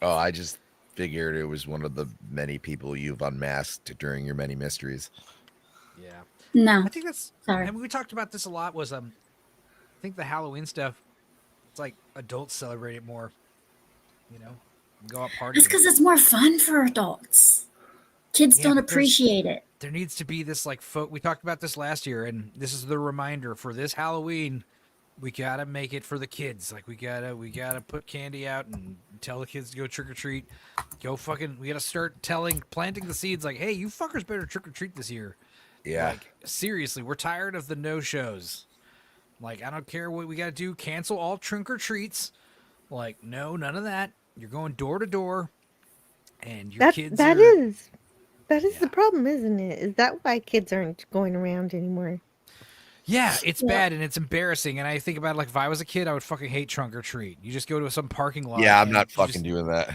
Oh, I just figured it was one of the many people you've unmasked during your many mysteries. Yeah. No, I think that's. sorry. I mean, we talked about this a lot. Was I think the Halloween stuff. It's like adults celebrate it more. Go out partying. It's because it's more fun for adults. Kids don't but there's- appreciate it. There needs to be this like we talked about this last year, and this is the reminder for this Halloween. We gotta make it for the kids. Like we gotta put candy out and tell the kids to go trick or treat. We gotta start planting the seeds. Like, hey, you fuckers better trick or treat this year. Yeah. Like, seriously, we're tired of the no shows. Like, I don't care what we gotta do. Cancel all trick or treats. Like, no, none of that. You're going door to door, and your kids. That is the problem, isn't it? Is that why kids aren't going around anymore? Yeah, it's bad and it's embarrassing. And I think about it, like if I was a kid, I would fucking hate trunk or treat. You just go to some parking lot. Yeah, I'm and not you fucking just- doing that.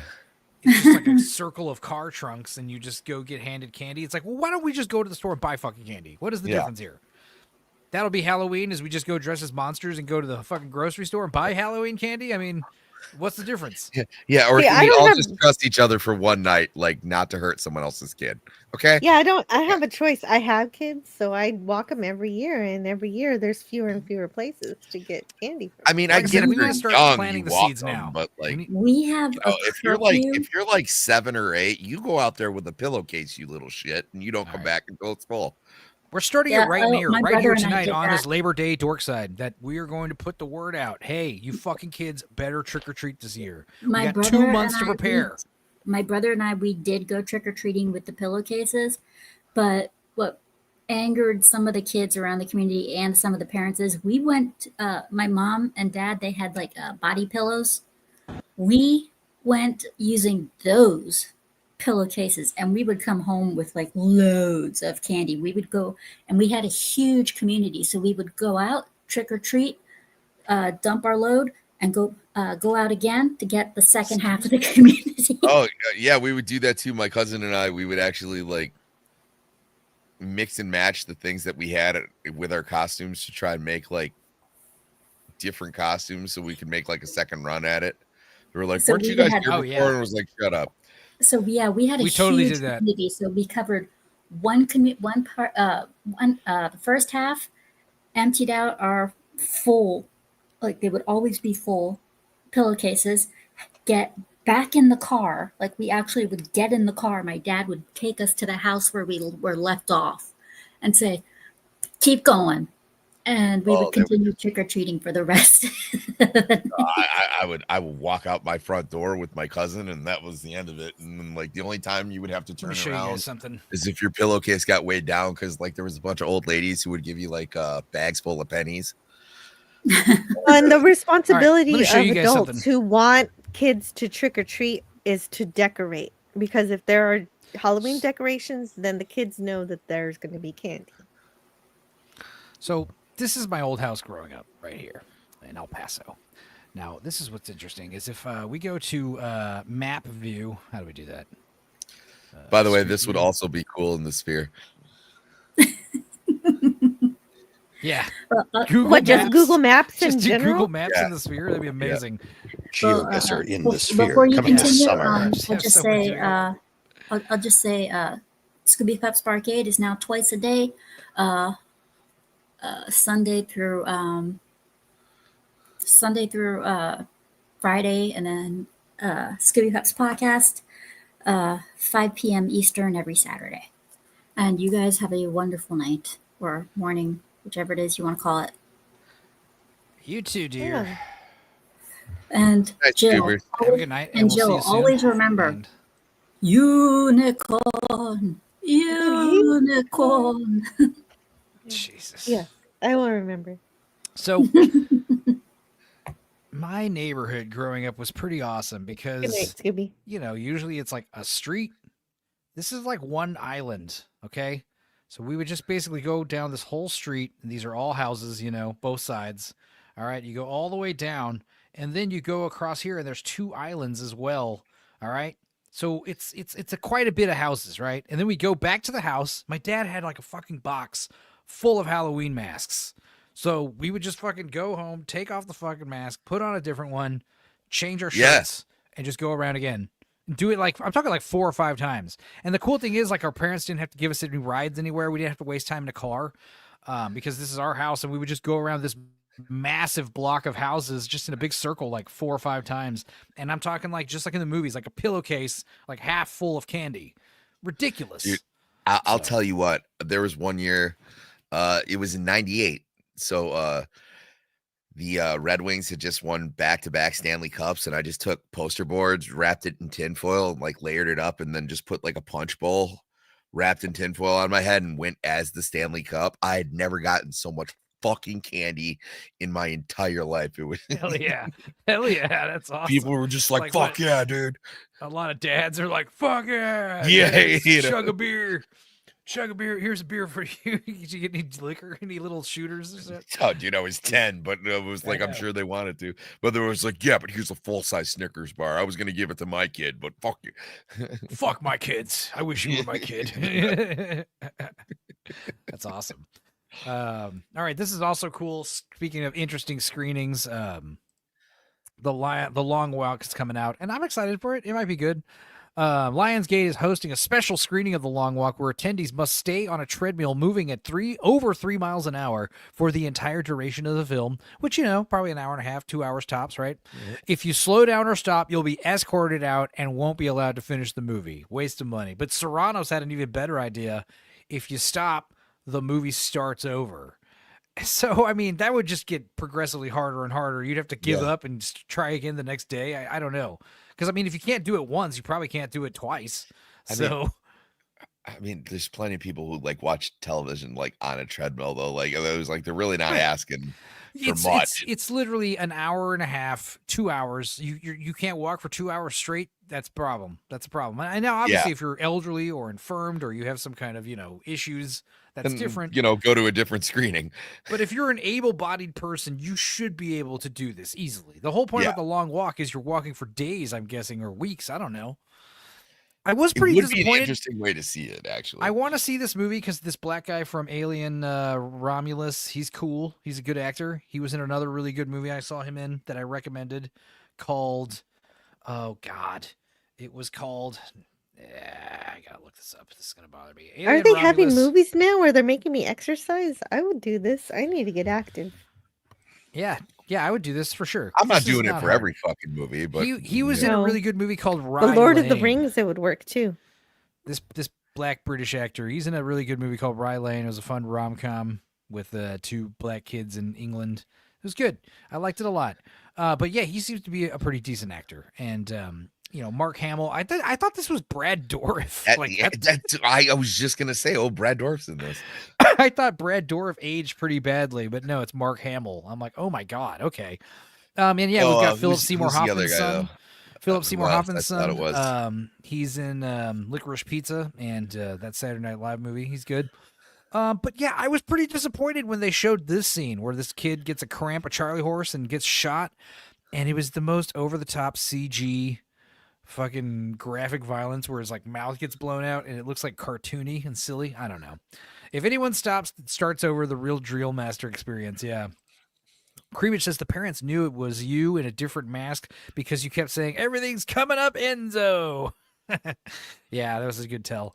It's just like a circle of car trunks, and you just go get handed candy. It's like, well, why don't we just go to the store and buy fucking candy? What is the difference here? That'll be Halloween, as we just go dress as monsters and go to the fucking grocery store and buy Halloween candy. I mean, what's the difference? Yeah, or See, can I we don't all have- just trust each other for one night, like not to hurt someone else's kid? Okay. Yeah, I have a choice. I have kids, so I walk them every year, and every year there's fewer and fewer places to get candy from. I mean, Like I I get said, if we you're gotta start young, planting you the walk seeds them, now. but like, We have if you're like 7 or 8, you go out there with a pillowcase, you little shit, and you don't come back until it's full. We're starting Yeah, it right here, my right brother here and I tonight did on this that. Labor Day Dorkside, that we are going to put the word out. Hey, you fucking kids better trick or treat this year. My We got brother 2 and months to I, prepare. My brother and I, we did go trick or treating with the pillowcases, but what angered some of the kids around the community and some of the parents is my mom and dad, they had like body pillows. We went using those pillowcases, and we would come home with like loads of candy. We would go, and we had a huge community, so we would go out, trick or treat, dump our load, and go out again to get the second half of the community. Oh yeah, we would do that too. My cousin and I, we would actually like mix and match the things that we had with our costumes to try and make like different costumes so we could make like a second run at it. We were like, So weren't we you guys had- here Oh, before? yeah. And it was like, shut up. So yeah, we had a We totally huge did that. community. So we covered the first half, emptied out our full, like they would always be full pillowcases. Get back in the car, like we actually would get in the car. My dad would take us to the house where we were left off, and say, "Keep going," and we would continue trick or treating for the rest. I would walk out my front door with my cousin, and that was the end of it. And then, like, the only time you would have to Let turn me show you around guys something. is if your pillowcase got weighed down, because like there was a bunch of old ladies who would give you like bags full of pennies. And the responsibility me show of you guys adults something. who want kids to trick or treat is to decorate. Because if there are Halloween decorations, then the kids know that there's going to be candy. So this is my old house growing up right here in El Paso. Now, this is what's interesting is if we go to map view, how do we do that? By the way, Street this would view. also be cool in the sphere. Yeah. What, just Google Maps in Just do general? Google Maps Yeah. in the sphere. That'd be amazing. Geoguessr in the sphere Before you coming continue, this summer. I'll have just someone say, doing it. I'll just say, Scooby Pups Barcade is now twice a day, Sunday through Friday, and then Scooby Pups Podcast, 5 p.m. Eastern every Saturday. And you guys have a wonderful night or morning, whichever it is you want to call it. You too, dear. And Nice, Jill, Hubert. Have a good night, and and we'll see Jill, you soon. always remember, unicorn, unicorn. Jesus. Yeah, I will remember. So my neighborhood growing up was pretty awesome Good because night, Scooby. you know, usually it's like a street. This is like one island, okay? So we would just basically go down this whole street, and these are all houses, you know, both sides. All right, you go all the way down, and then you go across here, and there's 2 islands as well. All right, so it's quite a bit of houses, right? And then we go back to the house. My dad had like a fucking box full of Halloween masks. So we would just fucking go home, take off the fucking mask, put on a different one, change our shirts, Yes. and just go around again. Do it like, I'm talking like 4 or 5 times. And the cool thing is, like, our parents didn't have to give us any rides anywhere. We didn't have to waste time in a car because this is our house, and we would just go around this massive block of houses just in a big circle like 4 or 5 times. And I'm talking like just like in the movies, like a pillowcase like half full of candy. Ridiculous. Dude, I'll tell you what. There was one year, it was in '98. So the Red Wings had just won back-to-back Stanley Cups, and I just took poster boards, wrapped it in tinfoil, and like layered it up, and then just put like a punch bowl wrapped in tinfoil on my head and went as the Stanley Cup. I had never gotten so much fucking candy in my entire life. It was Hell yeah. Hell yeah. That's awesome. People were just like, fuck what- yeah, dude. A lot of dads are like, fuck yeah. Yeah, you know. Chug a beer. Chug a beer. Here's a beer for you. Did you get any liquor? Any little shooters or something? Oh, dude, I was 10, but it was like, I'm know. sure they wanted to. But there was like, yeah, but here's a full-size Snickers bar. I was going to give it to my kid, but fuck you. Fuck my kids. I wish you were my kid. That's awesome. All right. This is also cool. Speaking of interesting screenings, the Long Walk is coming out, and I'm excited for it. It might be good. Lionsgate is hosting a special screening of The Long Walk where attendees must stay on a treadmill moving at over 3 miles an hour for the entire duration of the film, which, you know, probably an hour and a half, 2 hours tops, right? If you slow down or stop, you'll be escorted out and won't be allowed to finish the movie. Waste of money. But Serrano's had an even better idea. If you stop, the movie starts over. So, I mean, that would just get progressively harder and harder. You'd have to give up and just try again the next day. I don't know. Because, I mean, if you can't do it once, you probably can't do it twice. I mean, there's plenty of people who like watch television like on a treadmill though. Like it was like they're really not asking. much. It's literally an hour and a half, 2 hours. You can't walk for 2 hours straight. That's a problem. That's a problem. And now, obviously, Yeah. if you're elderly or infirmed or you have some kind of issues, that's And, different. go to a different screening. But if you're an able-bodied person, you should be able to do this easily. The whole point Yeah. about the long walk is you're walking for days, I'm guessing, or weeks. I don't know. I was It pretty would be an disappointed. interesting way to see it, actually. I want to see this movie because this black guy from Alien, Romulus, he's cool. He's a good actor. He was in another really good movie I saw him in that I recommended called, oh God, it was called, I gotta look this up. This is gonna bother me. Are Alien they having Romulus. movies now where they're making me exercise? I would do this. I need to get active. Yeah, I would do this for sure. I'm not This is doing it for hard. every fucking movie, but He was in a No. really good movie called The Rye Lord of the Lane. Rings, it would work too. This black British actor, he's in a really good movie called Rye Lane. It was a fun rom-com with two black kids in England. It was good. I liked it a lot. But yeah, he seems to be a pretty decent actor. And Mark Hamill. I thought this was Brad Dourif. I was just gonna say, Brad Dourif's in this. I thought Brad Dourif aged pretty badly, but no, it's Mark Hamill. I'm like, oh my god, okay. And yeah, we've got Philip Seymour who's the other Hoffman's guy, son. though? Philip Seymour Well, Hoffman's I thought it son. was. He's in Licorice Pizza and that Saturday Night Live movie. He's good. But yeah, I was pretty disappointed when they showed this scene where this kid gets a cramp, a Charlie horse, and gets shot. And it was the most over-the-top CG fucking graphic violence where his like mouth gets blown out and it looks like cartoony and silly. I don't know. If anyone starts over the real Drill Master experience, yeah. Krevich says the parents knew it was you in a different mask because you kept saying, everything's coming up, Enzo. Yeah, that was a good tell.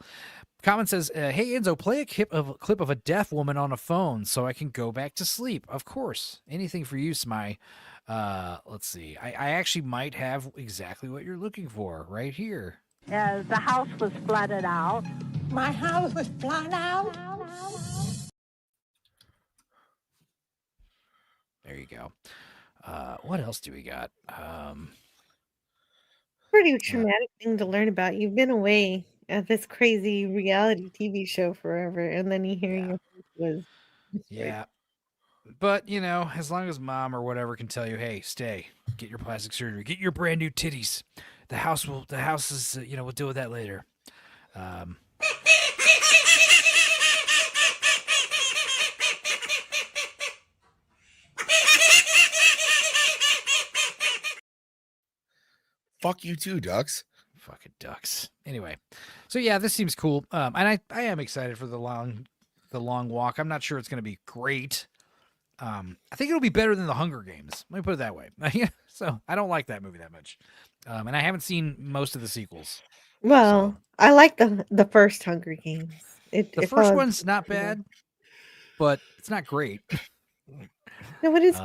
Common says, hey, Enzo, play a clip of a deaf woman on a phone so I can go back to sleep. Of course. Anything for you, Smy. Let's see. I actually might have exactly what you're looking for right here. The house was flooded out. My house was flooded out? There you go. What else do we got? Pretty traumatic thing to learn about. You've been away at this crazy reality TV show forever, and then you hear your house was destroyed. Yeah. But, as long as mom or whatever can tell you, hey, stay, get your plastic surgery, get your brand new titties. The house is, we'll deal with that later. Fuck you too, ducks. Fucking ducks. Anyway, so yeah, this seems cool. And I am excited for the long walk. I'm not sure it's going to be great. I think it'll be better than the Hunger Games. Let me put it that way. So I don't like that movie that much. And I haven't seen most of the sequels. Well, I like the first Hunger Games. The first one's not bad, but it's not great. No, what is?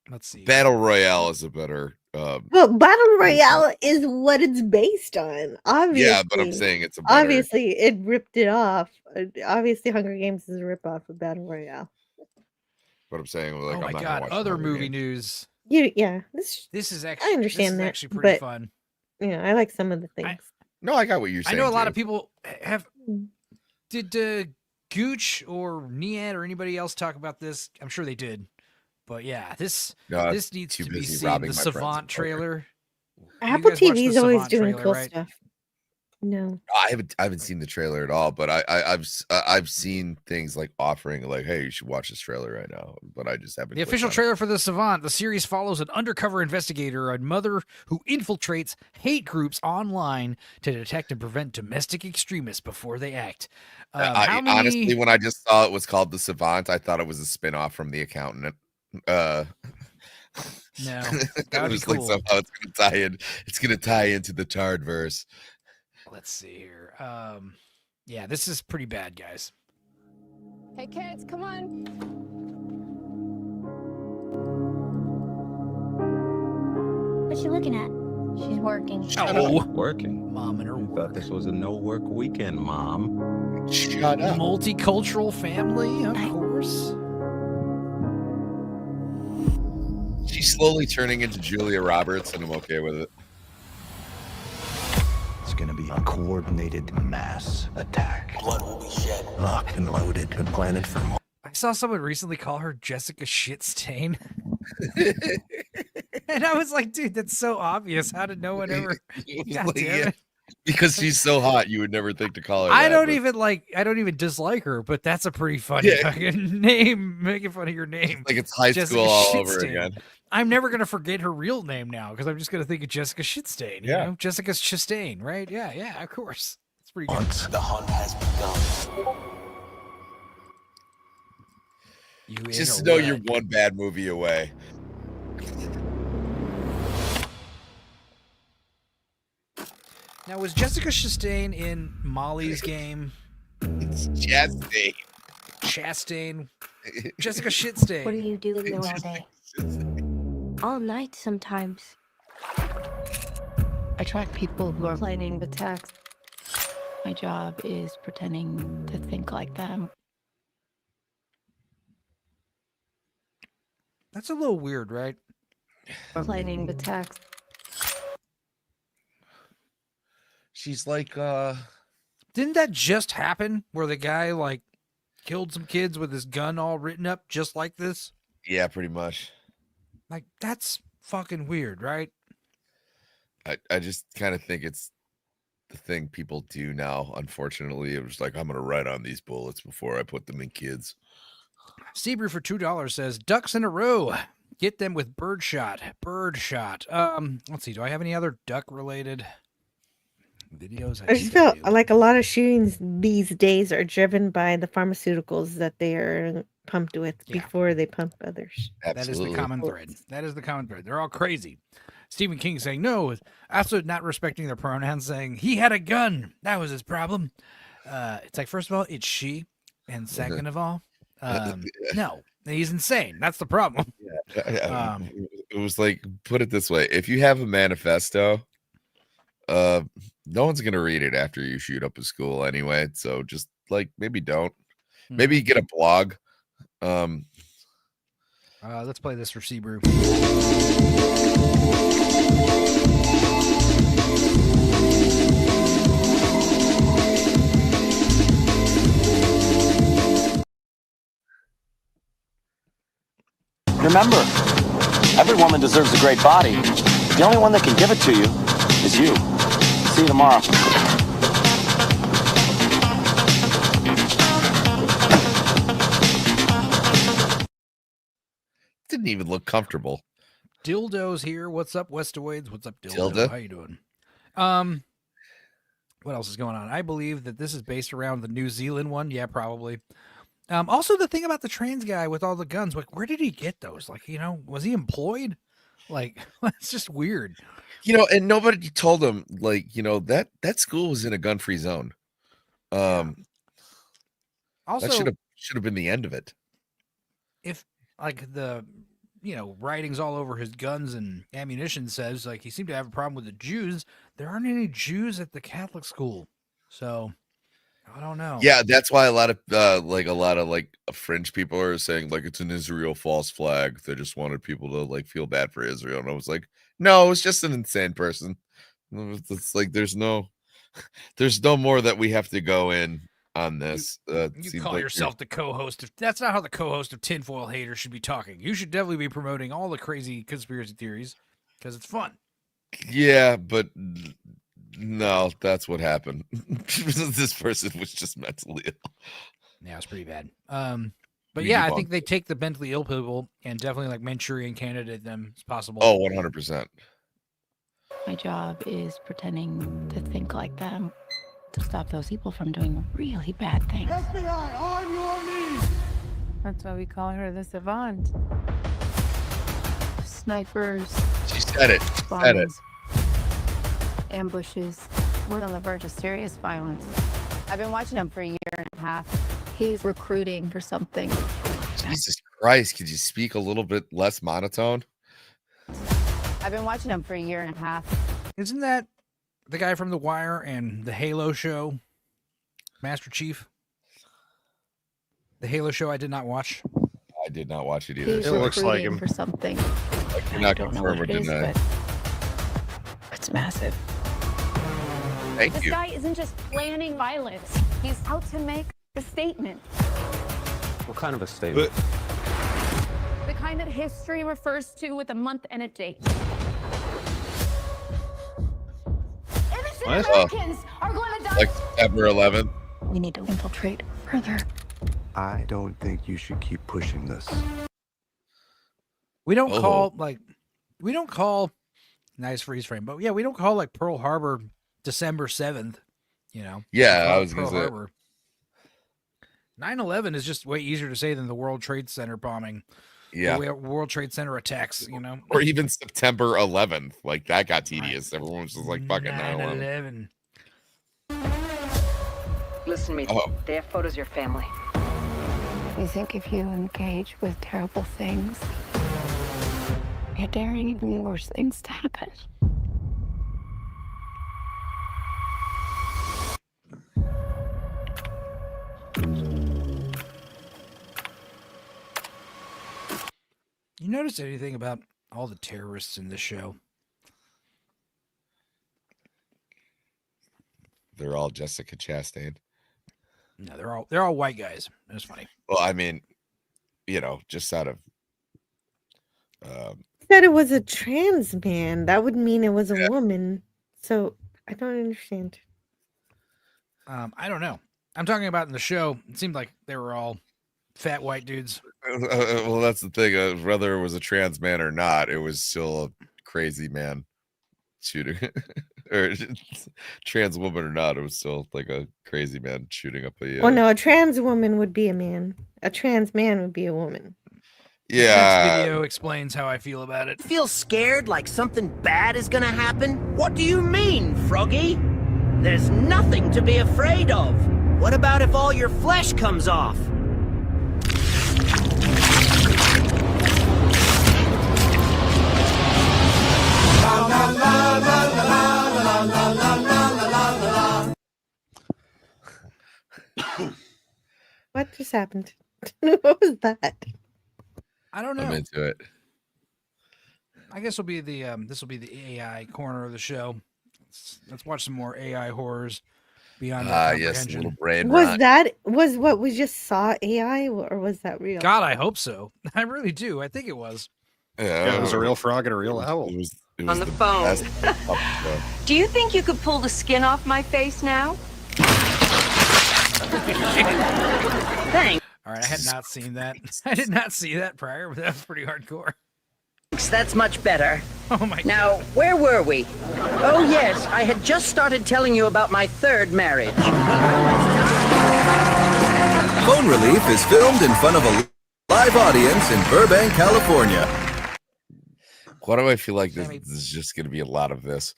Let's see. Battle Royale is a better. Well, Battle Royale is what it's based on. Obviously, Yeah, but I'm saying it's a better. obviously it ripped it off. Obviously, Hunger Games is a ripoff of Battle Royale. But I'm saying, like, Oh I'm my not god! gonna watch Other Hunger movie Games. news. Yeah, This is actually. I understand this is that, actually pretty but fun. yeah, I like some of the things. No, I got what you're I saying. know a lot too. of people have. Did Gooch or Niad or anybody else talk about this? I'm sure they did. But yeah, this needs too to be busy seen. robbing The my friends Savant and trailer. Apple guys watched TV is the always Savant doing trailer, cool right? stuff. No. I haven't seen the trailer at all, but I've seen things like offering like, hey, you should watch this trailer right now, but I just haven't. The official trailer for The Savant, the series follows an undercover investigator, a mother who infiltrates hate groups online to detect and prevent domestic extremists before they act. Honestly, when I just saw it was called The Savant, I thought it was a spin-off from The Accountant. No, it that would be was like cool. somehow it's gonna tie in. It's gonna tie into the Tard verse. Let's see here. Yeah, this is pretty bad, guys. Hey, kids, come on. What's she looking at? She's working. Working. Mom and her I thought this was a no-work weekend, Mom. Shut up. Multicultural family, of course. She's slowly turning into Julia Roberts, and I'm okay with it. It's gonna be a coordinated mass attack. Blood will be shed. Locked and loaded and planted for more. saw someone recently call her Jessica Shitstain. And I was like, dude, that's so obvious. How did no one ever? God damn it. Because she's so hot, you would never think to call her. I that, don't but- even dislike her, but that's a pretty funny fucking name. Making fun of your name. Like it's high Jessica school all over Shitstain. again. I'm never gonna forget her real name now because I'm just gonna think of Jessica Shitstain. You know? Jessica Chastain, right? Yeah, of course. It's pretty good. Once the hunt has begun. Just to know you're one bad movie away. Now, was Jessica Chastain in Molly's Game? It's Chastain. Chastain. Jessica Shitstain. What do you do all day? All night sometimes. I track people who are planning the text. My job is pretending to think like them. That's a little weird, right? Planning the text. She's like, Didn't that just happen where the guy like killed some kids with his gun all written up just like this? Yeah, pretty much. Like, that's fucking weird, right? I just kind of think it's the thing people do now. Unfortunately, it was like, I'm going to write on these bullets before I put them in kids. Sebrew for $2 says, ducks in a row. Get them with birdshot. Birdshot. Let's see. Do I have any other duck related videos? I just feel like a lot of shootings these days are driven by the pharmaceuticals that they are pumped with before they pump others. That is the common thread. That is the common thread. They're all crazy. Stephen King saying, no, also not respecting their pronouns, saying he had a gun. That was his problem. It's like, first of all, it's she. And second of all, no, he's insane. That's the problem. It was like, put it this way. If you have a manifesto, no one's going to read it after you shoot up a school anyway. So just like, maybe don't. Maybe get a blog. Let's play this for Sebrew. Remember, every woman deserves a great body. The only one that can give it to you is you. See you tomorrow. Didn't even look comfortable. Dildo's here. What's up, Westoids? What's up, Dildo? Dildo? How you doing? What else is going on? I believe that this is based around the New Zealand one. Yeah, probably. Also, the thing about the trans guy with all the guns, like, where did he get those? Like, you know, was he employed? Like, it's just weird. You know, and nobody told him, like, you know, that school was in a gun-free zone. Also, that should have been the end of it. If like the, you know, writings all over his guns and ammunition says like he seemed to have a problem with the Jews, there aren't any Jews at the Catholic school, so I don't know. Yeah, that's why a lot of fringe people are saying like it's an Israel false flag. They just wanted people to like feel bad for Israel, and I was like, no, it's just an insane person. It's like there's no more that we have to go in on this. You call yourself the co-host of. That's not how the co-host of Tinfoil Haters should be talking. You should definitely be promoting all the crazy conspiracy theories because it's fun. Yeah, but no, that's what happened. This person was just mentally ill. Yeah, it's pretty bad. But yeah, I think they take the mentally ill people and definitely like Manchurian candidate them as possible. Oh, 100%. My job is pretending to think like them to stop those people from doing really bad things. FBI, on your knees! That's why we call her the Savant. Snipers. She said it. Bombs, ambushes. We're on the verge of serious violence. I've been watching him for a year and a half. He's recruiting for something. Jesus Christ, could you speak a little bit less monotone? I've been watching him for a year and a half. Isn't that the guy from The Wire and the Halo show, Master Chief? The Halo show I did not watch. I did not watch it either. He's It looks like him. for something. I cannot confirm or deny. It's massive. Thank This you. guy isn't just planning violence. He's out to make a statement. What kind of a statement? The kind that history refers to with a month and a date. Innocent What? Americans are going to die. Like September 11th. We need to infiltrate further. I don't think you should keep pushing this. We don't Oh. call nice freeze frame, but yeah, we don't call like Pearl Harbor December 7th, you know. Yeah, We call I it was gonna Pearl say. Harbor. 9/11 is just way easier to say than the World Trade Center bombing. Yeah. The World Trade Center attacks, you know. Or even September 11th. Like that got tedious. Everyone was just like fucking 9/11. 9/11. Listen to me. Oh. They have photos of your family. You think if you engage with terrible things, you're daring even worse things to happen. You notice anything about all the terrorists in this show? They're all Jessica Chastain. No, they're all white guys. That's funny. Well, I mean, just out of Said it was a trans man. That would mean it was a woman. So I don't understand. I don't know. I'm talking about in the show. It seemed like they were all fat white dudes. well, that's the thing. Whether it was a trans man or not, it was still a crazy man shooting, or trans woman or not, it was still like a crazy man shooting up a. Well, no, a trans woman would be a man. A trans man would be a woman. Yeah. This video explains how I feel about it. Feel scared like something bad is gonna happen? What do you mean, Froggy? There's nothing to be afraid of. What about if all your flesh comes off? What just happened? What was that? I don't know. I'm into it. I guess will be the this will be the AI corner of the show. Let's watch some more AI horrors beyond our Yes, comprehension. little brain Was rot. that was what we just saw AI or was that real? God, I hope so. I really do. I think it was. Yeah, it was a real frog and a real owl. It was On the phone. best puppet show. Do you think you could pull the skin off my face now? Thanks. All right, I had not seen that. I did not see that prior, but that was pretty hardcore. That's much better. Oh my Now, where were we? Oh yes, I had just started telling you about my third marriage. Phone Relief is filmed in front of a live audience in Burbank, California. Why do I feel like this is just going to be a lot of this?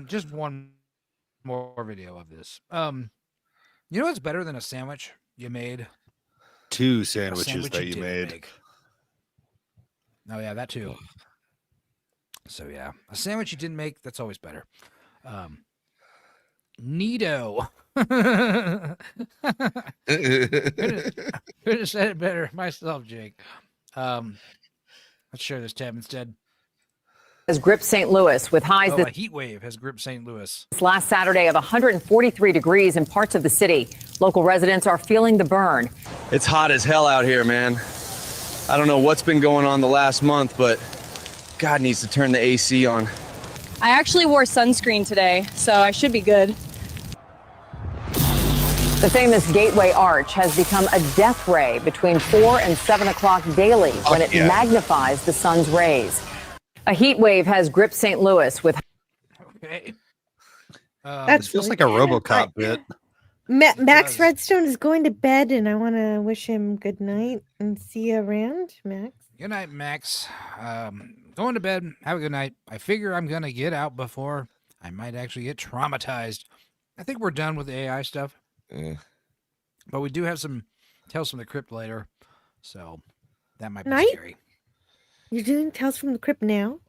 Just one more video of this. You know what's better than a sandwich you made? Two A sandwiches sandwich that you didn't made. make. Oh yeah, that too. So yeah, a sandwich you didn't make, that's always better. Neato. Couldn't have said it better myself, Jake. Let's share this tab instead. Has gripped St. Louis with highs A heat wave has gripped St. Louis. this last Saturday of 143 degrees in parts of the city. Local residents are feeling the burn. It's hot as hell out here, man. I don't know what's been going on the last month, but God needs to turn the AC on. I actually wore sunscreen today, so I should be good. The famous Gateway Arch has become a death ray between 4 and 7 o'clock daily when it magnifies the sun's rays. A heat wave has gripped St. Louis with. Okay. That feels like a RoboCop bit. Max Redstone is going to bed, and I want to wish him good night and see you around, Max. Good night, Max. Going to bed. Have a good night. I figure I'm going to get out before I might actually get traumatized. I think we're done with the AI stuff. But we do have some Tales from the Crypt later. So that might be Night? scary. You're doing Tales from the Crypt now?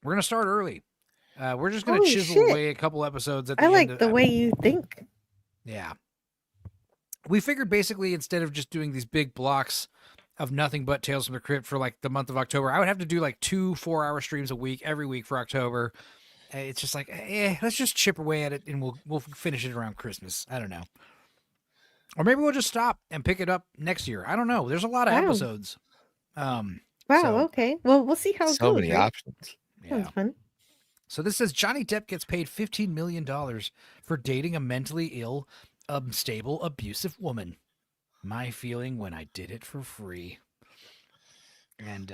We're going to start early. We're just going to Holy chisel shit. away a couple episodes at the I end like of the way you think. Yeah. We figured basically instead of just doing these big blocks of nothing but Tales from the Crypt for like the month of October, I would have to do like 2 4-hour streams a week every week for October. It's just like, let's just chip away at it and we'll finish it around Christmas. I don't know. Or maybe we'll just stop and pick it up next year. I don't know. There's a lot of Wow. episodes. Wow. So, Okay. Well, we'll see how it So goes. many right? options. Sounds fun. So this says Johnny Depp gets paid $15 million for dating a mentally ill, unstable, abusive woman. My feeling when I did it for free. And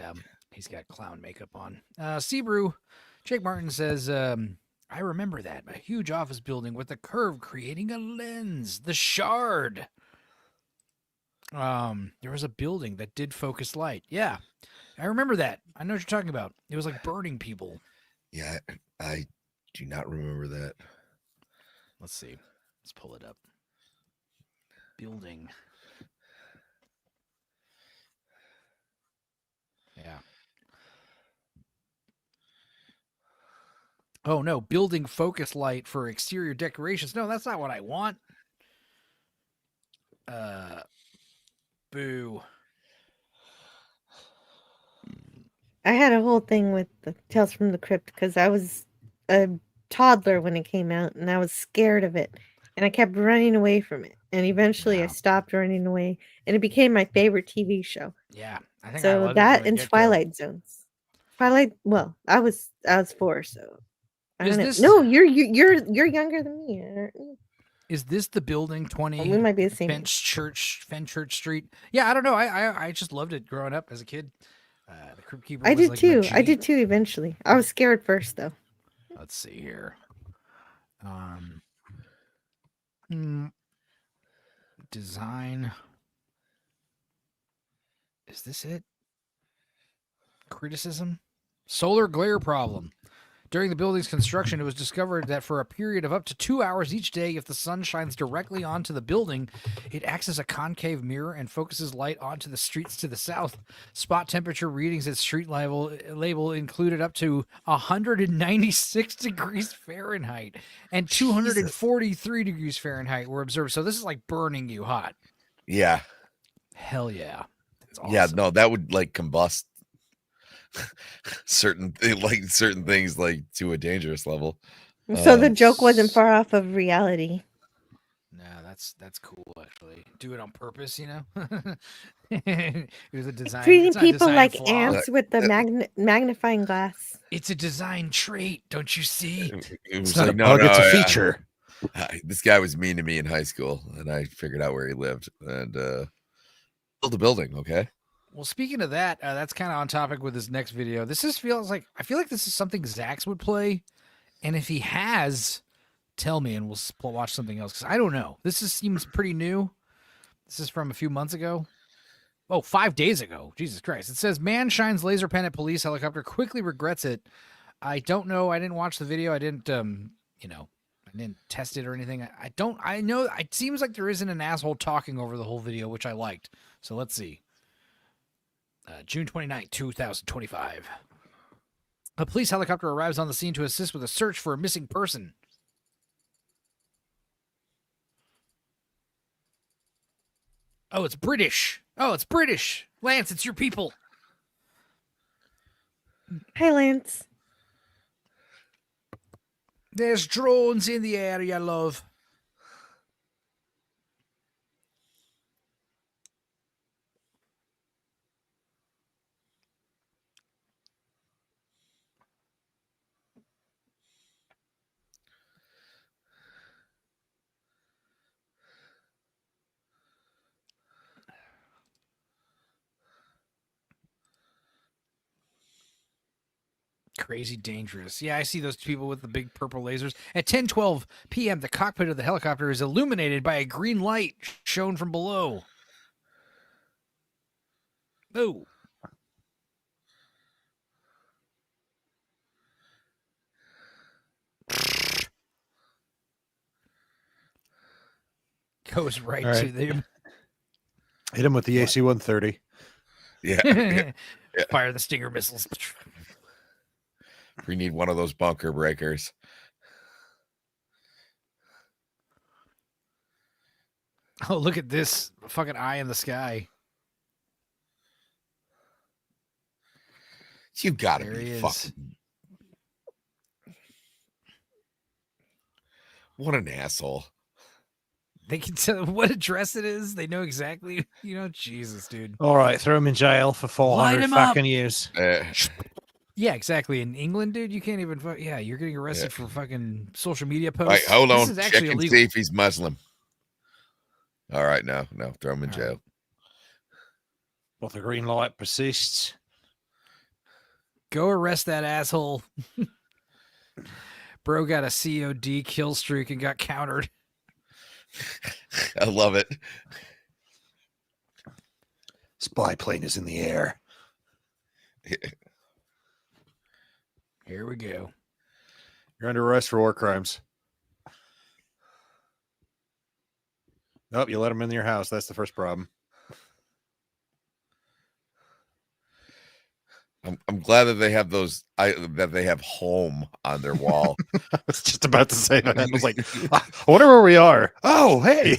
he's got clown makeup on. Sebrew, Jake Martin says, I remember that. A huge office building with a curve creating a lens. The Shard. There was a building that did focus light. Yeah, I remember that. I know what you're talking about. It was like burning people. Yeah, I do not remember that. Let's see. Let's pull it up. Building. Yeah. Oh, no. Building focus light for exterior decorations. No, that's not what I want. Boo. I had a whole thing with the Tales from the Crypt because I was a toddler when it came out, and I was scared of it, and I kept running away from it, and eventually I stopped running away, and it became my favorite TV show. Yeah, I think I So loved it that from the and get-go. Twilight Zones. Twilight. Well, I was 4, so I Is don't know. this- No, you're younger than me. aren't you? Is this the building 20 We might be the same age. Fenchurch Street? Yeah, I don't know. I just loved it growing up as a kid. The Crypt Keeper I was did like too. my I G. did too. Eventually, I was scared first though. Let's see here. Design. Is this it? Criticism? Solar glare problem. During the building's construction, it was discovered that for a period of up to 2 hours each day, if the sun shines directly onto the building, it acts as a concave mirror and focuses light onto the streets to the south. Spot temperature readings at street label included up to 196 degrees Fahrenheit and 243 degrees Fahrenheit were observed. So this is like burning you hot. Yeah. Hell yeah. It's awesome. Yeah, no, that would like combust certain things like to a dangerous level. So the joke wasn't far off of reality. No, that's cool actually. Do it on purpose, you know. It was a design. Treating it's not a people design like flaw. ants with the magnifying glass. It's a design trait, don't you see? It was It's not like, a no, bug, no, it's a yeah. feature. This guy was mean to me in high school, and I figured out where he lived and built a building. Okay. Well, speaking of that, that's kind of on topic with this next video. I feel like this is something Zax would play, and if he has, tell me, and we'll watch something else because I don't know. This seems pretty new. This is from a few months ago. Oh, 5 days ago. Jesus Christ! It says man shines laser pen at police helicopter, quickly regrets it. I don't know. I didn't watch the video. I didn't, I didn't test it or anything. I know. It seems like there isn't an asshole talking over the whole video, which I liked. So let's see. June 29th, 2025. A police helicopter arrives on the scene to assist with a search for a missing person. Oh, it's British. Lance, it's your people. Hi, Lance. There's drones in the area, love. Crazy dangerous. Yeah, I see those people with the big purple lasers. At 10:12 p.m., the cockpit of the helicopter is illuminated by a green light shown from below. Oh. Goes right, All right. to them. Hit him with the AC-130. Yeah. Fire the Stinger missiles. We need one of those bunker breakers. Oh, look at this fucking eye in the sky. You gotta There he be is. fucking. What an asshole. They can tell what address it is. They know exactly. Jesus, dude. All right, throw him in jail for 400 him up. fucking years. Yeah, exactly. In England, dude, you can't even. Yeah, you're getting arrested for fucking social media posts. Right, hold This on. is Check actually and illegal. see if he's Muslim. All right, no, throw him in jail. But the green light persists. Go arrest that asshole. Bro got a COD kill streak and got countered. I love it. Spy plane is in the air. Here we go. You're under arrest for war crimes. Nope, you let them in your house. That's the first problem. I'm glad that they have that they have home on their wall. I was just about to say that. I was like, I wonder where we are. Oh, hey.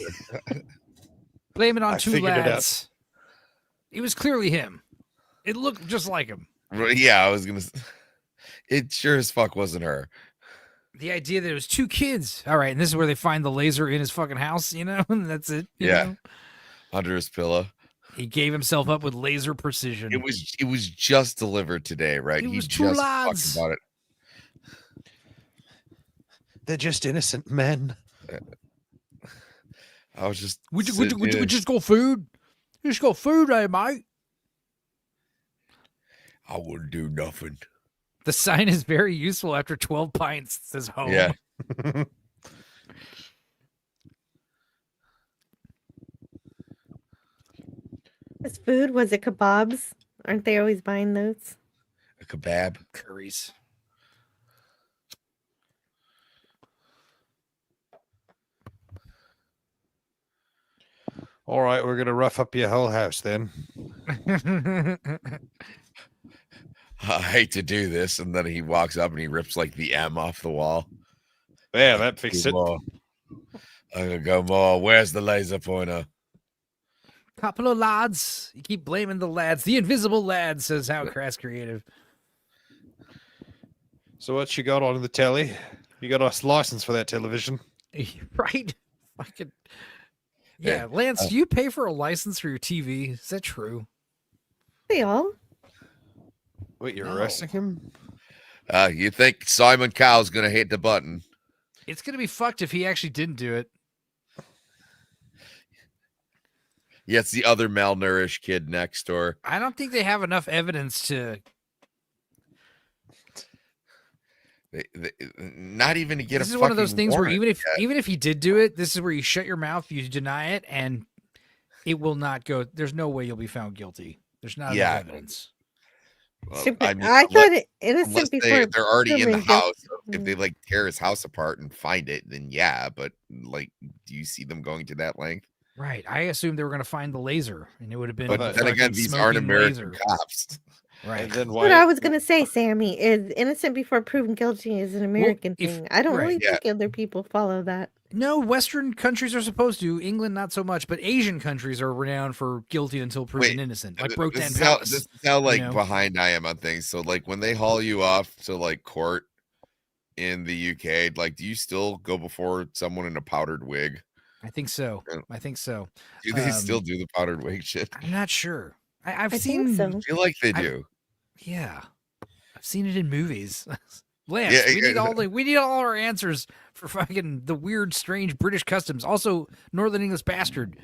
Blame it on I two figured it out. lads. It was clearly him. It looked just like him. Yeah, I was gonna. It sure as fuck wasn't her. The idea that it was two kids. All right, and this is where they find the laser in his fucking house, and that's it. you know? Under his pillow. He gave himself up with laser precision. It was just delivered today, right? It He was two just lads. talked about it. They're just innocent men. I was just. We sitting here. just go food. You just go food, mate. I wouldn't do nothing. The sign is very useful after 12 pints. It says home. Yeah. This food, was it kebabs? Aren't they always buying those? A kebab. Curries. All right, we're going to rough up your whole house then. I hate to do this. And then he walks up and he rips like the M off the wall. Yeah, that fixed it. I'm gonna go more. Where's the laser pointer? Couple of lads. You keep blaming the lads. The invisible lads, says How Crass Creative. So what you got on the telly? You got a license for that television? Right? Fucking. Yeah, Lance, do you pay for a license for your TV? Is that true? They all. Wait, you're arresting him? You think Simon Cowell's gonna hit the button? It's gonna be fucked if he actually didn't do it. Yeah, it's the other malnourished kid next door. I don't think they have enough evidence to. Not even to get This a is one of those fucking things where warrant. even if he did do it, this is where you shut your mouth, you deny it, and it will not go. There's no way you'll be found guilty. There's not enough evidence. Well, I thought it innocent before. They're already in the proven guilty. house. If they like tear his house apart and find it, then yeah. But like, do you see them going to that length? Right. I assumed they were going to find the laser, and it would have been. But then again, these aren't American cops. Right. And then What I was gonna say, Sammy, is innocent before proven guilty is an American thing. I don't really think other people follow that. No, Western countries are supposed to. England, not so much, but Asian countries are renowned for guilty until proven innocent, like Brokedown This Palace. is how like you know? behind I am on things. So like when they haul you off to like court in the UK, like do you still go before someone in a powdered wig? I think so. I think so. Do they still do the powdered wig shit? I'm not sure. I've I seen. think so. I feel like they do. Yeah, I've seen it in movies. Lance, Yeah, we need all our answers for fucking the weird, strange British customs. Also, Northern English bastard.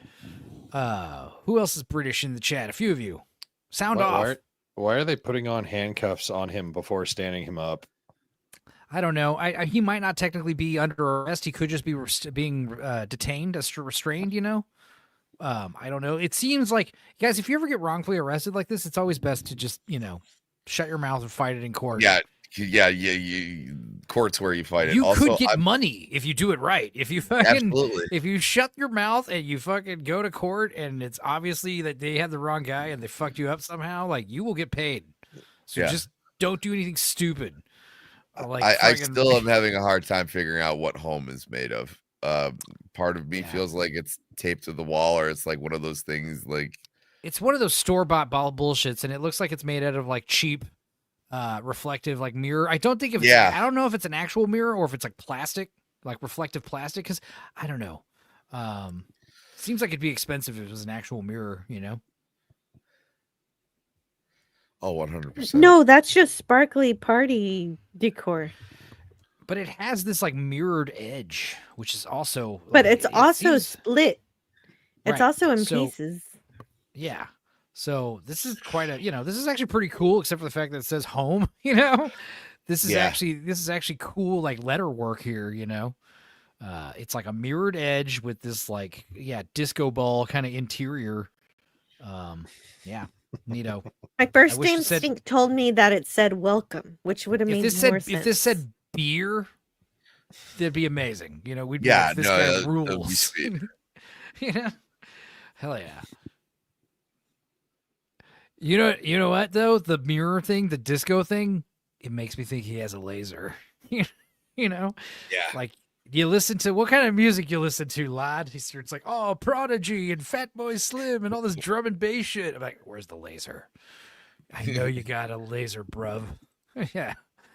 Who else is British in the chat? A few of you. Sound off. Why are they putting on handcuffs on him before standing him up? I don't know. He might not technically be under arrest. He could just be being detained, restrained. You know. I don't know. It seems like, guys, if you ever get wrongfully arrested like this, it's always best to just shut your mouth and fight it in court. Yeah. Court's where you fight it. You Also, could get money if you do it right. If you fucking, Absolutely. if you shut your mouth and you fucking go to court and it's obviously that they had the wrong guy and they fucked you up somehow, like you will get paid. So Yeah. just don't do anything stupid. Like I still am having a hard time figuring out what home is made of. Part of me feels like it's taped to the wall, or it's like one of those things like it's one of those store-bought bullshits, and it looks like it's made out of like cheap reflective like mirror. I don't think I don't know if it's an actual mirror or if it's like plastic, like reflective plastic, because I don't know. Seems like it'd be expensive if it was an actual mirror, Oh, 100%. No, that's just sparkly party decor. But it has this like mirrored edge, which is also. But like, it's also seems... split. It's Right. also in So, pieces. Yeah. So this is quite a, this is actually pretty cool, except for the fact that it says home, This is actually cool, like letter work here, It's like a mirrored edge with this like, disco ball kind of interior. Neato. My first instinct told me that it said welcome, which would have made more sense. If this said beer, that'd be amazing. We'd be Yeah, like, this no, guy that would be rules. sweet. Hell yeah. You know what though? The mirror thing, the disco thing, it makes me think he has a laser. Yeah. Like you listen to what kind of music you listen to, lad? He starts like, oh, Prodigy and Fatboy Slim and all this drum and bass shit. I'm like, where's the laser? I know you got a laser, bruv. Yeah.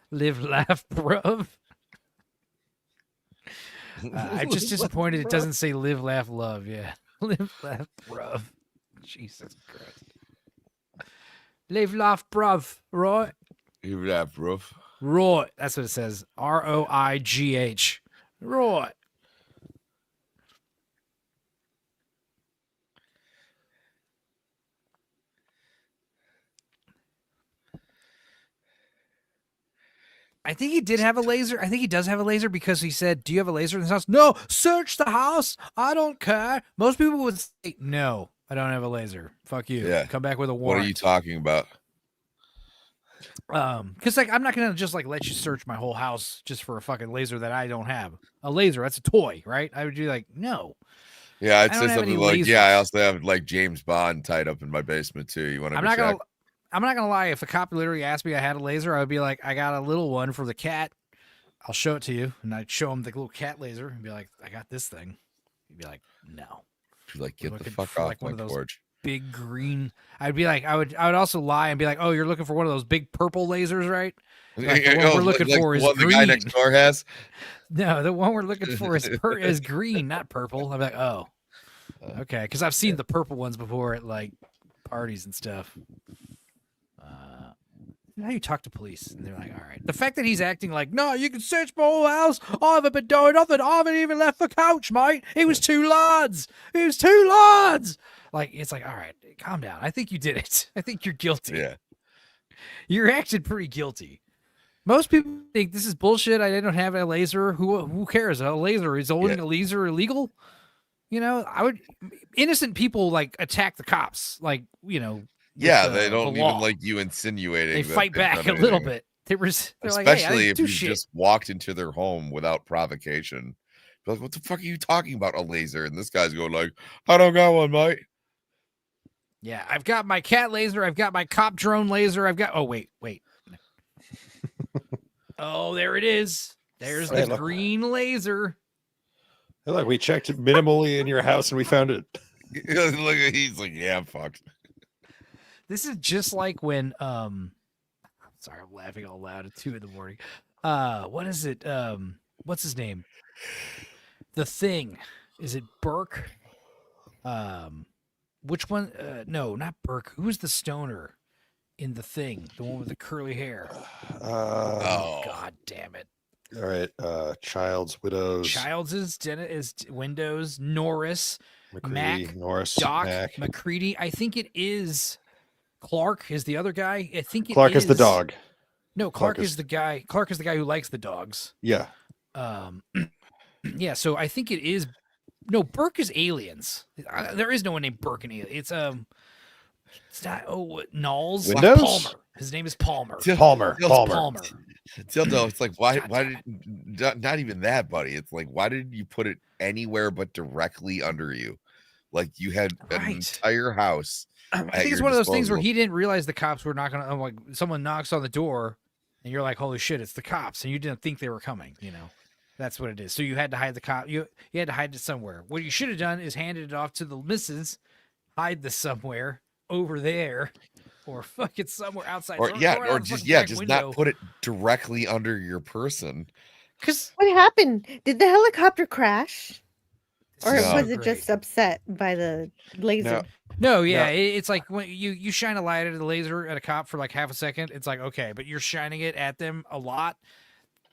Live, laugh, bruv. I'm just disappointed it doesn't say live, laugh, love. Yeah. Live, laugh, bruv. Jesus Christ. Live, laugh, bruv. Right? Live, laugh, bruv. Right. That's what it says. ROIGH. Right. I think he did have a laser. I think he does have a laser because he said, do you have a laser in this house? No, search the house. I don't care. Most people would say, no, I don't have a laser. Fuck you. Yeah. Come back with a What warrant. are you talking about? Because like I'm not gonna just like let you search my whole house just for a fucking laser that I don't have. A laser, that's a toy, right? I would be like, no. Yeah, I'd I don't say have something any like, lasers. yeah, I also have like James Bond tied up in my basement too. You want to I'm not gonna lie. If a cop literally asked me I had a laser, I would be like, I got a little one for the cat. I'll show it to you, and I'd show him the little cat laser and be like, I got this thing. He'd be like, no. You're like, get the Looking fuck for, off like, my one of those porch. big green. I'd be like, I would also lie and be like, oh, you're looking for one of those big purple lasers, right? Like, the one we're looking for is what green. the guy next door has. No, the one we're looking for is green, not purple. I'm like, oh, okay, because I've seen the purple ones before at like parties and stuff. How you talk to police, and they're like, all right. The fact that he's acting like, no, you can search my whole house. I haven't been doing nothing. I haven't even left the couch, mate. It was 2 lads. It was 2 lads. Like, it's like, all right, calm down. I think you did it. I think you're guilty. Yeah. You're acting pretty guilty. Most people think this is bullshit. I don't have a laser. Who cares? A laser is owning a laser illegal. Innocent people like attack the cops. Like, Yeah, they don't even like you insinuating. They that fight they've back done a little anything. bit. They're Especially like, hey, I didn't if do you shit. just walked into their home without provocation. Be like, what the fuck are you talking about? A laser? And this guy's going like, I don't got one, mate. Yeah, I've got my cat laser. I've got my cop drone laser. I've got. Oh wait. Oh, there it is. There's the green laser. Look, we checked minimally in your house and we found it. Look, he's like, yeah, I'm fucked. This is just like when sorry, I'm laughing all loud at 2 a.m. What is it? What's his name? The Thing. Is it Burke? Which one? No, not Burke. Who's the stoner in The Thing? The one with the curly hair. Oh, God damn it. All right. Child's Widows. Child's is Windows. Norris. McCready, Mac. Norris. Doc. Mac. McCready. I think it is Clark is the other guy. I think Clark is the dog. No, Clark is the guy. Clark is the guy who likes the dogs. Yeah. Yeah, so I think it is. No, Burke is Aliens. There is no one named Burke in Aliens. It's not. Oh, Knowles. Windows? Palmer. His name is Palmer. Palmer. Dildo, it's like, why did not even that, buddy? It's like, why did you put it anywhere but directly under you? Like you had an entire house. I think it's one of those things where he didn't realize the cops were not gonna. Like someone knocks on the door, and you're like, "Holy shit, it's the cops!" And you didn't think they were coming. That's what it is. So you had to hide the cop. You had to hide it somewhere. What you should have done is handed it off to the missus, hide this somewhere over there, or fucking somewhere outside. Or just not put it directly under your person. Because what happened? Did the helicopter crash? Or So was it great. just upset by the laser? No, yeah, it's like when you shine a light at a laser at a cop for like half a second, it's like okay, but you're shining it at them a lot.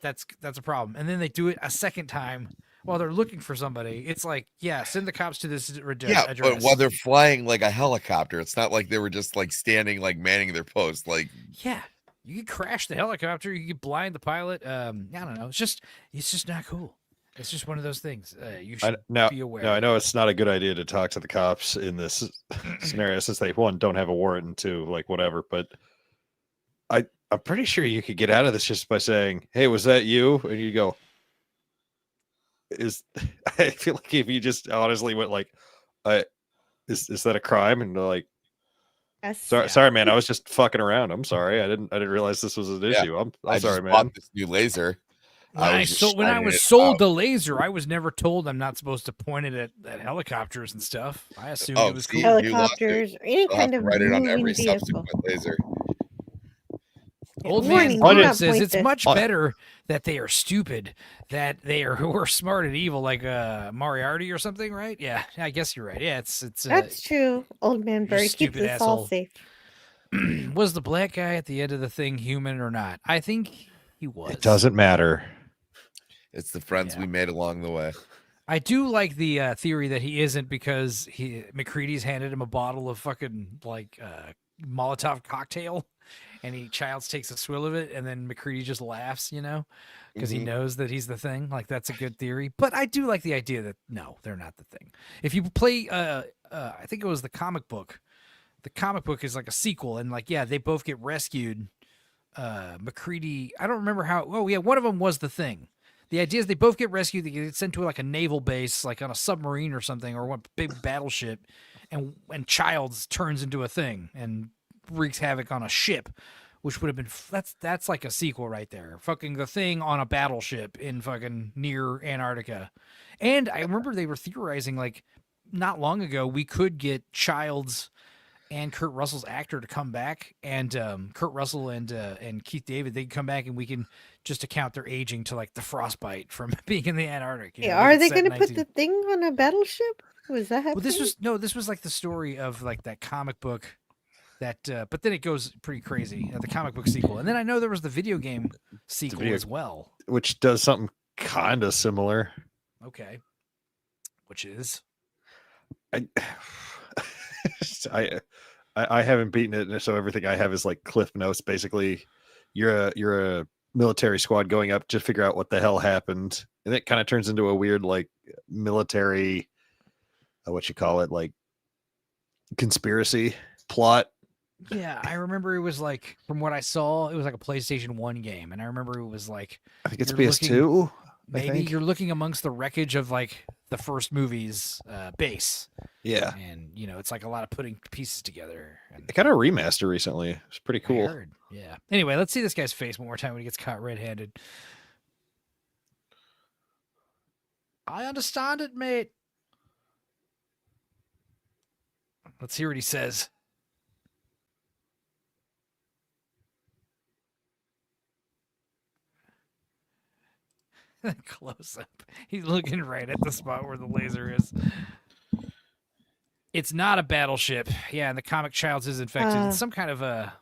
That's a problem. And then they do it a second time while they're looking for somebody. It's like, yeah, send the cops to this address. But while they're flying like a helicopter, it's not like they were just like standing, like manning their post. Like, yeah, you could crash the helicopter, you could blind the pilot. I don't know. It's just not cool. It's just one of those things. You should be aware. No, I know it's not a good idea to talk to the cops in this scenario since they one don't have a warrant and two like whatever. But I'm pretty sure you could get out of this just by saying, "Hey, was that you?" And you go, I feel like if you just honestly went like, is that a crime? And they're like, sorry, man, I was just fucking around. I'm sorry, I didn't realize this was an issue. I'm I sorry, just man. bought this new laser. When I was sold the laser, I was never told I'm not supposed to point it at helicopters and stuff. I assumed it was cool. Helicopters, any kind of write it on moving every vehicle. subsequent laser. Old Warning, man do Bud not says point it's this. much better that they are stupid, that they are who are smart and evil, like Moriarty or something, right? Yeah, I guess you're right. Yeah, it's That's true. Old man Bird keeps stupid us all asshole. safe. Was the black guy at the end of the thing human or not? I think he was. It doesn't matter. It's the friends we made along the way. I do like the theory that he isn't because McCready's handed him a bottle of fucking like Molotov cocktail, and Childs takes a swill of it, and then McCready just laughs, because he knows that he's the thing. Like that's a good theory. But I do like the idea that no, they're not the thing. If you play, I think it was the comic book. The comic book is like a sequel, and like they both get rescued. McCready, I don't remember how. Oh yeah, one of them was the thing. The idea is they both get rescued. They get sent to like a naval base, like on a submarine or something, or one big battleship, and Childs turns into a thing and wreaks havoc on a ship, which would have been that's like a sequel right there. Fucking the thing on a battleship in fucking near Antarctica. And I remember they were theorizing like not long ago we could get Childs and Kurt Russell's actor to come back, and Kurt Russell and Keith David, they can come back and we can just account their aging to like the frostbite from being in the Antarctic. Yeah, are they going to put the thing on a battleship? Was that happening? Well, this was like the story of like that comic book that, but then it goes pretty crazy. The comic book sequel, and then I know there was the video game sequel as well, which does something kind of similar. Okay, which is I haven't beaten it, so everything I have is like cliff notes. Basically, you're a military squad going up to figure out what the hell happened, and it kind of turns into a weird like military, what you call it, like conspiracy plot. Yeah, I remember it was like, from what I saw, it was like a PlayStation 1 game, and I remember it was like, I think it's PS2. Maybe you're looking amongst the wreckage of like the first movie's base. Yeah. And, it's like a lot of putting pieces together. And it got a remaster recently. It's pretty cool. I heard. Yeah. Anyway, let's see this guy's face one more time when he gets caught red-handed. I understand it, mate. Let's hear what he says. Close up. He's looking right at the spot where the laser is. It's not a battleship. Yeah, and the comic Childs is infected. It's some kind of a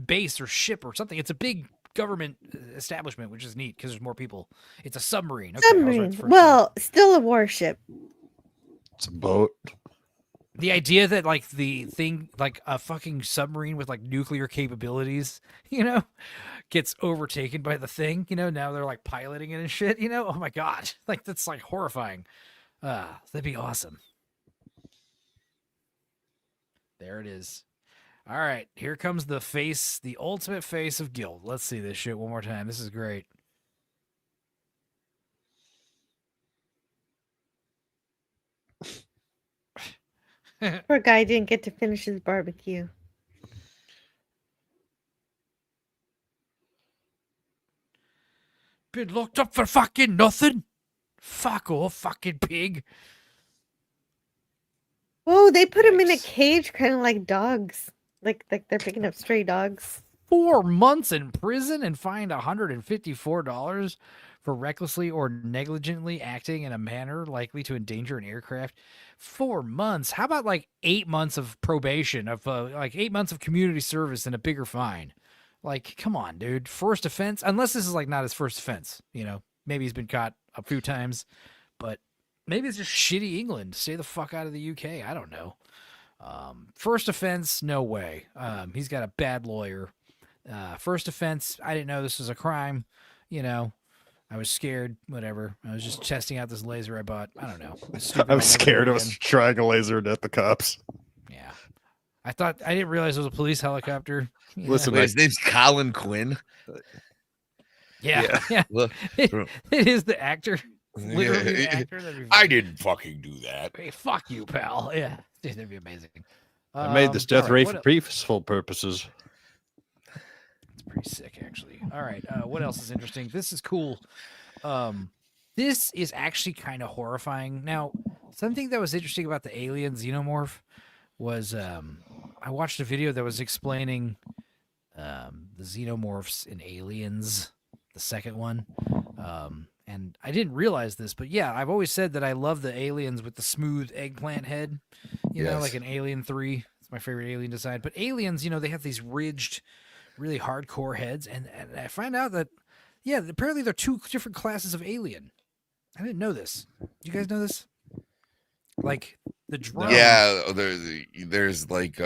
base or ship or something. It's a big government establishment, which is neat because there's more people. It's a submarine. Okay, Submarine. Well, still a warship. It's a boat. The idea that like the thing, like a fucking submarine with like nuclear capabilities, gets overtaken by the thing, now they're like piloting it and shit, oh my God. Like that's like horrifying. That'd be awesome. There it is. All right, here comes the face, the ultimate face of guilt. Let's see this shit one more time. This is great. Poor guy didn't get to finish his barbecue. Been locked up for fucking nothing. Fuck off, fucking pig. Oh, they put him in a cage, kind of like dogs. Like they're picking up stray dogs. 4 months in prison and fined $154 for recklessly or negligently acting in a manner likely to endanger an aircraft. 4 months. How about like 8 months of probation, of like 8 months of community service and a bigger fine? Like, come on, dude. First offense, unless this is like not his first offense, maybe he's been caught a few times, but maybe it's just shitty England. Stay the fuck out of the UK. I don't know. First offense, no way. He's got a bad lawyer. First offense, I didn't know this was a crime. I was scared, whatever. I was just testing out this laser I bought. I don't know. I was scared. I was trying a laser at the cops. Yeah. I didn't realize it was a police helicopter. Listen, Wait, his name's Colin Quinn. Yeah. It is the actor. Literally the actor. I didn't fucking do that. Hey, fuck you, pal. Yeah. Dude, that'd be amazing. I made this death all ray right, for peaceful purposes. It's pretty sick, actually. All right. What else is interesting? This is cool. This is actually kind of horrifying. Now, something that was interesting about the alien xenomorph was I watched a video that was explaining the xenomorphs in Aliens, the second one. And I didn't realize this, but yeah, I've always said that I love the aliens with the smooth eggplant head, you know, like an Alien 3. It's my favorite alien design. But aliens, they have these ridged, really hardcore heads. And I find out that, yeah, apparently they're two different classes of alien. I didn't know this. Do you guys know this? Like the drone. Yeah, there's like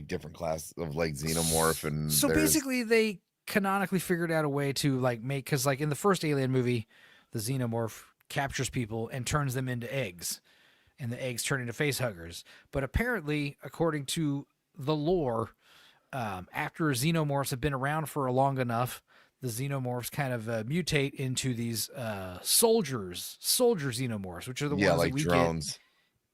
different classes of like xenomorph and so basically they canonically figured out a way to like make, because like in the first Alien movie, the xenomorph captures people and turns them into eggs, and the eggs turn into face huggers. But apparently, according to the lore, after xenomorphs have been around for long enough, the xenomorphs kind of mutate into these soldier xenomorphs, which are the ones like that we drones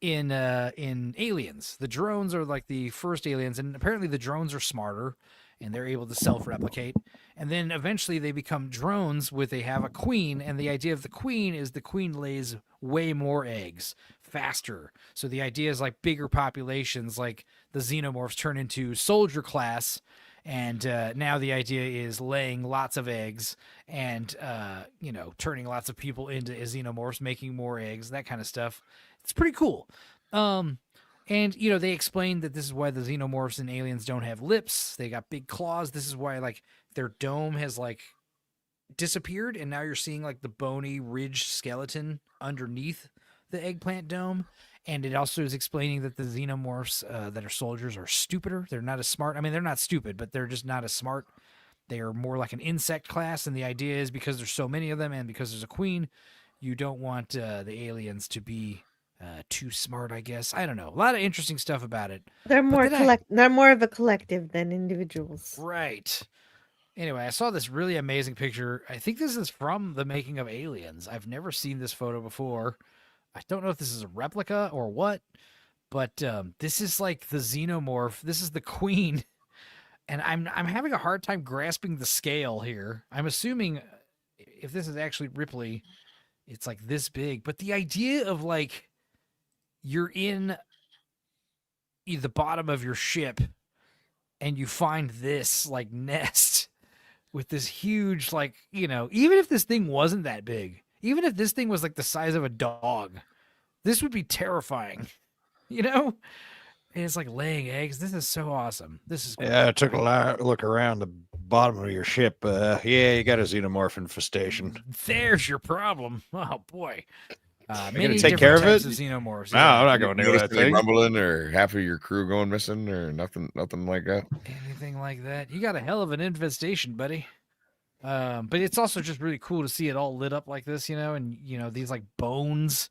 get in Aliens. The drones are like the first aliens, and apparently the drones are smarter and they're able to self-replicate. And then eventually they become drones they have a queen, and the idea of the queen is the queen lays way more eggs faster. So the idea is like bigger populations, like the xenomorphs turn into soldier class, and now the idea is laying lots of eggs and, turning lots of people into xenomorphs, making more eggs, that kind of stuff. It's pretty cool. And, they explained that this is why the xenomorphs and aliens don't have lips. They got big claws. This is why, like, their dome has, like, disappeared, and now you're seeing, like, the bony, ridged skeleton underneath the eggplant dome. And it also is explaining that the xenomorphs that are soldiers are stupider. They're not as smart. I mean, they're not stupid, but they're just not as smart. They are more like an insect class, and the idea is because there's so many of them and because there's a queen, you don't want the aliens to be too smart, I guess. I don't know. A lot of interesting stuff about it. They're more they're more of a collective than individuals. Right. Anyway, I saw this really amazing picture. I think this is from the making of Aliens. I've never seen this photo before. I don't know if this is a replica or what, but this is like the xenomorph. This is the queen. And I'm having a hard time grasping the scale here. I'm assuming if this is actually Ripley, it's like this big. But the idea of like you're in the bottom of your ship and you find this like nest with this huge, like, even if this thing wasn't that big, even if this thing was like the size of a dog, this would be terrifying, And it's like laying eggs. This is so awesome. This is cool. Yeah, I took a look around the bottom of your ship. Yeah, you got a xenomorph infestation. There's your problem. Oh boy. Many gonna take care of it? Of xenomorphs. No, I'm not going near that thing. Rumbling or half of your crew going missing or nothing like that. Anything like that? You got a hell of an infestation, buddy. But it's also just really cool to see it all lit up like this, and these like bones,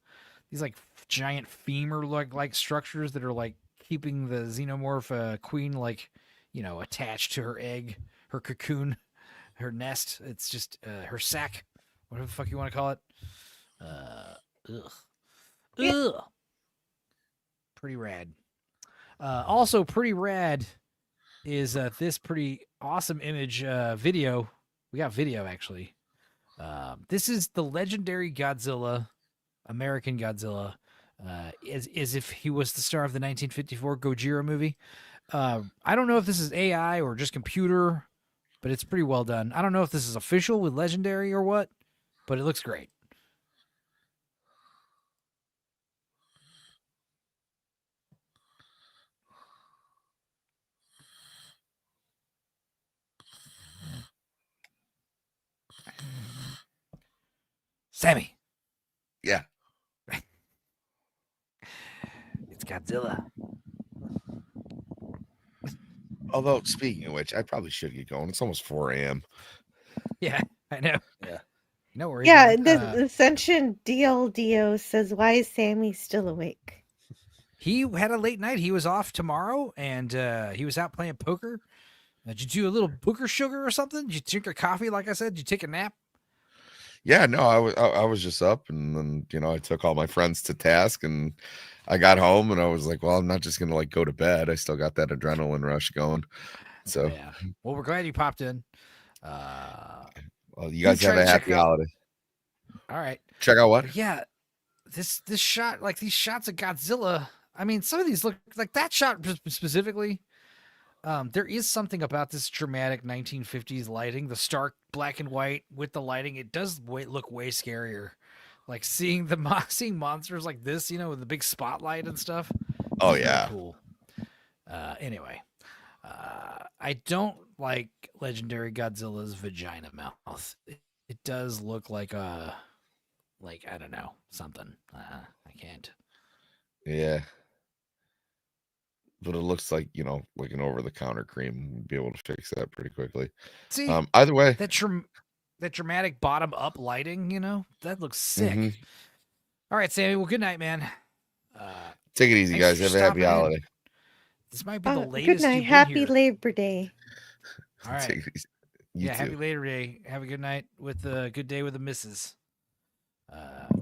these like giant femur like structures that are like keeping the xenomorph queen like attached to her egg, her cocoon, her nest. It's just her sack, whatever the fuck you want to call it. Ugh. Pretty rad. Also pretty rad is this pretty awesome image video. We got video actually. This is the legendary Godzilla, American Godzilla, as if he was the star of the 1954 Gojira movie. I don't know if this is AI or just computer, but it's pretty well done. I don't know if this is official with Legendary or what, but it looks great. Sammy. Yeah. It's Godzilla. Although, speaking of which, I probably should get going. It's almost 4 a.m. Yeah, I know. Yeah. No worries. Yeah, man. the Ascension DLDO says, why is Sammy still awake? He had a late night. He was off tomorrow, and he was out playing poker. Did you do a little booker sugar or something? Did you drink your coffee, like I said? Did you take a nap? Yeah, no, I was just up, and then I took all my friends to task, and I got home, and I was like, well, I'm not just gonna like go to bed. I still got that adrenaline rush going. So yeah. Well, we're glad you popped in. Well, you guys have a happy holiday. All right. Check out what? But yeah, this shot, like these shots of Godzilla. I mean, some of these look like that shot specifically. There is something about this dramatic 1950s lighting, the stark black and white with the lighting. It does look way scarier. Like seeing seeing monsters like this, with the big spotlight and stuff. Oh yeah. Cool. Anyway, I don't like legendary Godzilla's vagina mouth. It does look like I don't know, something. I can't. Yeah. But it looks like, like an over-the-counter cream. We'd be able to fix that pretty quickly. See, either way. That dramatic bottom-up lighting, that looks sick. Mm-hmm. All right, Sammy. Well, good night, man. Take it easy, guys. Have a happy holiday. This might be the latest. Good night. Happy Labor Day. All right. Take it easy. You too. Happy Labor Day. Have a good night with a good day with the missus.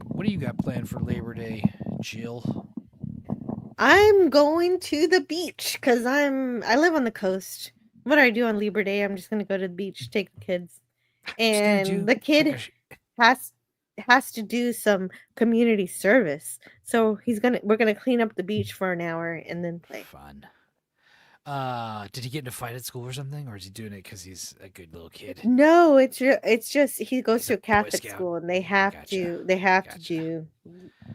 What do you got planned for Labor Day, Jill? I'm going to the beach because I live on the coast. What do I do on Labor Day? I'm just gonna go to the beach, take the kids, and the kid has to do some community service. So we're gonna clean up the beach for an hour and then play. Fun. Did he get in a fight at school or something, or is he doing it because he's a good little kid? No, it's just he goes to a Catholic school and they have to do.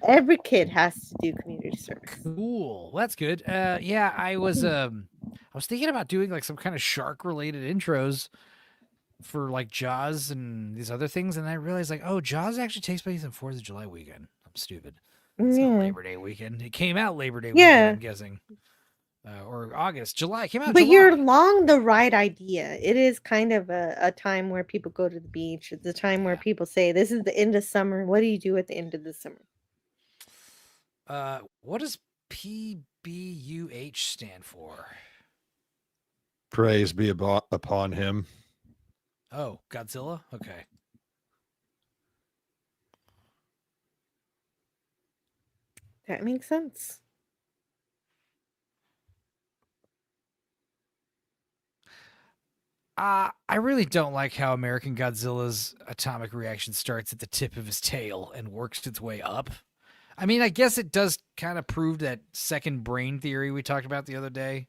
Every kid has to do community service. Cool. Well, that's good. Yeah, I was thinking about doing like some kind of shark related intros for like Jaws and these other things, and I realized like, oh, Jaws actually takes place on 4th of July weekend. I'm stupid. It's not Labor Day weekend. It came out Labor Day weekend, I'm guessing. Or August, July. It came out. But July. you're along the right idea. It is kind of a time where people go to the beach. It's a time where people say, "This is the end of summer. What do you do at the end of the summer?" What does PBUH stand for? Praise be upon him. Oh, Godzilla? Okay. That makes sense. I really don't like how American Godzilla's atomic reaction starts at the tip of his tail and works its way up. I mean, I guess it does kind of prove that second brain theory we talked about the other day.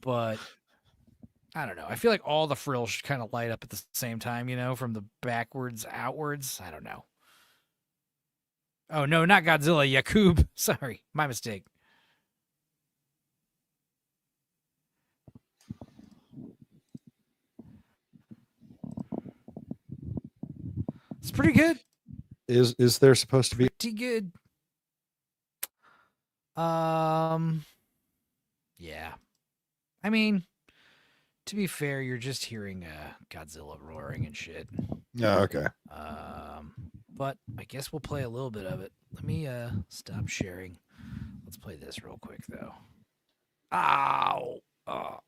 But I don't know. I feel like all the frills should kind of light up at the same time, from the backwards outwards. I don't know. Oh, no, not Godzilla. Yakub. Sorry, my mistake. It's pretty good. Is there supposed to be pretty good? Yeah. I mean, to be fair, you're just hearing Godzilla roaring and shit. Yeah, okay. But I guess we'll play a little bit of it. Let me stop sharing. Let's play this real quick though. Ow. Oh.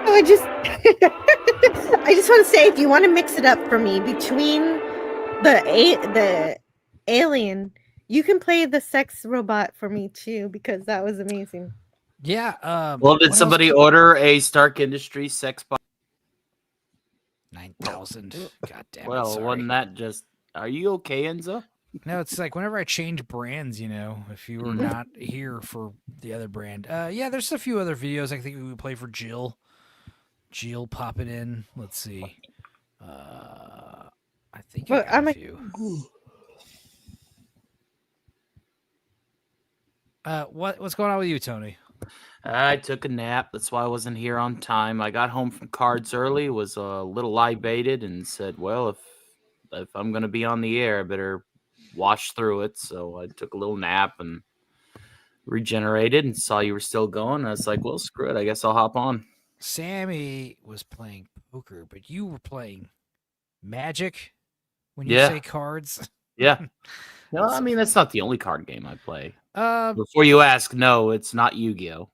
I just I just want to say, if you want to mix it up for me between the alien You can play the sex robot for me too, because that was amazing. Yeah. Well, did somebody order a Stark Industries sex box? 9,000. God damn it. Well, Sorry. wasn't that just? Are you okay, Enzo? No, it's like whenever I change brands, if you were not here for the other brand. Yeah, there's a few other videos I think we would play for Jill. Jill popping in. Let's see. I think I got a few. What's going on with you, Tony? I took a nap. That's why I wasn't here on time. I got home from cards early, was a little libated, and said, "Well, if I'm going to be on the air, I better wash through it." So I took a little nap and regenerated, and saw you were still going. I was like, "Well, screw it. I guess I'll hop on." Sammy was playing poker, but you were playing Magic when you Yeah. say cards. Yeah. No, I mean, that's not the only card game I play. Uh, Before you ask, no, it's not Yu-Gi-Oh.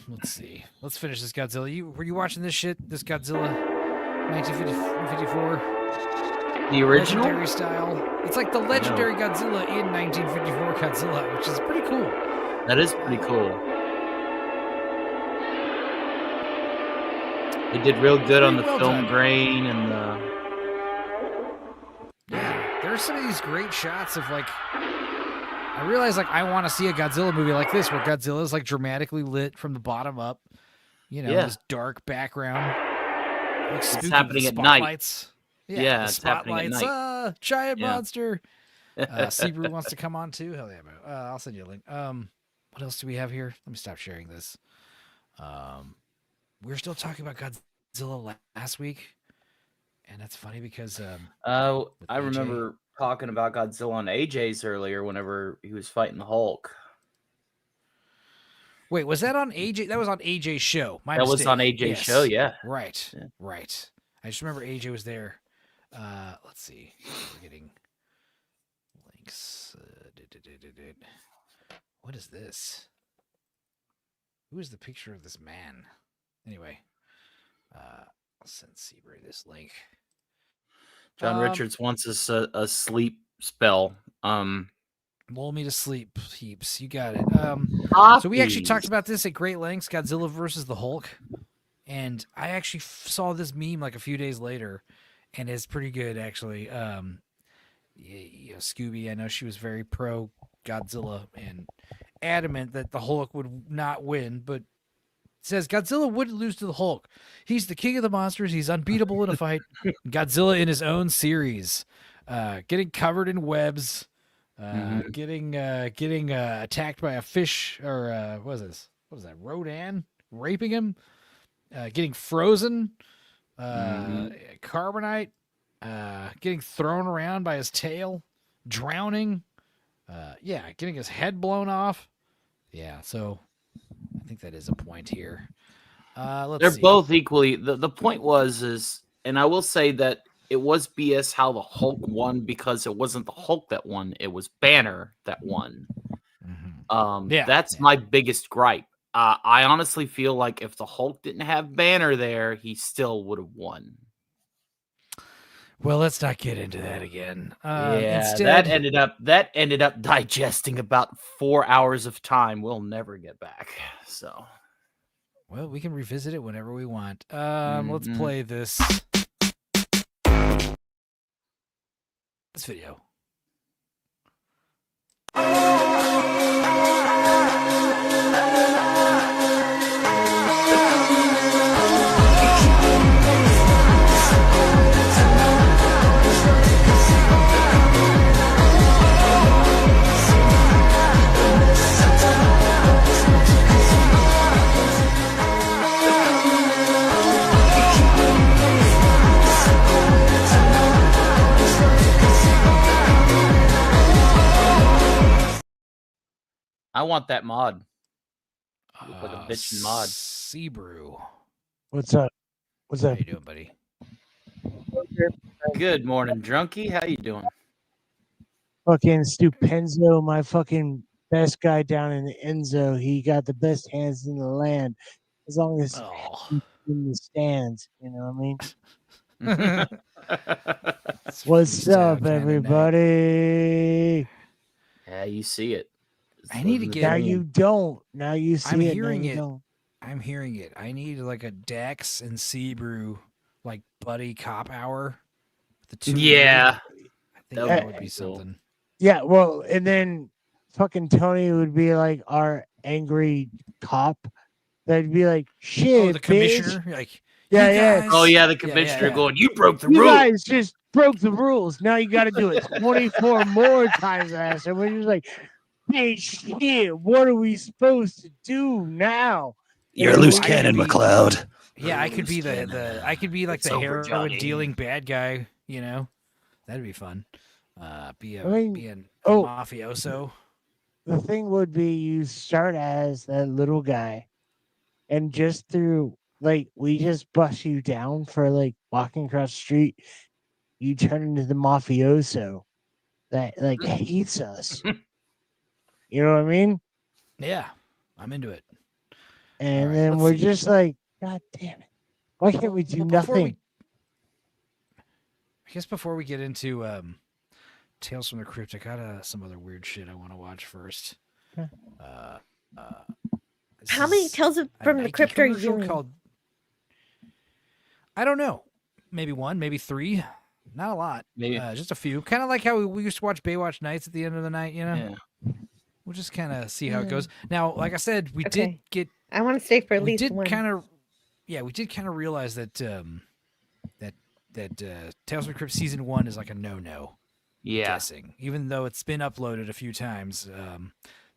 Let's see. Let's finish this Godzilla. Were you watching this shit? This Godzilla 1954? The original? Legendary style. It's like the legendary Godzilla in 1954 Godzilla, which is pretty cool. That is pretty cool. They did real good on the film grain and the... Yeah, there are some of these great shots of like... I realize like I want to see a Godzilla movie like this, where Godzilla is like dramatically lit from the bottom up. This dark background. Like it's happening at night. Yeah, it's happening at night. Giant monster. Sebrew wants to come on too. Hell yeah, bro. I'll send you a link. What else do we have here? Let me stop sharing this. We were still talking about Godzilla last week, and that's funny because I remember talking about Godzilla on AJ's earlier whenever he was fighting the Hulk. Wait, was that on AJ? That was on AJ's show. That was on AJ's show, yeah. Right, right. I just remember AJ was there. Let's see. We're getting links. What is this? Who is the picture of this man? Anyway, I'll send Sebrew this link. John Richards wants us a sleep spell. Lull me to sleep, heaps. You got it. So we actually talked about this at great lengths, Godzilla versus the Hulk. And I actually saw this meme like a few days later, and it's pretty good, actually. Scooby, I know she was very pro Godzilla and adamant that the Hulk would not win, but says Godzilla wouldn't lose to the Hulk. He's the king of the monsters. He's unbeatable in a fight. Godzilla in his own series, getting covered in webs, getting attacked by a fish, or what is this? What is that? Rodan raping him, getting frozen, carbonite, getting thrown around by his tail, drowning, getting his head blown off. Yeah, so I think that is a point here. They're both equally. The point is, and I will say that it was BS how the Hulk won, because it wasn't the Hulk that won; it was Banner that won. That's my biggest gripe. I honestly feel like if the Hulk didn't have Banner there, he still would have won. Well, let's not get into that again. That ended up digesting about 4 hours of time we'll never get back. So, well, we can revisit it whenever we want. Let's play this video. I want that mod. Look like a bitchin' mod. Sebrew. What's up? What's up? How you doing, buddy? Good morning, drunkie. How you doing? Fucking Stupenzo, my fucking best guy down in the Enzo. He got the best hands in the land. As long as he's in the stands, you know what I mean? That's What's up, everybody? Yeah, you see it. I need to get. Now you don't. Now you see I'm it. hearing now you it. Don't. I'm hearing it. I need like a Dax and Sebrew like buddy cop hour. The two. Yeah. I think that would be something. Yeah, well, and then fucking Tony would be like our angry cop. That'd be like, shit, Oh, the commissioner. bitch. Like, Yeah, you yeah. guys- Oh yeah, the commissioner going, "You broke the You rule." guys just broke the rules. Now you got to do it 24 more times, ass. And we're just like, hey, shit, what are we supposed to do now? You're a loose cannon, McLeod. Yeah, I could be the I could be like It's the over, heroin Johnny. dealing bad guy. You know, that'd be fun. Be a oh. mafioso. The thing would be you start as that little guy, and just through like we just bust you down for like walking across the street, you turn into the mafioso that like hates us. You know what I mean? Yeah, I'm into it. And right, then let's we're see. just like, God damn it. Why can't we do nothing? I guess before we get into Tales from the Crypt, I got some other weird shit I want to watch first. Okay. How many Tales from the Crypt are you in? Called, I don't know. Maybe one, maybe three. Not a lot. Maybe just a few. Kind of like how we used to watch Baywatch Nights at the end of the night, you know? Yeah. We'll just kind of see how it goes. Now, like I said, we Okay. did get... I want to stay for at we least did one. kind of... Yeah, we did kind of realize that Tales from the Crypt Season 1 is like a no-no. Yeah. Guessing. Even though it's been uploaded a few times.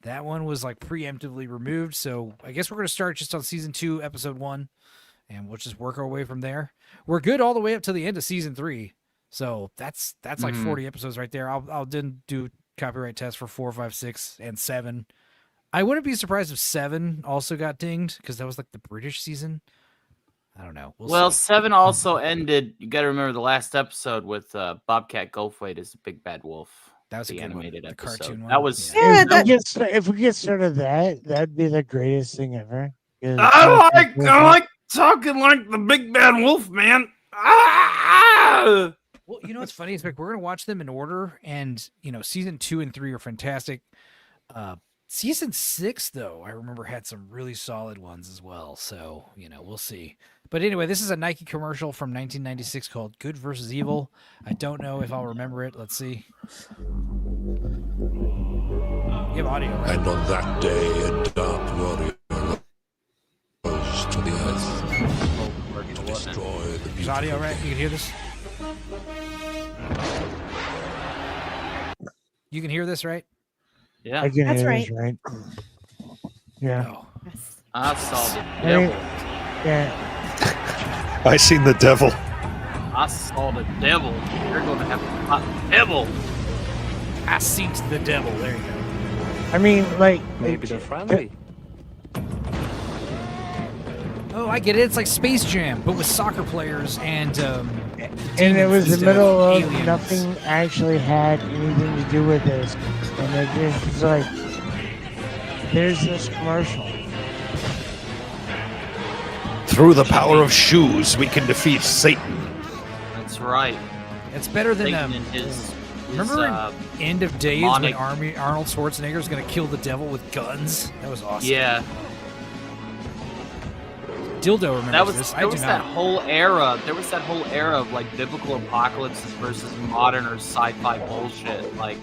That one was like preemptively removed, so I guess we're going to start just on Season 2, Episode 1, and we'll just work our way from there. We're good all the way up to the end of Season 3, so that's like 40 episodes right there. I'll then do copyright tests for 4, 5, 6, and 7. I wouldn't be surprised if 7 also got dinged, because that was like the British season. I don't know. Well, see. 7 also ended. You got to remember the last episode with Bobcat Goldthwait as the big bad wolf. That was the a good animated one. The episode. cartoon one. That was If we get started that, that'd be the greatest thing ever. I like talking like the big bad wolf, man. Ah! Well, you know what's funny is like we're gonna watch them in order, and Season 2 and 3 are fantastic. Season 6, though, I remember had some really solid ones as well. So we'll see. But anyway, this is a Nike commercial from 1996 called "Good versus Evil." I don't know if I'll remember it. Let's see. You have audio, right? And on that day, a dark warrior rose to the earth to destroy the There's beautiful. audio, right? You can hear this? You can hear this, right? Yeah. I can That's hear right. this, right? Yeah. Oh. I saw the I devil. mean, yeah. I seen the devil. I saw the devil. You're going to have to fight the devil. I seen the devil. There you go. I mean, like Maybe they're friendly. Oh, I get it. It's like Space Jam, but with soccer players and it was the instead middle of aliens. nothing actually had anything to do with this, and it just was like, there's this commercial. Through the power of shoes, we can defeat Satan. That's right. It's better than Satan and his remember in End of Days demonic- when Arnold Schwarzenegger is going to kill the devil with guns? That was awesome. Yeah. Dildo remembers That was this. I there do was not. that whole era. There was that whole era of like biblical apocalypses versus modern or sci-fi bullshit. Like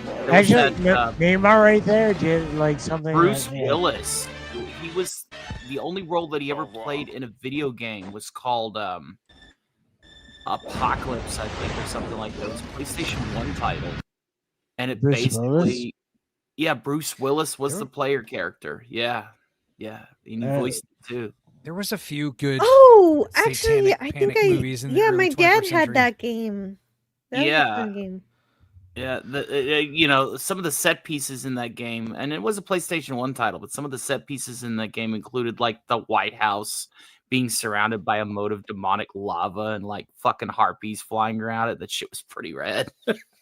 there was Actually, that, Neymar right there did like something. Bruce like that. Willis. He was the only role that he ever played in a video game was called Apocalypse, I think, or something like that. It was a PlayStation 1 title. And it Bruce basically Willis? yeah, Bruce Willis was the player character. Yeah. Yeah. And he voiced it too. There was a few good. Oh, actually, satanic I think panic movies in the yeah, early my dad 21st had century. that game. That was a Yeah. fun game. Yeah, some of the set pieces in that game, and it was a PlayStation 1 title, but some of the set pieces in that game included like the White House being surrounded by a moat of demonic lava and like fucking harpies flying around it. That shit was pretty rad.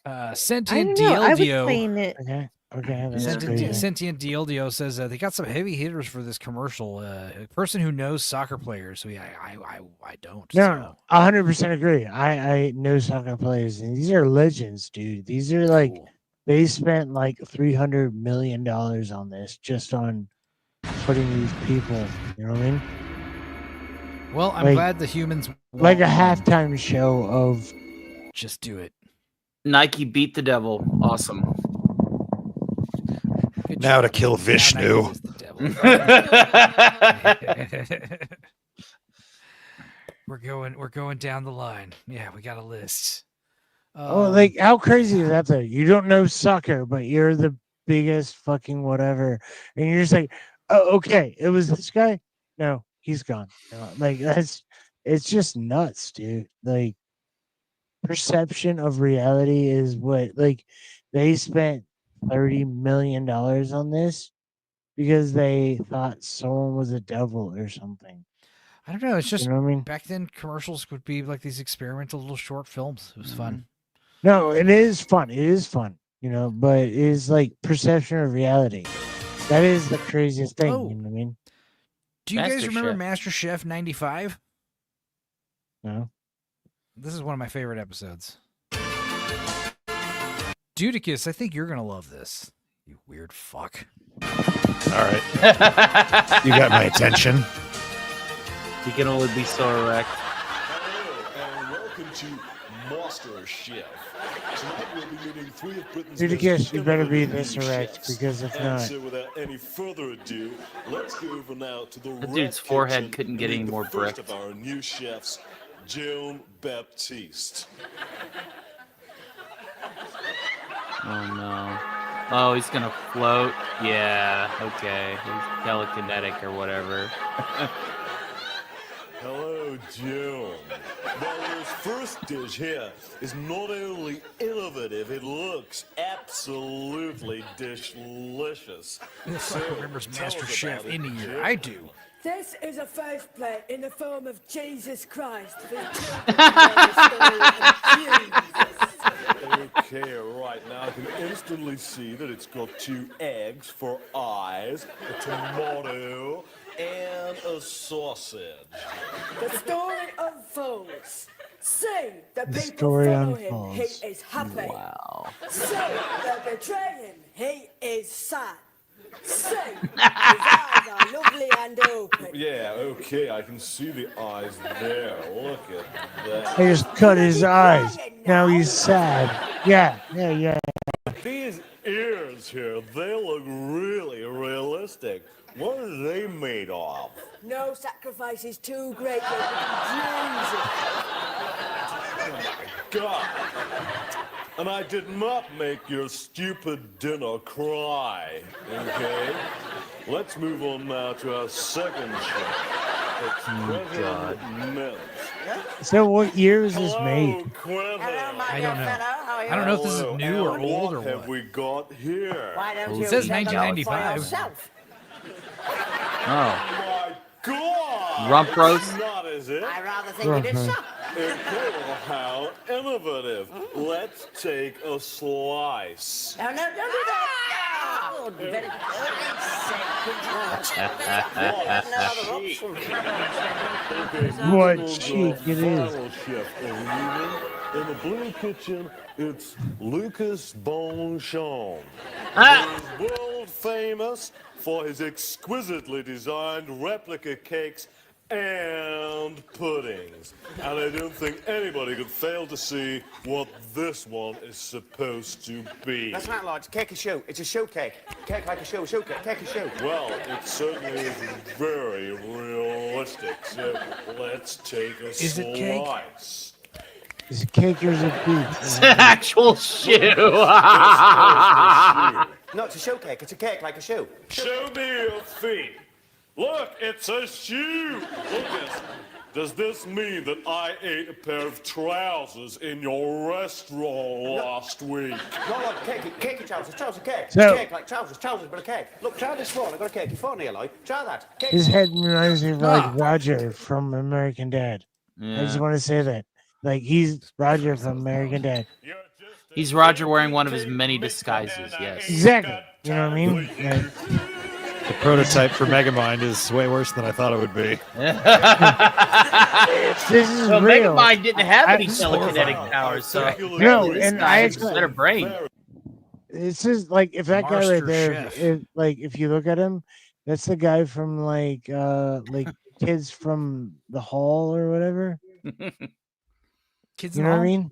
I Sentient don't know. I was DLDO. playing it. Okay. Okay, that's crazy. Sentient Diodio says they got some heavy hitters for this commercial. A person who knows soccer players. So yeah, I don't. No, 100% agree. I know soccer players, and these are legends, dude. These are like they spent like $300 million on this just on putting these people. You know what I mean? Well, I'm Like- glad the humans Like a won. halftime show of Just do it. Nike beat the devil. Awesome. Now to kill Vishnu. We're going down the line. Yeah, we got a list. like how crazy is that though? You don't know soccer, but you're the biggest fucking whatever, and you're just like, oh, okay, it was this guy. No, he's gone. No, like it's just nuts, dude. Like perception of reality is what like they spent $30 million on this because they thought someone was a devil or something. I don't know. It's just You know what I mean? back then commercials would be like these experimental little short films. It was fun. No, it is fun. It is fun, you know, but it is like perception of reality. That is the craziest thing. You know what I mean? Do you guys remember MasterChef '95? No. This is one of my favorite episodes. Judicus, I think you're gonna love this. You weird fuck. All right. You got my attention. He can only be so erect. And welcome to MasterChef. Tonight we'll be meeting 3 of Britain's Judicus, you most better be innovative this erect chefs. because if And not, so without any further ado, let's go over now to the That Red dude's forehead Kitchen couldn't and get meet any the more first brick. of our new chefs, Joan Baptiste. Oh no. Oh, he's gonna float. Yeah. Okay. He's telekinetic or whatever. Hello, Joan. Well, this first dish here is not only innovative, it looks absolutely delicious. This fucker remembers tell us MasterChef about it, in here. Joan. I do. This is a faith plate in the form of Jesus Christ. Okay, right now I can instantly see that it's got 2 eggs for eyes, a tomato, and a sausage. The story unfolds. See the The people story follow him. unfolds. He is happy. Wow. See they betray him. He is sad. See his eyes are lovely and open. Yeah, okay, I can see the eyes there. Look at that. they just cut his eyes. Now he's sad. Yeah. These ears here, they look really realistic. What are they made of? No sacrifice is too great for Jesus. God. And I did not make your stupid dinner cry, okay? Let's move on now to our second chef. It's God. Quentin Mintz. So what year is this made? Quentin. I don't know. I don't know if this is new or And old or what have what. we got here? Why don't It you says take a look for 1995. yourself? Oh. My God! Rump roast? It's not, is it? I rather think it is so. Okay, well, how innovative. Let's take a slice. No, don't do that. Oh, very What cheek it is. Final chef of the evening. In the blue kitchen, it's Lucas Bonchon. He's world famous for his exquisitely designed replica cakes and puddings. And I don't think anybody could fail to see what this one is supposed to be. That's right, Lodge. Cake a show. It's a show cake. Cake like a show. Show cake. Cake a show. Well, it certainly is very realistic. So let's take a Is it cake? slice. Is it cake or is it beef? It's an actual shoe. No, it's a show cake. It's a cake like a show. Show me your feet. Look, it's a shoe. Look at this. Does this mean that I ate a pair of trousers in your restaurant last week? No, look, cake trousers, trouser cake. So- Cake like trousers, but a cake. Look, try this one. I got a cake. Your phone here, like. Try that. Cake. His head reminds me of like Roger from American Dad. I just Yeah. want to say that. Like he's Roger from American Dad. You're just He's Roger wearing one of his many disguises. Yes. Exactly. You know what I mean? The prototype for Megamind is way worse than I thought it would be. This is well, real. Megamind didn't have any This is telekinetic horrifying. powers, so No, this and guy I has a better brain. This is like if that guy right Master there, Chef. if you look at him, that's the guy from like Kids from the Hall or whatever. Kids You in know the what I Hall? mean?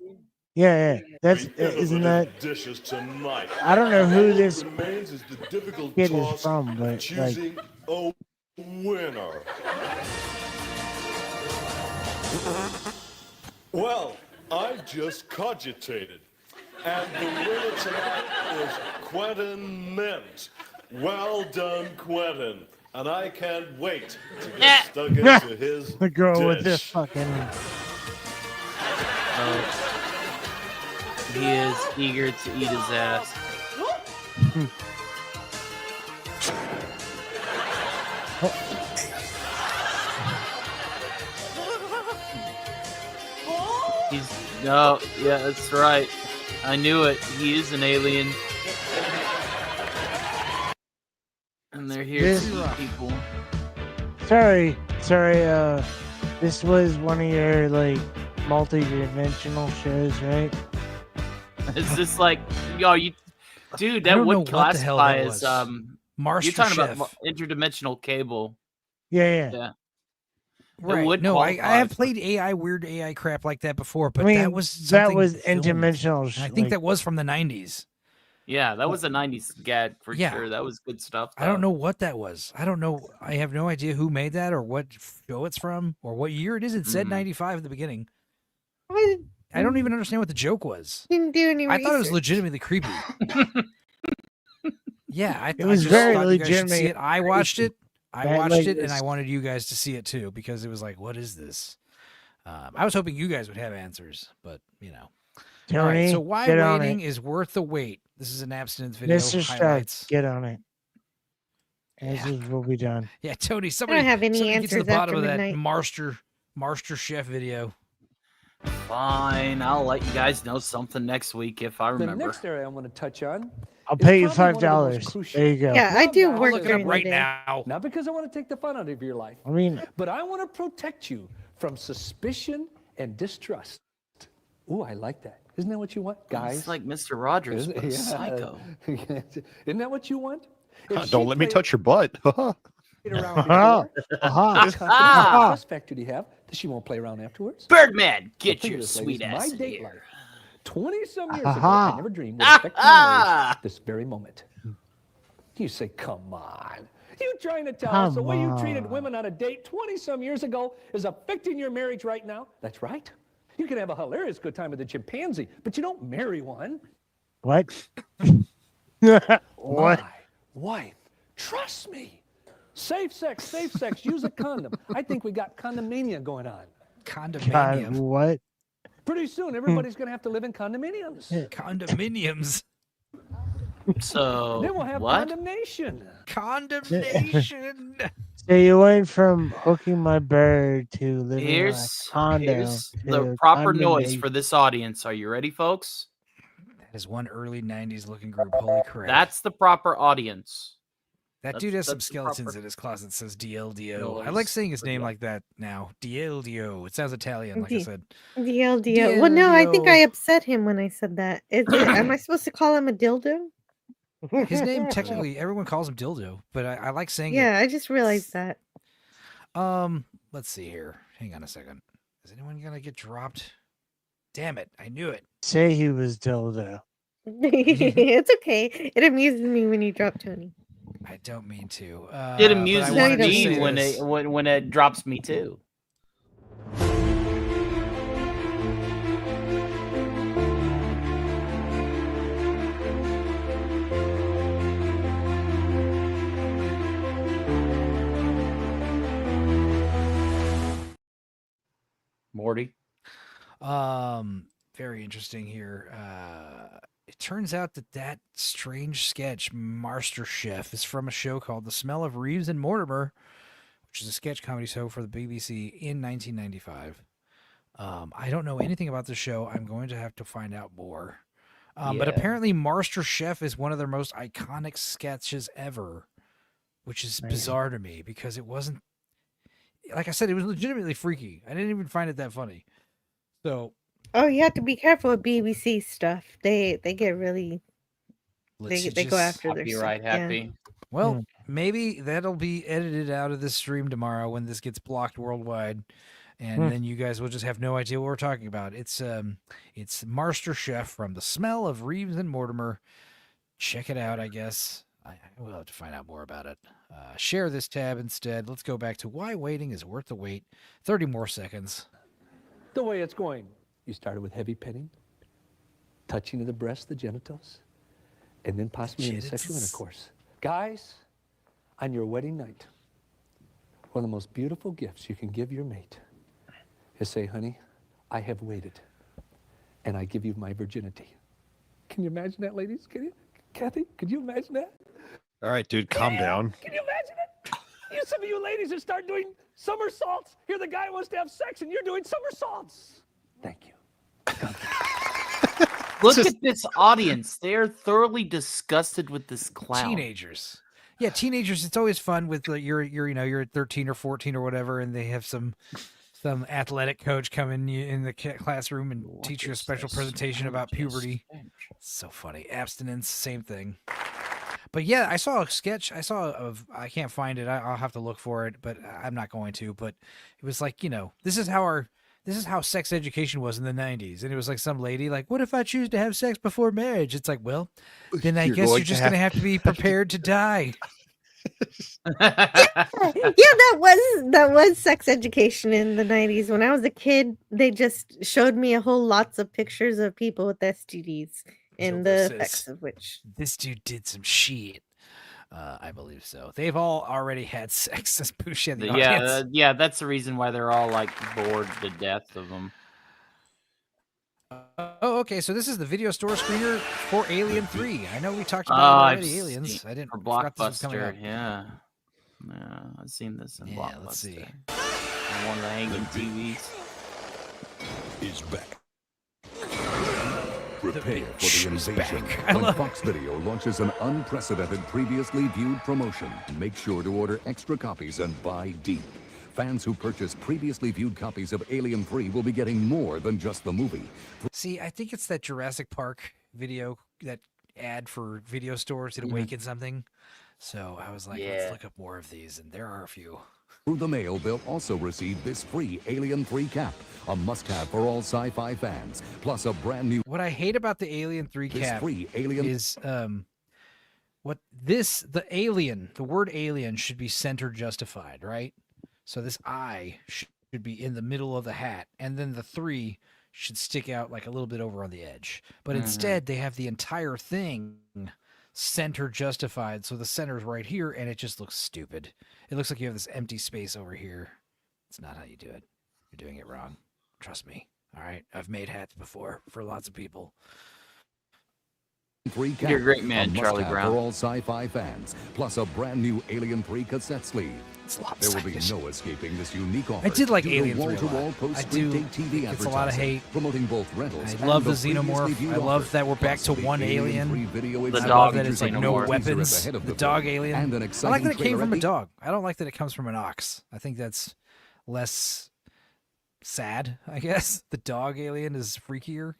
Yeah. That's isn't that? Dishes tonight. I don't know who this remains is the difficult kid task is from, of but like, choosing a winner. Well, I've just cogitated, and the winner tonight is Quentin Mint. Well done, Quentin. And I can't wait to get stuck into his the girl dish. with this fucking. He is eager to eat his ass. Yeah, that's right. I knew it. He is an alien. And they're here to eat people. Sorry. This was one of your like multi-dimensional shows, right? It's just like, dude, that would classify as Master you're talking Chef. about interdimensional cable. Yeah. Right. would No, I qualify have played weird AI crap like that before, but I mean, that was something filmed. interdimensional. And I think that was from the 90s. Yeah, that was a 90s gag for Yeah. sure. That was good stuff. I don't know what that was. I don't know. I have no idea who made that or what show it's from or what year it is. It said 95 at the beginning. I don't even understand what the joke was. Didn't do any I thought it was research. legitimately creepy. Yeah, It was I just very thought you guys should see legitimate. it. I watched it. I That, watched like, it, and this- I wanted you guys to see it too because it was like, what is this? I was hoping you guys would have answers, but you know. All right, Tony, so why get on waiting it. is worth the wait. This is an abstinence video. Mr. Highlights. Stark, get on it. Answers will be done. Yeah, Tony. Somebody, have any somebody get to the answers bottom of after that midnight. Master Chef video. Fine, I'll let you guys know something next week if I The remember. next area I want to touch on. I'll is pay you probably one of the most $5. crucial- There you go. Yeah, I do Not work because- during the day. now. Not because I want to take the fun out of your life. I mean, but I want to protect you from suspicion and distrust. Ooh, I like that. Isn't that what you want, guys? It's like Mr. Rogers, Isn't- but a psycho. Isn't that what you want? Don't let me touch your butt. Around before, what trust factor do you have that she won't play around afterwards? Birdman, Well, get think of your this, sweet ladies. ass My in date here. life. 20-some years ago, Aha. I never dreamed would affect my marriage this very moment. You say, come on. You trying to tell us the Come way you treated on. women on a date 20-some years ago is affecting your marriage right now? That's right. You can have a hilarious good time with a chimpanzee, but you don't marry one. what? What? My wife, trust me. Safe sex, use a condom. I think we got condomania going on. God, Condominium. what? Pretty soon, everybody's going to have to live in condominiums. Condominiums. So Then we'll have what? condemnation. Condemnation. So you went from hooking my bird to living in a Here's condo. the to proper noise condemnation. for this audience. Are you ready, folks? That is one early 90s looking group. Holy crap. That's the proper audience. That That's- dude has some that's the skeletons proper in his closet that says DLDO. noise I like saying his for name the- like that now. DLDO. It sounds Italian, like I D- said. DLDO. Well, no, I think I DLDO. upset him when I said that. Am I supposed to call him a dildo? His name, technically, everyone calls him Dildo, but I like saying Yeah, I just realized that. it. Let's see here. Hang on a second. Is anyone going to get dropped? Damn it. I knew it. Say he was dildo. It's okay. It amuses me when you drop Tony. I don't mean to. It but I amuses wanted to me say when this. when it drops me too. Morty. Very interesting here. It turns out that strange sketch, Master Chef, is from a show called The Smell of Reeves and Mortimer, which is a sketch comedy show for the BBC in 1995. I don't know anything about the show. I'm going to have to find out more. But Yeah. apparently Master Chef is one of their most iconic sketches ever, which is bizarre to me because it wasn't, like I said, it was legitimately freaky. I didn't even find it that funny. So Oh, you have to be careful with BBC stuff. They get really let's they go just after their stuff. Copyright happy. Well, maybe that'll be edited out of this stream tomorrow when this gets blocked worldwide, and then you guys will just have no idea what we're talking about. It's Master Chef from The Smell of Reeves and Mortimer. Check it out, I guess. I will have to find out more about it. Share this tab instead. Let's go back to why waiting is worth the wait. 30 more seconds. The way it's going. You started with heavy petting, touching of the breast, the genitals, and then possibly in the sexual intercourse. Guys, on your wedding night, one of the most beautiful gifts you can give your mate is say, honey, I have waited, and I give you my virginity. Can you imagine that, ladies? Can you? Kathy, could you imagine that? All right, dude, calm down. Can you imagine it? Some of you ladies that start doing somersaults. Here the guy wants to have sex, and you're doing somersaults. Thank you. Look at this audience. They're thoroughly disgusted with this clown. Teenagers. Yeah, teenagers. It's always fun with you're 13 or 14 or whatever, and they have some athletic coach come in the classroom and teach you a special presentation about puberty. So funny. Abstinence, same thing. But yeah, I saw a sketch. I can't find it. I'll have to look for it, but I'm not going to. But it was like, this is how sex education was in the 90s. And it was like some lady like, what if I choose to have sex before marriage? It's like, well, then I guess you're just going to have to be prepared to die. that was sex education in the 90s. When I was a kid, they just showed me a whole lots of pictures of people with STDs and the effects of which. This dude did some shit. I believe so. They've all already had sex as Bush and the audience. Yeah, that's the reason why they're all like bored to death of them. Oh, okay. So this is the video store screener for Alien 3. I know we talked about already Aliens. I didn't. For Forgot this was coming Blockbuster, up. yeah, I've seen this in Blockbuster. Let's see. On one of the hanging TVs. Is back. Prepare for the invasion when Fox Video launches an unprecedented previously viewed promotion. Make sure to order extra copies and buy deep. Fans who purchase previously viewed copies of Alien 3 will be getting more than just the movie. See, I think it's that Jurassic Park video, that ad for video stores that awakened something. So I was like, let's look up more of these, and there are a few. Through the mail, they'll also receive this free Alien 3 cap, a must-have for all sci-fi fans, plus a brand new... What I hate about the Alien 3 cap is the word alien should be center justified, right? So this I should be in the middle of the hat, and then the 3 should stick out like a little bit over on the edge. But instead, they have the entire thing center justified, so the center is right here, and it just looks stupid. It looks like you have this empty space over here. It's not how you do it. You're doing it wrong. Trust me. All right, I've made hats before for lots of people. 3 cap, You're a great man, a Charlie must-have Brown. for all sci-fi fans, plus a brand new Alien 3 cassette sleeve. There will be no escaping this unique offer. I did like due to Alien 3 a wall-to-wall lot. I post-screen do. date TV It's a lot of advertising, hate. promoting both rentals I and love the previously xenomorph. viewed I love offer. that we're back to Plus, one the Alien 3 alien. video I itself love that features it's like a no teaser at the weapons. head of The the dog film alien. and an I like exciting that it came trailer from at a the dog. I don't like that it comes from an ox. I think that's less sad, I guess. The dog alien is freakier,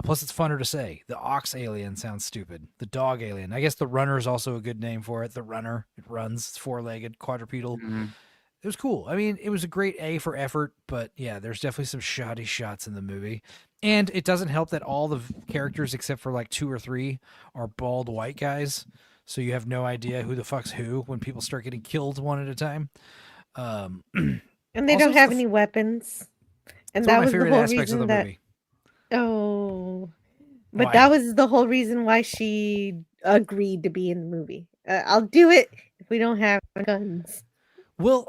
plus it's funner to say. The ox alien sounds stupid. The dog alien. I guess the runner is also a good name for it. The runner. It runs. It's 4-legged, quadrupedal. It was cool. I mean, it was a great A for effort, but yeah, there's definitely some shoddy shots in the movie. And it doesn't help that all the characters, except for like 2 or 3, are bald white guys. So you have no idea who the fuck's who when people start getting killed one at a time. And they don't have any weapons. And that was the whole reason that. Oh, but Why? that was the whole reason why she agreed to be in the movie. I'll do it if we don't have guns. Well,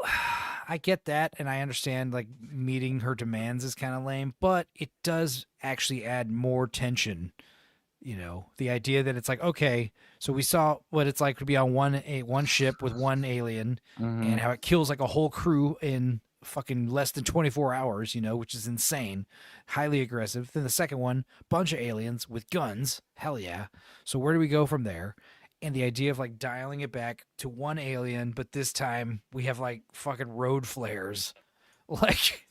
I get that, and I understand like meeting her demands is kind of lame, but it does actually add more tension. The idea that it's like, okay, so we saw what it's like to be on one ship with one alien, and how it kills like a whole crew in fucking less than 24 hours, which is insane, highly aggressive. Then the second one, bunch of aliens with guns, hell yeah. So where do we go from there? And the idea of like dialing it back to one alien, but this time we have like fucking road flares. Like,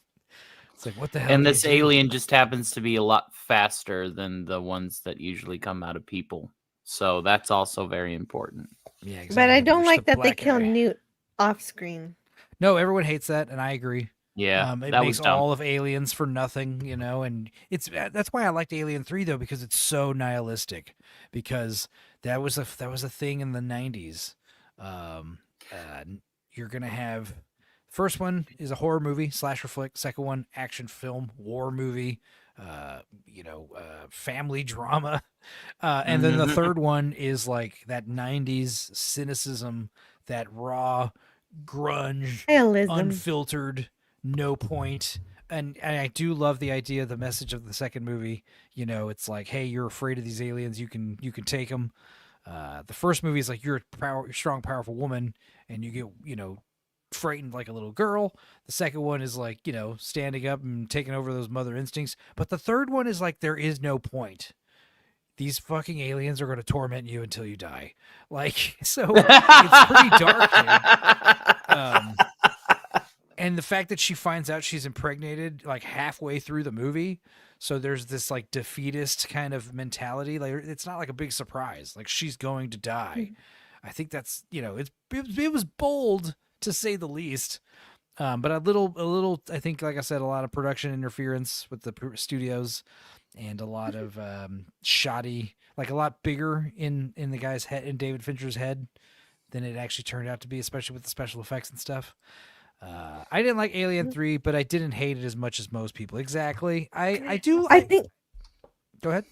it's like, what the hell? And do this you do? alien just happens to be a lot faster than the ones that usually come out of people. So that's also very important. Yeah, exactly. But I don't There's like the that they black kill guy. Newt off screen. No, everyone hates that, and I agree. Yeah, it that makes was dumb. all of Aliens for nothing, and that's why I liked Alien 3 though, because it's so nihilistic. Because that was a thing in the 90s. You're gonna have first one is a horror movie, slasher flick. Second one, action film, war movie. Family drama, and then the third one is like that 90s cynicism, that raw grunge, Nihilism. unfiltered, no point. And I do love the idea, the message of the second movie. It's like, hey, you're afraid of these aliens, you can take them. The first movie is like, you're a strong, powerful woman, and you get frightened like a little girl. The second one is like, standing up and taking over those mother instincts. But the third one is like, there is no point. These fucking aliens are going to torment you until you die. Like, so it's pretty dark. And the fact that she finds out she's impregnated like halfway through the movie, so there's this like defeatist kind of mentality. Like, it's not like a big surprise. Like, she's going to die. I think that's it was bold, to say the least, but a little. I think, like I said, a lot of production interference with the studios, and a lot of shoddy, like a lot bigger in the guy's head, in David Fincher's head, than it actually turned out to be, especially with the special effects and stuff. I didn't like Alien 3, but I didn't hate it as much as most people. Exactly. I think. Go ahead.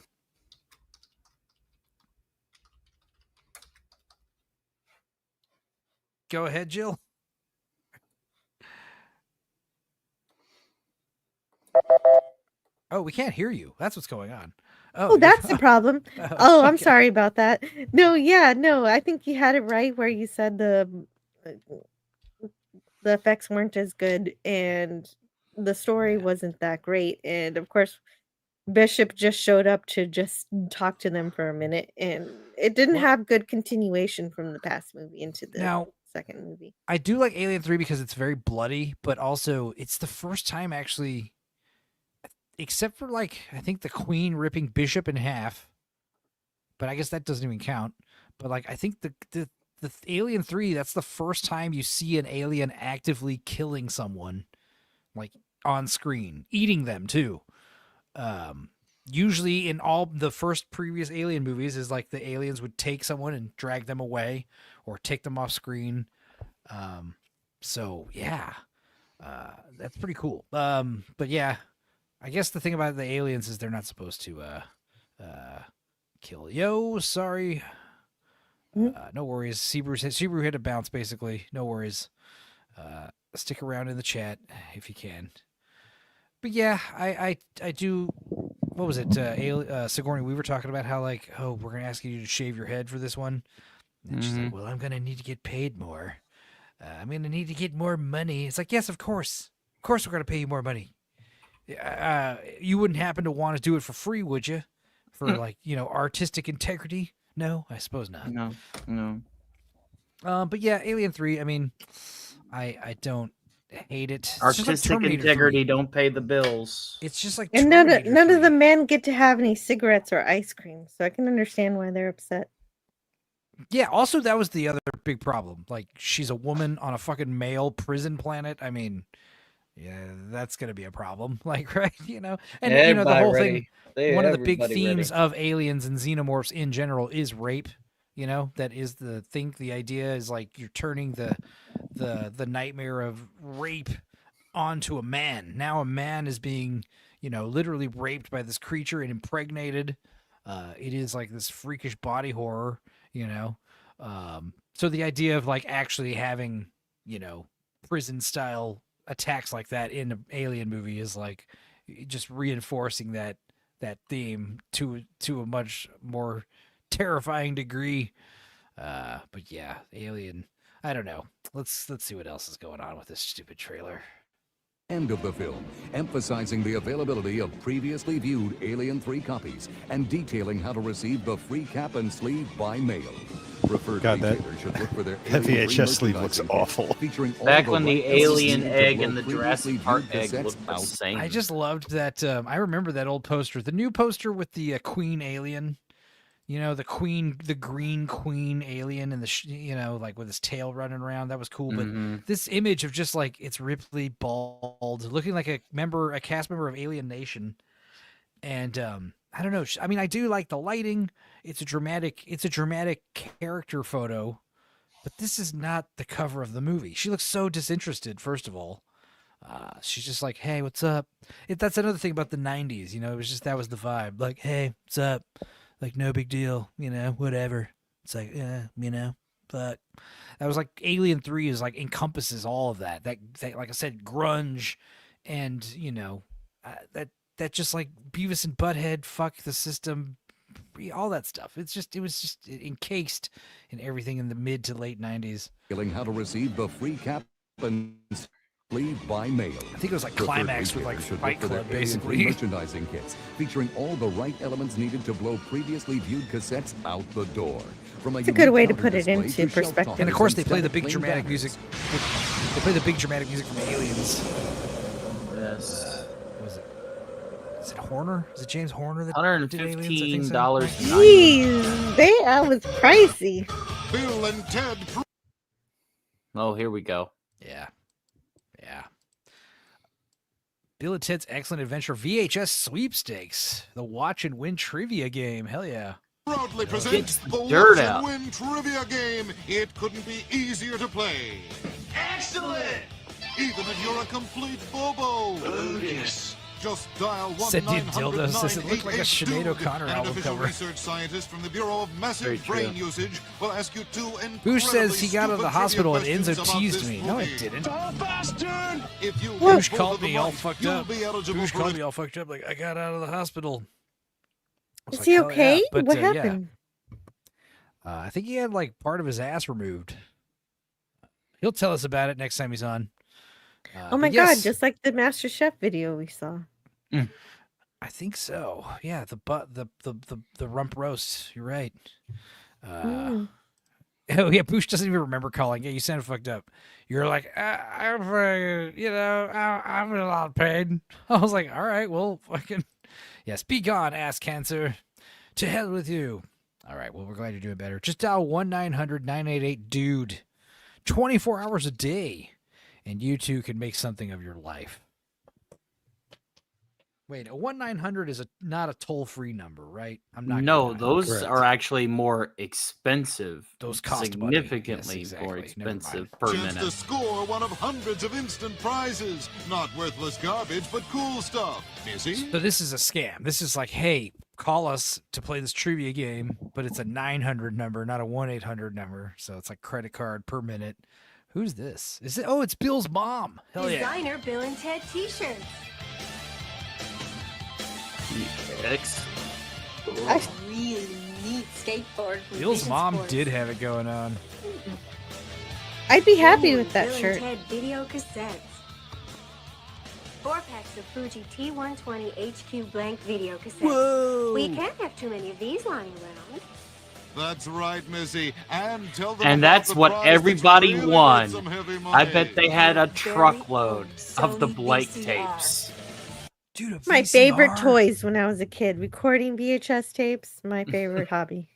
Go ahead, Jill. Oh, we can't hear you. That's what's going on. Oh, that's the problem. Oh, I'm okay. sorry about that. No, I think you had it right where you said the effects weren't as good and the story wasn't that great. And of course, Bishop just showed up to just talk to them for a minute, and it didn't have good continuation from the past movie into the Now, second movie. I do like Alien 3 because it's very bloody, but also it's the first time actually, except for like, I think the Queen ripping Bishop in half, but I guess that doesn't even count. But like, I think the Alien 3, that's the first time you see an alien actively killing someone, like on screen, eating them too. Usually in all the first previous Alien movies is like the aliens would take someone and drag them away or take them off screen. So yeah, that's pretty cool. But yeah, I guess the thing about the aliens is they're not supposed to kill. Yo, sorry. No worries. Sebrew hit a bounce, basically. No worries. Stick around in the chat if you can. But yeah, I do. What was it? Sigourney Weaver talking about how like, oh, we're gonna ask you to shave your head for this one. And she's like, well, I'm gonna need to get paid more. I'm gonna need to get more money. It's like, yes, of course we're gonna pay you more money. You wouldn't happen to want to do it for free, would you? For like, artistic integrity? No, I suppose not. No. But yeah, Alien 3. I mean, I don't hate it. It's Artistic just like integrity 3. don't pay the bills. It's just like And none of the men get to have any cigarettes or ice cream, so I can understand why they're upset. Yeah, also that was the other big problem. Like, she's a woman on a fucking male prison planet. I mean, yeah, that's gonna be a problem. Like, right? And the whole thing. One of the big themes of aliens and xenomorphs in general is rape. That is the thing. The idea is like you're turning the nightmare of rape onto a man. Now a man is being, literally raped by this creature and impregnated. It is like this freakish body horror, So the idea of like actually having, prison style attacks like that in an alien movie is like just reinforcing that theme to a much more terrifying degree. But yeah, Alien. I don't know. Let's see what else is going on with this stupid trailer. end of the film, emphasizing the availability of previously viewed Alien 3 copies and detailing how to receive the free cap and sleeve by mail. Preferred God, that- retailers should look for their that Alien 3 VHS sleeve looks merchandising kit, awful. featuring all Back the when the right elements alien needed to egg blow and the previously Jurassic Park viewed egg cassettes looked the out. same. I just loved that. I remember that old poster, the new poster with the Queen alien. You know, the green queen alien, and like with his tail running around. That was cool. But this image of just like it's Ripley bald, looking like a cast member of Alien Nation, and I don't know. I mean, I do like the lighting. It's a dramatic character photo, but this is not the cover of the movie. She looks so disinterested. First of all, she's just like, "Hey, what's up?" That's another thing about the '90s. You know, it was just that was the vibe. Like, "Hey, what's up?" Like, no big deal, whatever. It's like, but that was like Alien 3 is like encompasses all of that. That like I said, grunge, and that just like Beavis and Butthead, fuck the system, all that stuff. It was just encased in everything in the mid to late '90s. Detailing how to receive the free cap and sleeve by mail. I think it was like Climax with like Fight Club, basically. Merchandising kits featuring all the right elements needed to blow previously viewed cassettes out the door. It's a good way to put it into perspective. And of course, they play the big dramatic music. They play the big dramatic music from Aliens. Yes. What was it? Is it Horner? Is it James Horner that did Aliens? $115. Jeez, that was pricey. Bill and Ted. Oh, here we go. Yeah. Bill and Ted's Excellent Adventure VHS Sweepstakes. The watch and win trivia game. Hell yeah. Proudly presents the dirt Watch out. and Win trivia game. It couldn't be easier to play. Excellent! Even if you're a complete bobo. Yes. Just dial Said dude dildos. Does it look like a 1-900-988-DUDE, Sinead O'Connor and an album official cover? research scientist from the Bureau of Very Massive true. Brain Usage will ask you two Bush says he got out of the incredibly hospital and stupid Enzo questions about teased this me. No, it movie. didn't. Bastard! If you Bush get both called of them me all right, fucked you'll up. be eligible Bush for called a me all fucked up. Like, I got out of the hospital. I was Is like, he hell yeah. okay? But, What yeah. happened? I think he had like part of his ass removed. He'll tell us about it next time he's on. Oh my but yes, god, just like the Master Chef video we saw. I think so. Yeah, the rump roast. You're right. Mm. Oh yeah, Bush doesn't even remember calling. Yeah, you sounded fucked up. You're like, I'm in a lot of pain. I was like, all right, well, fucking, yes, be gone, ass cancer. To hell with you. All right, well, we're glad you're doing better. Just dial 1-900-988-DUDE, 24 hours a day, and you too can make something of your life. Wait, a 1-900 is not a toll-free number, right? I'm not. No, gonna lie. those Correct. are actually more expensive. Those cost money. significantly Yes, more exactly. Never mind. expensive per Chance minute. to score one of hundreds of instant prizes. Not worthless garbage, but cool stuff. Busy? So this is a scam. This is like, hey, call us to play this trivia game, but it's a 900 number, not a 1-800 number. So it's like credit card per minute. Who's this? Is it? Oh, it's Bill's mom. Hell yeah. Designer Bill and Ted t-shirts. X. A really neat skateboard. with Bill's vision mom sports. did have it going on. I'd be happy Ooh, with that Bill and shirt. Ted video cassettes. 4 packs of Fuji T120 HQ blank video cassettes. Whoa. We can't have too many of these lying around. That's right, Missy. And tell them And about that's the what prize that's everybody really worth won. some heavy I money. bet they had a truckload of the Sony Blake VCR. tapes. Dude, My favorite toys when I was a kid. Recording VHS tapes, my favorite hobby.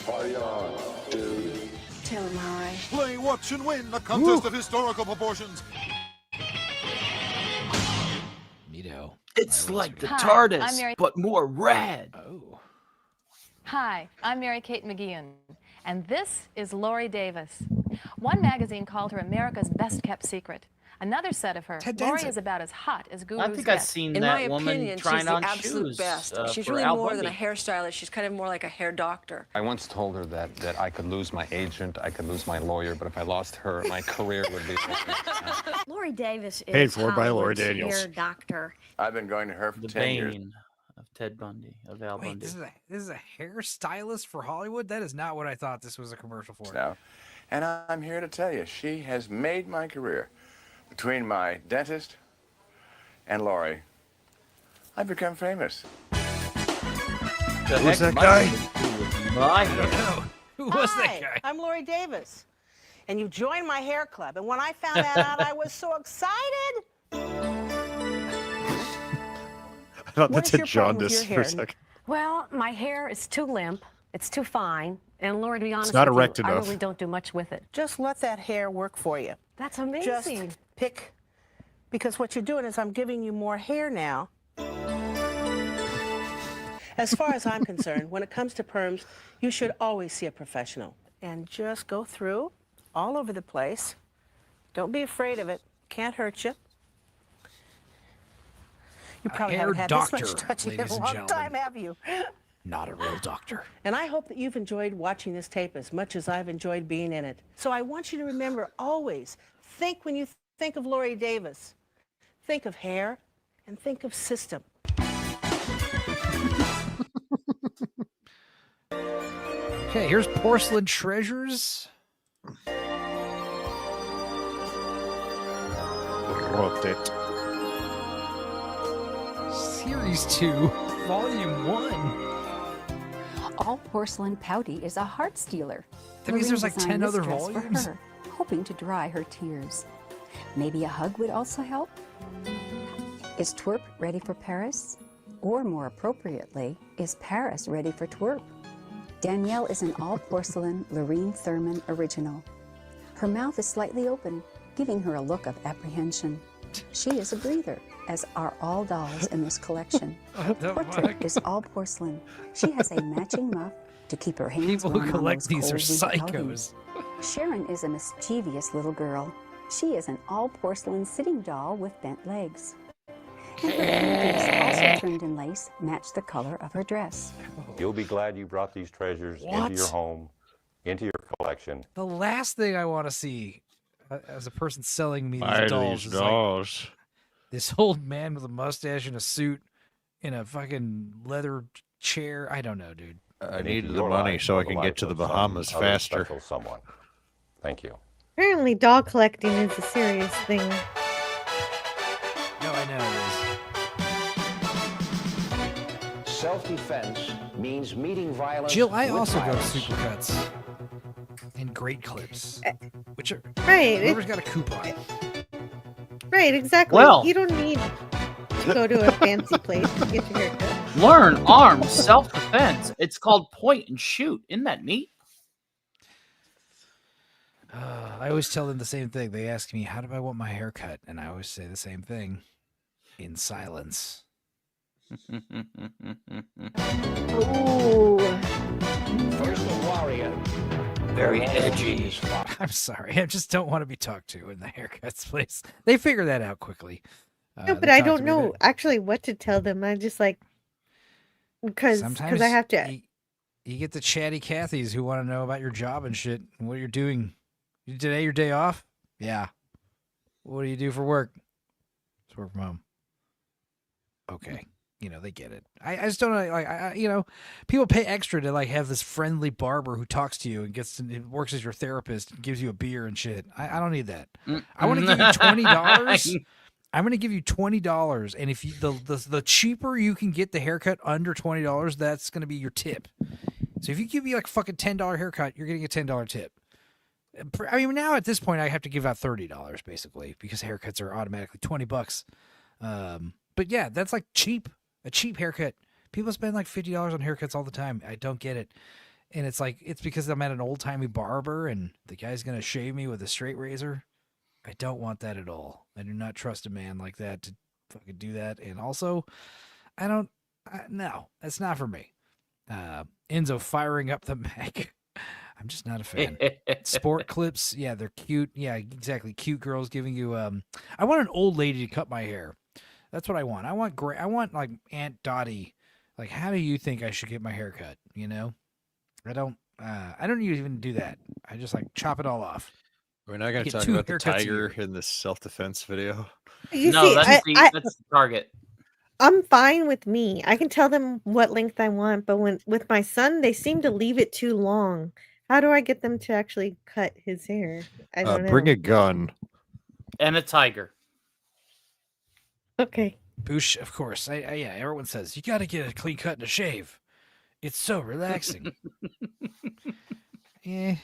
Party on, dude. Tell them how I. Play, watch, and win a contest of historical proportions. Neato. It's like the Hi, TARDIS, I'm Mary- but more rad. Oh. Hi, I'm Mary Kate McGeehan, and this is Lori Davis. One magazine called her America's best kept secret. Another said of her, Ted Lori Danzig. is about as hot as Guru's I think I've get. seen In that my woman opinion, trying she's the on absolute shoes. best. She's for really Al more than a Bundy. hairstylist. She's kind of more like a hair doctor. I once told her that I could lose my agent, I could lose my lawyer, but if I lost her, my career would be. Lori Davis is Paid for by Laura Hollywood's Daniels. hair doctor. I've been going to her for The 10 years. bane of Ted Bundy, of Al Wait, Bundy. this is a hairstylist for Hollywood? That is not what I thought this was a commercial for. Now, And I'm here to tell you, she has made my career. Between my dentist and Lori, I've become famous. Who's that guy? I don't know. Who was that Hi, guy? I'm Lori Davis, and you joined my hair club. And when I found that out, I was so excited. I thought What that is said your problem with jaundice your for a hair? second. Well, my hair is too limp. It's too fine. And Laura, to be honest not with erect you, I enough. really don't do much with it. Just let that hair work for you. That's amazing. Just pick, because what you're doing is I'm giving you more hair now. As far as I'm concerned, when it comes to perms, you should always see a professional. And just go through all over the place. Don't be afraid of it. Can't hurt you. You probably hair haven't had doctor, this much touching in a ladies and long gentlemen. time, have you? Not a real doctor. And I hope that you've enjoyed watching this tape as much as I've enjoyed being in it. So I want you to remember always, think when you think of Lori Davis, think of hair and think of system. Okay, here's Porcelain Treasures. Rotate. Series 2, Volume 1. All porcelain pouty is a heart stealer. That means there's like 10 other dress volumes? For her, hoping to dry her tears. Maybe a hug would also help? Is twerp ready for Paris? Or more appropriately, is Paris ready for twerp? Danielle is an all-porcelain Lorene Thurman original. Her mouth is slightly open, giving her a look of apprehension. She is a breather, as are all dolls in this collection. Her portrait is all porcelain. She has a matching muff to keep her hands People who warm on collect those these are cold winter outings. psychos. Sharon is a mischievous little girl. She is an all-porcelain sitting doll with bent legs. And her panties, also trimmed in lace, match the color of her dress. You'll be glad you brought these treasures What? into your home, into your collection. The last thing I want to see as a person selling me Buy these dolls these is dolls. like this old man with a mustache and a suit in a fucking leather chair. I don't know, dude. I needed the money so I can get to the Bahamas faster. Someone. Thank you. Apparently, doll collecting is a serious thing. No, I know it Self-defense means meeting violence. is. Jill, I with also go to violence. Supercuts and Great Clips, which are Right. whoever's got a coupon. Right, exactly. Well- You don't need to go to a fancy place to get your hair cut. Learn armed self-defense. It's called point and shoot. Isn't that neat? I always tell them the same thing. They ask me, "How do I want my hair cut?" And I always say the same thing, in silence. Ooh. First the warrior. Very edgy. I'm sorry. I just don't want to be talked to in the haircuts place. They figure that out quickly. No, they but I talk to don't me know actually what to tell them. I just like because Sometimes I have to. You get the chatty Cathys who want to know about your job and shit and what you're doing. Today your day off? Yeah. What do you do for work? Just work from home. Okay. You know, they get it. I just don't know, like, you know, people pay extra to like have this friendly barber who talks to you and works as your therapist and gives you a beer and shit. I don't need that. I want to give you $20. I'm going to give you $20, and if you the cheaper you can get the haircut under $20, that's going to be your tip. So if you give me like fucking $10 haircut, you're getting a $10 tip. I mean, now at this point, I have to give out $30 basically because haircuts are automatically $20. But yeah, that's like cheap. A cheap haircut. People spend like $50 on haircuts all the time. I don't get it. And it's like, it's because I'm at an old timey barber and the guy's going to shave me with a straight razor. I don't want that at all. I do not trust a man like that to fucking do that. And also, no, that's not for me. Enzo firing up the Mac. I'm just not a fan. Sport clips, yeah, they're cute. Yeah, exactly. Cute girls giving you. I want an old lady to cut my hair. That's what I want. I want like Aunt Dottie. Like, how do you think I should get my hair cut? You know, I don't even do that. I just like chop it all off. We're not going to Get talk 2 about the haircuts a tiger year. in this self-defense video. You No, see, that's that's the target. I'm fine with me. I can tell them what length I want, but with my son, they seem to leave it too long. How do I get them to actually cut his hair? I don't know. Bring a gun. And a tiger. Okay. Boosh, of course. Yeah, everyone says, you got to get a clean cut and a shave. It's so relaxing. Yeah.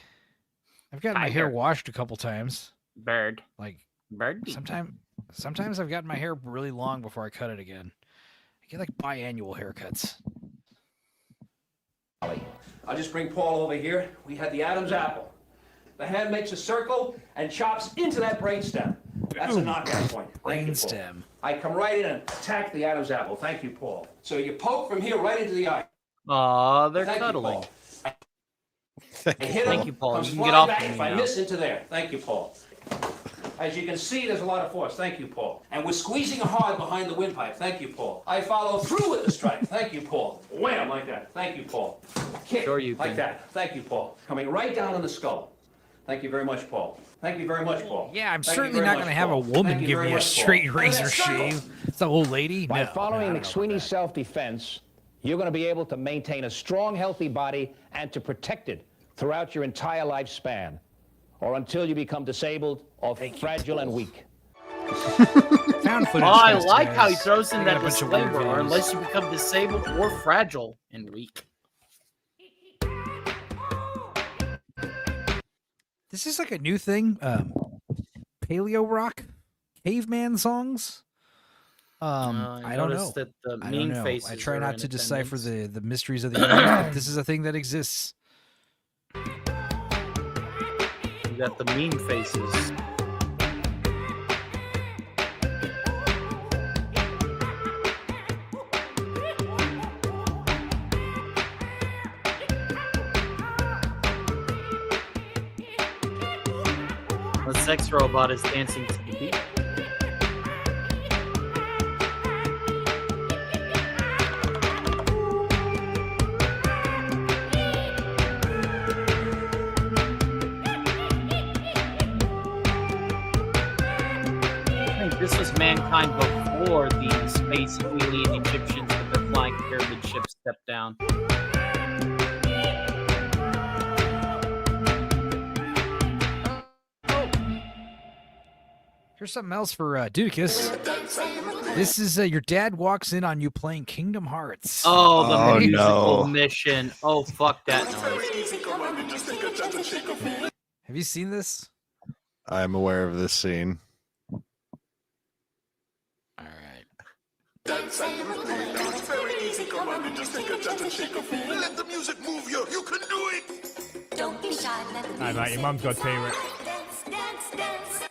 I've gotten my hair washed a couple times. Bird. Like, Bird. Sometimes I've gotten my hair really long before I cut it again. I get like biannual haircuts. I'll just bring Paul over here. We had the Adam's apple. The hand makes a circle and chops into that brainstem. That's a knockout point. Brainstem. I come right in and attack the Adam's apple. Thank you, Paul. So you poke from here right into the eye. Aw, they're Thank you, cuddling. Paul. I hit him, Thank you, Paul. comes You can get flying off back. of me If I now. miss into there. Thank you, Paul. As you can see, there's a lot of force. Thank you, Paul. And we're squeezing hard behind the windpipe. Thank you, Paul. I follow through with the strike. Thank you, Paul. Wham, like that. Thank you, Paul. Kick, Sure you like can. that. Thank you, Paul. Coming right down on the skull. Thank you very much, Paul. Thank you very much, Paul. Yeah, I'm Thank you certainly very not much, going to have a Paul. woman Thank you give very me a much, Paul. straight Look at razor that circle. shave. It's the old lady. By No, following I don't know about McSweeney's that. self-defense, you're going to be able to maintain a strong, healthy body and to protect it throughout your entire lifespan, or until you become disabled or fragile and weak. Found footage. Oh, I test, like how he guys. throws in I got that a bunch of weird disclaimer, or videos. unless you become disabled or fragile and weak. This is like a new thing. Paleo rock, caveman songs. I don't know. noticed that the I don't mean know. faces I try are not in to decipher attendance. the mysteries of the internet. But this is a thing that exists. You got the mean faces. The sex robot is dancing to the beat. I think this was mankind before the space alien Egyptians with their flying pyramid ship stepped down. Here's something else for Dudicus. This is your dad walks in on you playing Kingdom Hearts. Oh, the Oh, musical no. mission. Oh, fuck that noise. Have you seen this? I'm aware of this scene. All right. Let the music move you. You can do it. Don't be shy. Let the Hi, mate. Your mum's got T-Rex. dance, dance, dance.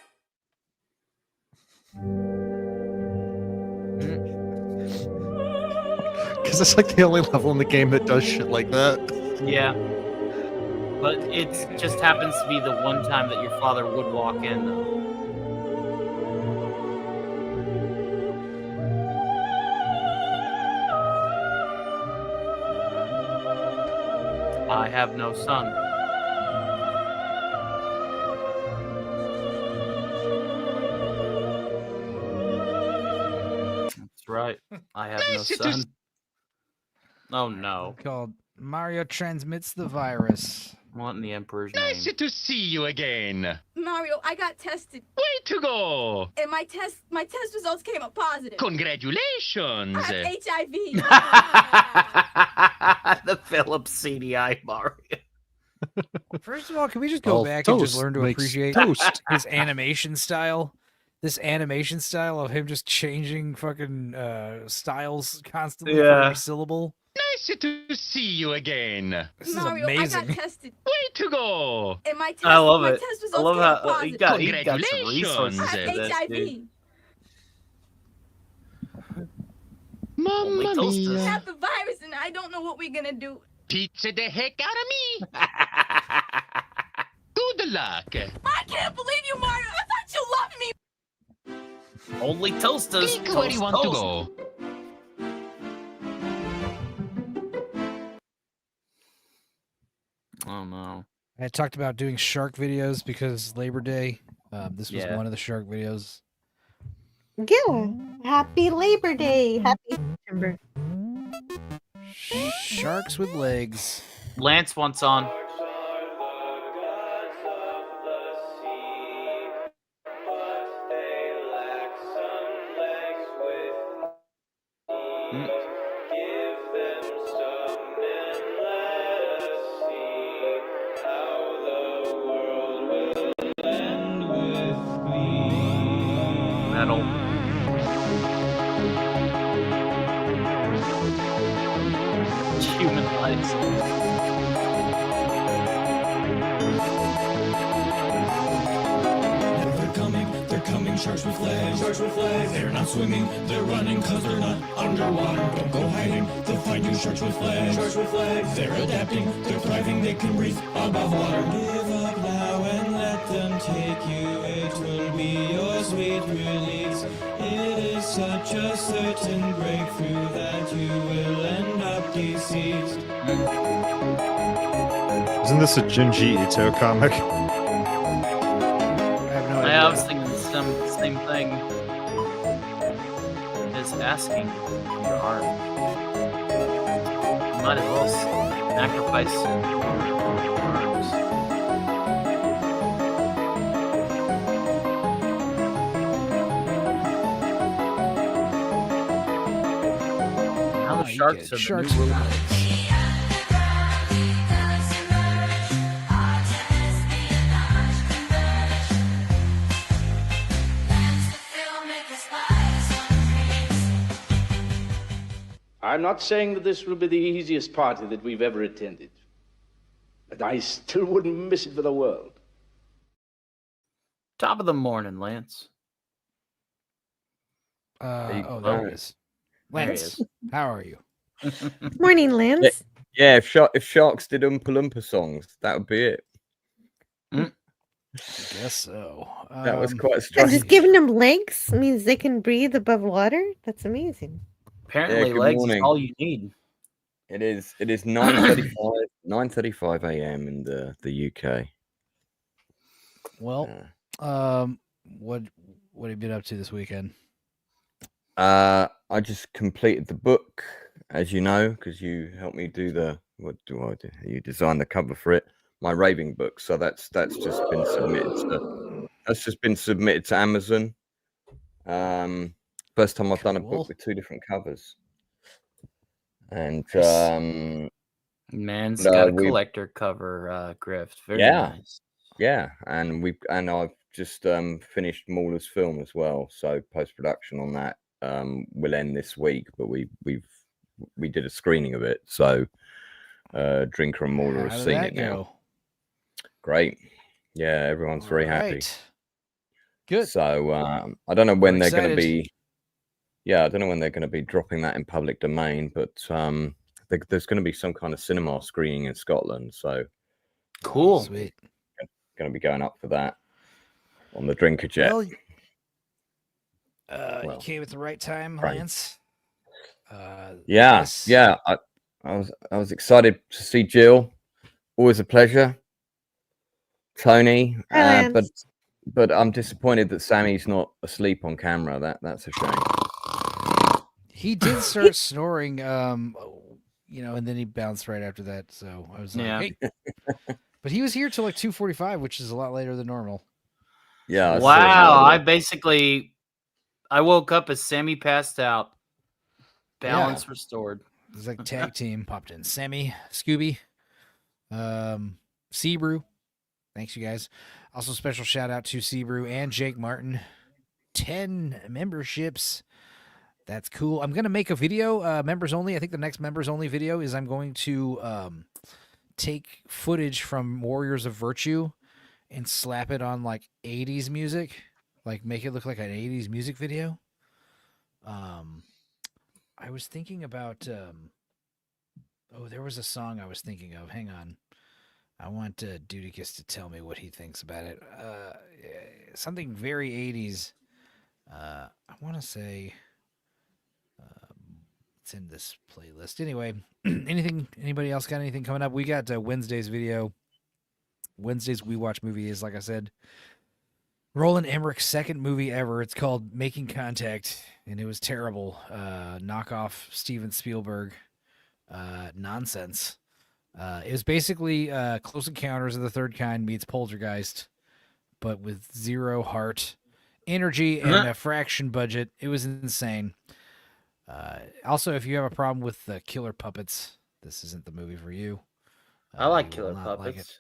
Because it's like the only level in the game that does shit like that. Yeah. But it just happens to be the one time that your father would walk in, though. I have no son. That's right. I have no son. Oh no. Called Mario Transmits the Virus. What in the Emperor's name? Nice to see you again. Mario, I got tested. Way to go! And my test results came up positive. Congratulations! I have HIV. The Philips CDI Mario. First of all, can we just go Well, back and just toast learn to makes appreciate toast. his animation style? This animation style of him just changing fucking styles constantly for Yeah. every syllable. Nice to see you again. This is Mario, I amazing. got tested. Way to go! And my test, I love my it. test I results love came up how positive. he got some Congratulations. resources I for have this, HIV. dude. Mamma Only toasters. mia. I have the virus and I don't know what we're gonna do. Pizza the heck out of me. Good luck. I can't believe you, Mario. I thought you loved me. Only toasters. Pick where you want to go. Oh no. I talked about doing shark videos because Labor Day. This was Yeah. one of the shark videos. Gil, happy Labor Day. Happy September. Sharks with legs. Lance wants on. Metal. Human lives. They're coming, sharks with flags. They're not swimming, they're running, cause they're not underwater. Don't go hiding, they'll find you, sharks with flags. They're adapting, they're thriving, they can breathe above water. Give up now and let them take you, it will be your sweet release. It is such a certain breakthrough that you will end up deceased. Isn't this a Junji Ito comic? I was thinking the same thing. Is asking your arm. You might as well sacrifice arms. Now the sharks are the sharks new with rulers. I'm not saying that this will be the easiest party that we've ever attended, but I still wouldn't miss it for the world. Top of the morning, Lance. There it is. There he Lance, is. how are you? Morning, Lance. Yeah, if Sharks did Oompa Loompa songs, that would be it. I guess so. That was quite And strange. just giving them legs means they can breathe above water. That's amazing. Apparently, good legs morning. is all you need. It is 9:35 a.m. in the UK. Well, what have you been up to this weekend? I just completed the book, as you know, because you helped me do what do I do? You designed the cover for it, my raving book. So that's just been submitted to Amazon. First time I've done a book with two different covers, and Man's got a we- collector cover, Grift. Very yeah, nice. yeah, and I've just finished Mauler's film as well. So post production on that will end this week, but we did a screening of it. So Drinker and Mauler How have did seen that it now. go? Great, yeah, everyone's very happy. Right. Good. So I don't know when We're they're going to excited. be. Yeah, I don't know when they're going to be dropping that in public domain, but there's going to be some kind of cinema screening in Scotland. So cool. Sweet. Going to be going up for that on the Drinker Jet. Well, you came at the right time, Right. Lance. Yeah, yes. yeah. I was excited to see Jill. Always a pleasure. Tony, Hi, Lance. but I'm disappointed that Sammy's not asleep on camera. That's a shame. He did start snoring, and then he bounced right after that. So I was like, Yeah. hey. But he was here till like 2:45, which is a lot later than normal. Yeah. Wow. I woke up as Sammy passed out. Balance restored. It was like tag team popped in. Sammy, Scooby, Seabrew. Thanks, you guys. Also, special shout out to Seabrew and Jake Martin. 10 memberships. That's cool. I'm going to make a video, members only. I think the next members only video is I'm going to take footage from Warriors of Virtue and slap it on like 80s music, like make it look like an 80s music video. I was thinking about, there was a song I was thinking of. Hang on. I want Dudicus to tell me what he thinks about it. Something very 80s. I want to say it's in this playlist. Anyway, anybody else got anything coming up? We got Wednesday's video. Wednesday's We Watch Movie is, like I said, Roland Emmerich's second movie ever. It's called Making Contact, and it was terrible. Knockoff Steven Spielberg nonsense. It was basically Close Encounters of the Third Kind meets Poltergeist, but with zero heart, energy, and a fraction budget. It was insane. Also, if you have a problem with killer puppets, this isn't the movie for you. I like You killer will not like puppets.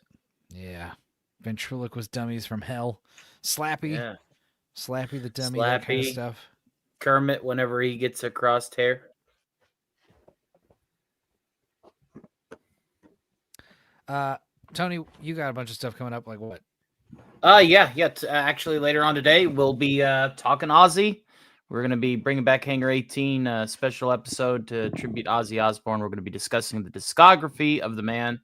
it. Yeah. Ventriloquist dummies from hell. Slappy. Yeah. Slappy the dummy, that kind of Slappy. stuff. Kermit whenever he gets a crosshair. Tony, you got a bunch of stuff coming up. Like what? Yeah. Actually, later on today, we'll be talking Ozzy. We're going to be bringing back Hangar 18, special episode to tribute Ozzy Osbourne. We're going to be discussing the discography of the man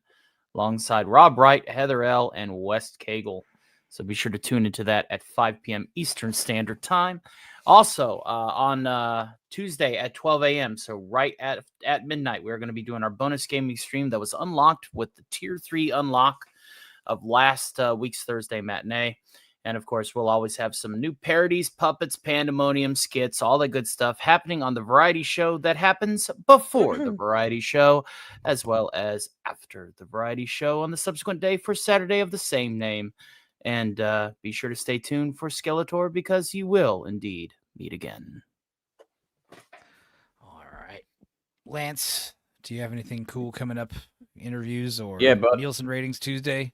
alongside Rob Wright, Heather L., and West Cagle. So be sure to tune into that at 5 p.m. Eastern Standard Time. Also, on Tuesday at 12 a.m., so right at midnight, we're going to be doing our bonus gaming stream that was unlocked with the Tier 3 unlock of last week's Thursday matinee. And, of course, we'll always have some new parodies, puppets, pandemonium, skits, all that good stuff happening on the variety show that happens before the variety show, as well as after the variety show on the subsequent day for Saturday of the same name. And be sure to stay tuned for Skeletor because you will indeed meet again. All right. Lance, do you have anything cool coming up? Interviews or but Nielsen ratings Tuesday?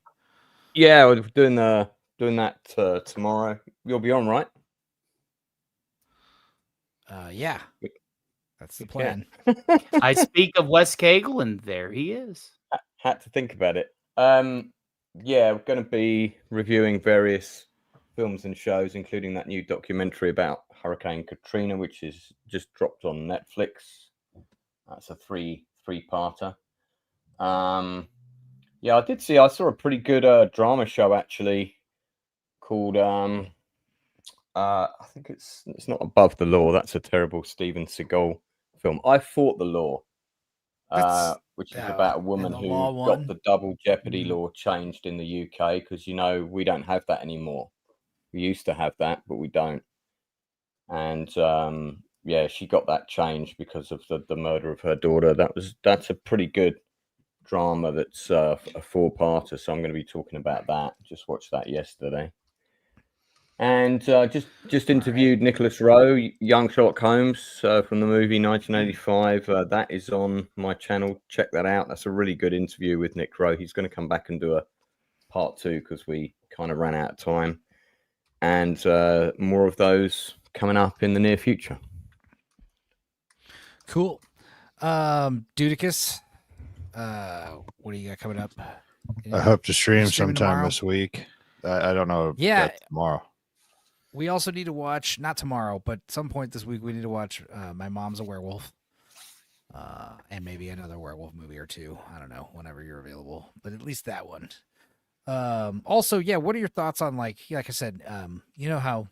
Yeah, we're doing that tomorrow. You'll be on, right? Yeah. That's the plan. I speak of Wes Cagle, and there he is. Had to think about it. Yeah, we're going to be reviewing various films and shows, including that new documentary about Hurricane Katrina, which is just dropped on Netflix. That's a three-parter. Yeah, I saw a pretty good drama show actually called I think it's not Above the Law. That's a terrible Steven Seagal film. I Fought the Law, which is about a woman who got the double jeopardy law changed in the UK because we don't have that anymore. We used to have that, but we don't. And yeah, she got that changed because of the murder of her daughter. That's a pretty good drama. That's a 4-parter. So I'm going to be talking about that. Just watched that yesterday. And just interviewed Nicholas Rowe, young Sherlock Holmes from the movie 1985. That is on my channel. Check that out. That's a really good interview with Nick Rowe. He's going to come back and do a part 2 because we kind of ran out of time. And more of those coming up in the near future. Cool. Dudicus, what do you got coming up? I hope to stream sometime tomorrow? this week. I don't know. Yeah. Tomorrow. We also need to watch, not tomorrow, but some point this week, we need to watch My Mom's a Werewolf. And maybe another werewolf movie or two. I don't know, whenever you're available. But at least that one. Also, yeah, what are your thoughts on, like I said, you know how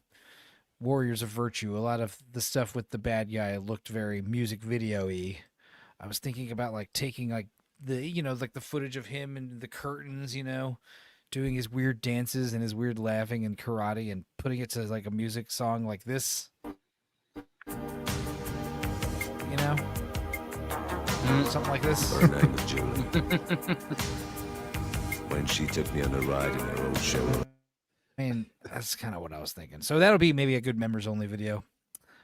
Warriors of Virtue, a lot of the stuff with the bad guy looked very music video-y. I was thinking about like taking like the footage of him and the curtains, doing his weird dances and his weird laughing and karate and putting it to like a music song like this. Something like this. Her name was Julie. When she took me on a ride in her old show. I mean, that's kind of what I was thinking. So that'll be maybe a good members only video.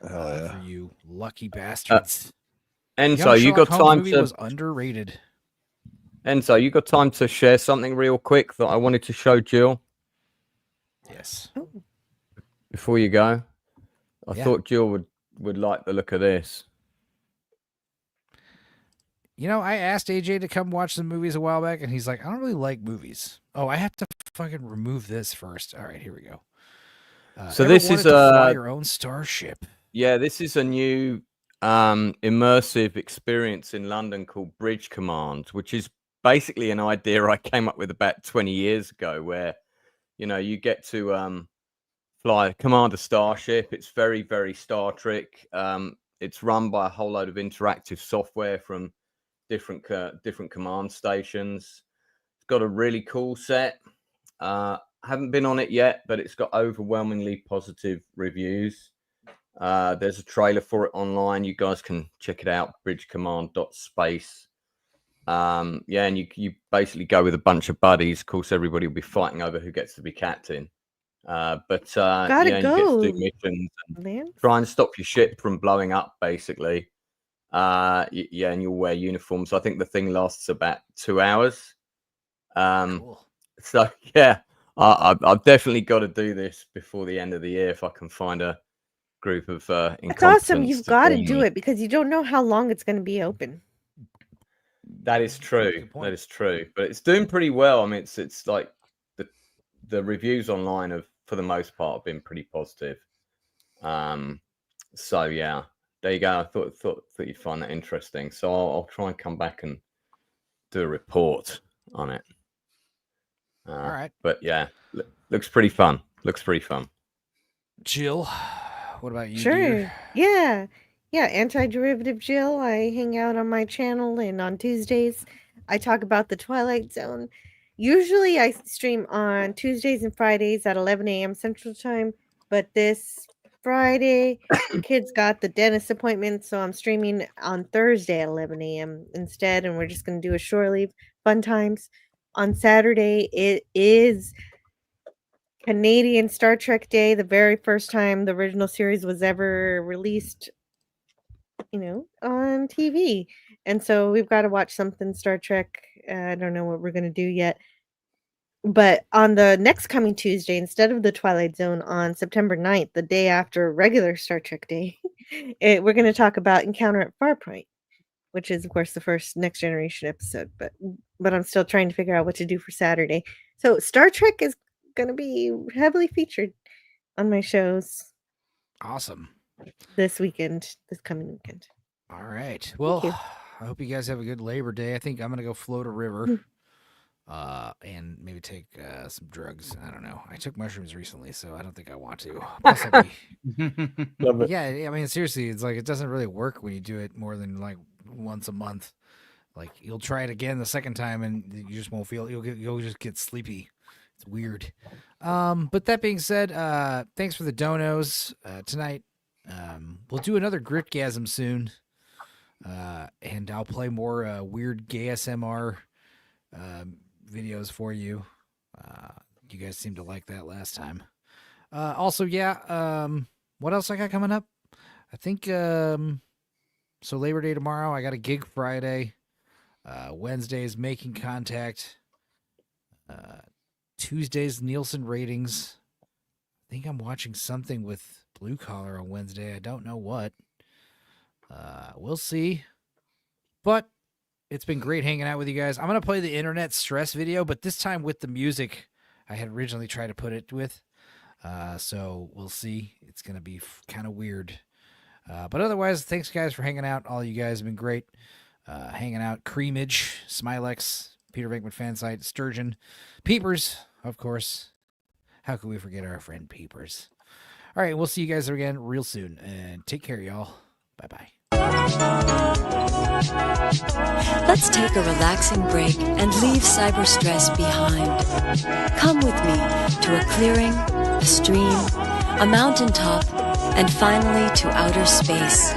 Hell yeah. For you lucky bastards. Enzo, you got time to was underrated. Enzo, you got time to share something real quick that I wanted to show Jill? Yes. Before you go, I thought Jill would like the look of this. I asked AJ to come watch some movies a while back, and he's like, I don't really like movies. Oh, I have to fucking remove this first. All right, here we go. So this is fly your own starship. Yeah, this is a new immersive experience in London called Bridge Command, which is basically an idea I came up with about 20 years ago, where you get to fly, command a starship. It's very, very Star Trek. It's run by a whole load of interactive software from different command stations. It's got a really cool set. Haven't been on it yet, but it's got overwhelmingly positive reviews. There's a trailer for it online. You guys can check it out, bridgecommand.space. And you basically go with a bunch of buddies. Of course, everybody will be fighting over who gets to be captain. You get to do missions and try and stop your ship from blowing up, basically. Yeah, and you'll wear uniforms. I think the thing lasts about 2 hours. So yeah, I've definitely got to do this before the end of the year if I can find a group of That's awesome. incompetents You've to got to join do me. it because you don't know how long it's going to be open. That is true. That is true. But it's doing pretty well. I mean, it's like the reviews online have, for the most part, been pretty positive. So yeah, there you go. I thought you'd find that interesting. So I'll try and come back and do a report on it. All right. But yeah, looks pretty fun. Looks pretty fun. Jill, what about you? Sure. Dear? Yeah. Anti-derivative Jill. I hang out on my channel, and on Tuesdays, I talk about the Twilight Zone. Usually, I stream on Tuesdays and Fridays at 11 a.m. Central Time, but this Friday, the kids got the dentist appointment, so I'm streaming on Thursday at 11 a.m. instead, and we're just going to do a shore leave. Fun times. On Saturday, it is Canadian Star Trek Day, the very first time the original series was ever released, on TV. And so we've got to watch something Star Trek. I don't know what we're going to do yet. But on the next coming Tuesday, instead of the Twilight Zone on September 9th, the day after regular Star Trek Day, we're going to talk about Encounter at Farpoint, which is, of course, the first Next Generation episode. But I'm still trying to figure out what to do for Saturday. So Star Trek is going to be heavily featured on my shows. Awesome. This coming weekend. All right. Well, I hope you guys have a good Labor Day. I think I'm going to go float a river and maybe take some drugs. I don't know. I took mushrooms recently, so I don't think I want to. Plus, Love it. yeah, I mean, seriously, it's like it doesn't really work when you do it more than like once a month. Like you'll try it again the second time, and you just won't feel. You'll just get sleepy. It's weird. But that being said, thanks for the donos tonight. We'll do another Gritgasm soon. And I'll play more weird gay ASMR videos for you. You guys seemed to like that last time. Also, yeah, what else I got coming up? I think so Labor Day tomorrow. I got a gig Friday. Wednesday's Making Contact. Tuesday's Nielsen ratings. I think I'm watching something with Blue Collar on Wednesday. I don't know what. We'll see. But it's been great hanging out with you guys. I'm going to play the internet stress video, but this time with the music I had originally tried to put it with. So we'll see. It's going to be kind of weird. But otherwise, thanks guys for hanging out. All you guys have been great. Hanging out. Creamage, Smilex, Peter Venkman Fansite, Sturgeon, Peepers, of course. How could we forget our friend Peepers? All right, we'll see you guys again real soon. And take care, y'all. Bye-bye. Let's take a relaxing break and leave cyber stress behind. Come with me to a clearing, a stream, a mountaintop, and finally to outer space.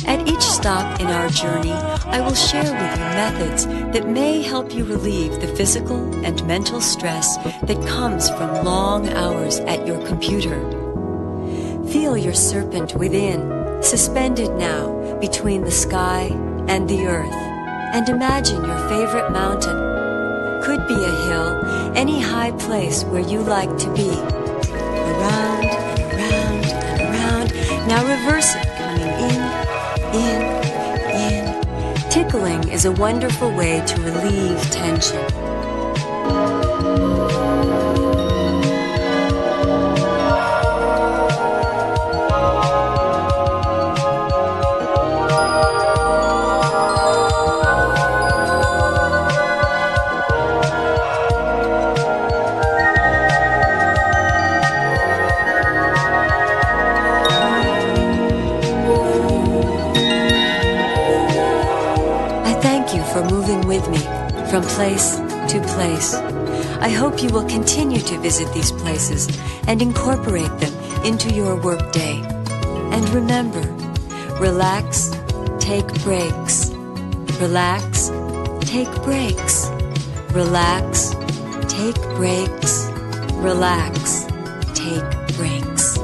At each stop in our journey, I will share with you methods that may help you relieve the physical and mental stress that comes from long hours at your computer. Feel your serpent within, suspended now between the sky and the earth, and imagine your favorite mountain. Could be a hill, any high place where you like to be. Around and around and around. Now reverse it, coming in. Tickling is a wonderful way to relieve tension. From place to place. I hope you will continue to visit these places and incorporate them into your workday. And remember, relax, take breaks. Relax, take breaks. Relax, take breaks. Relax, take breaks.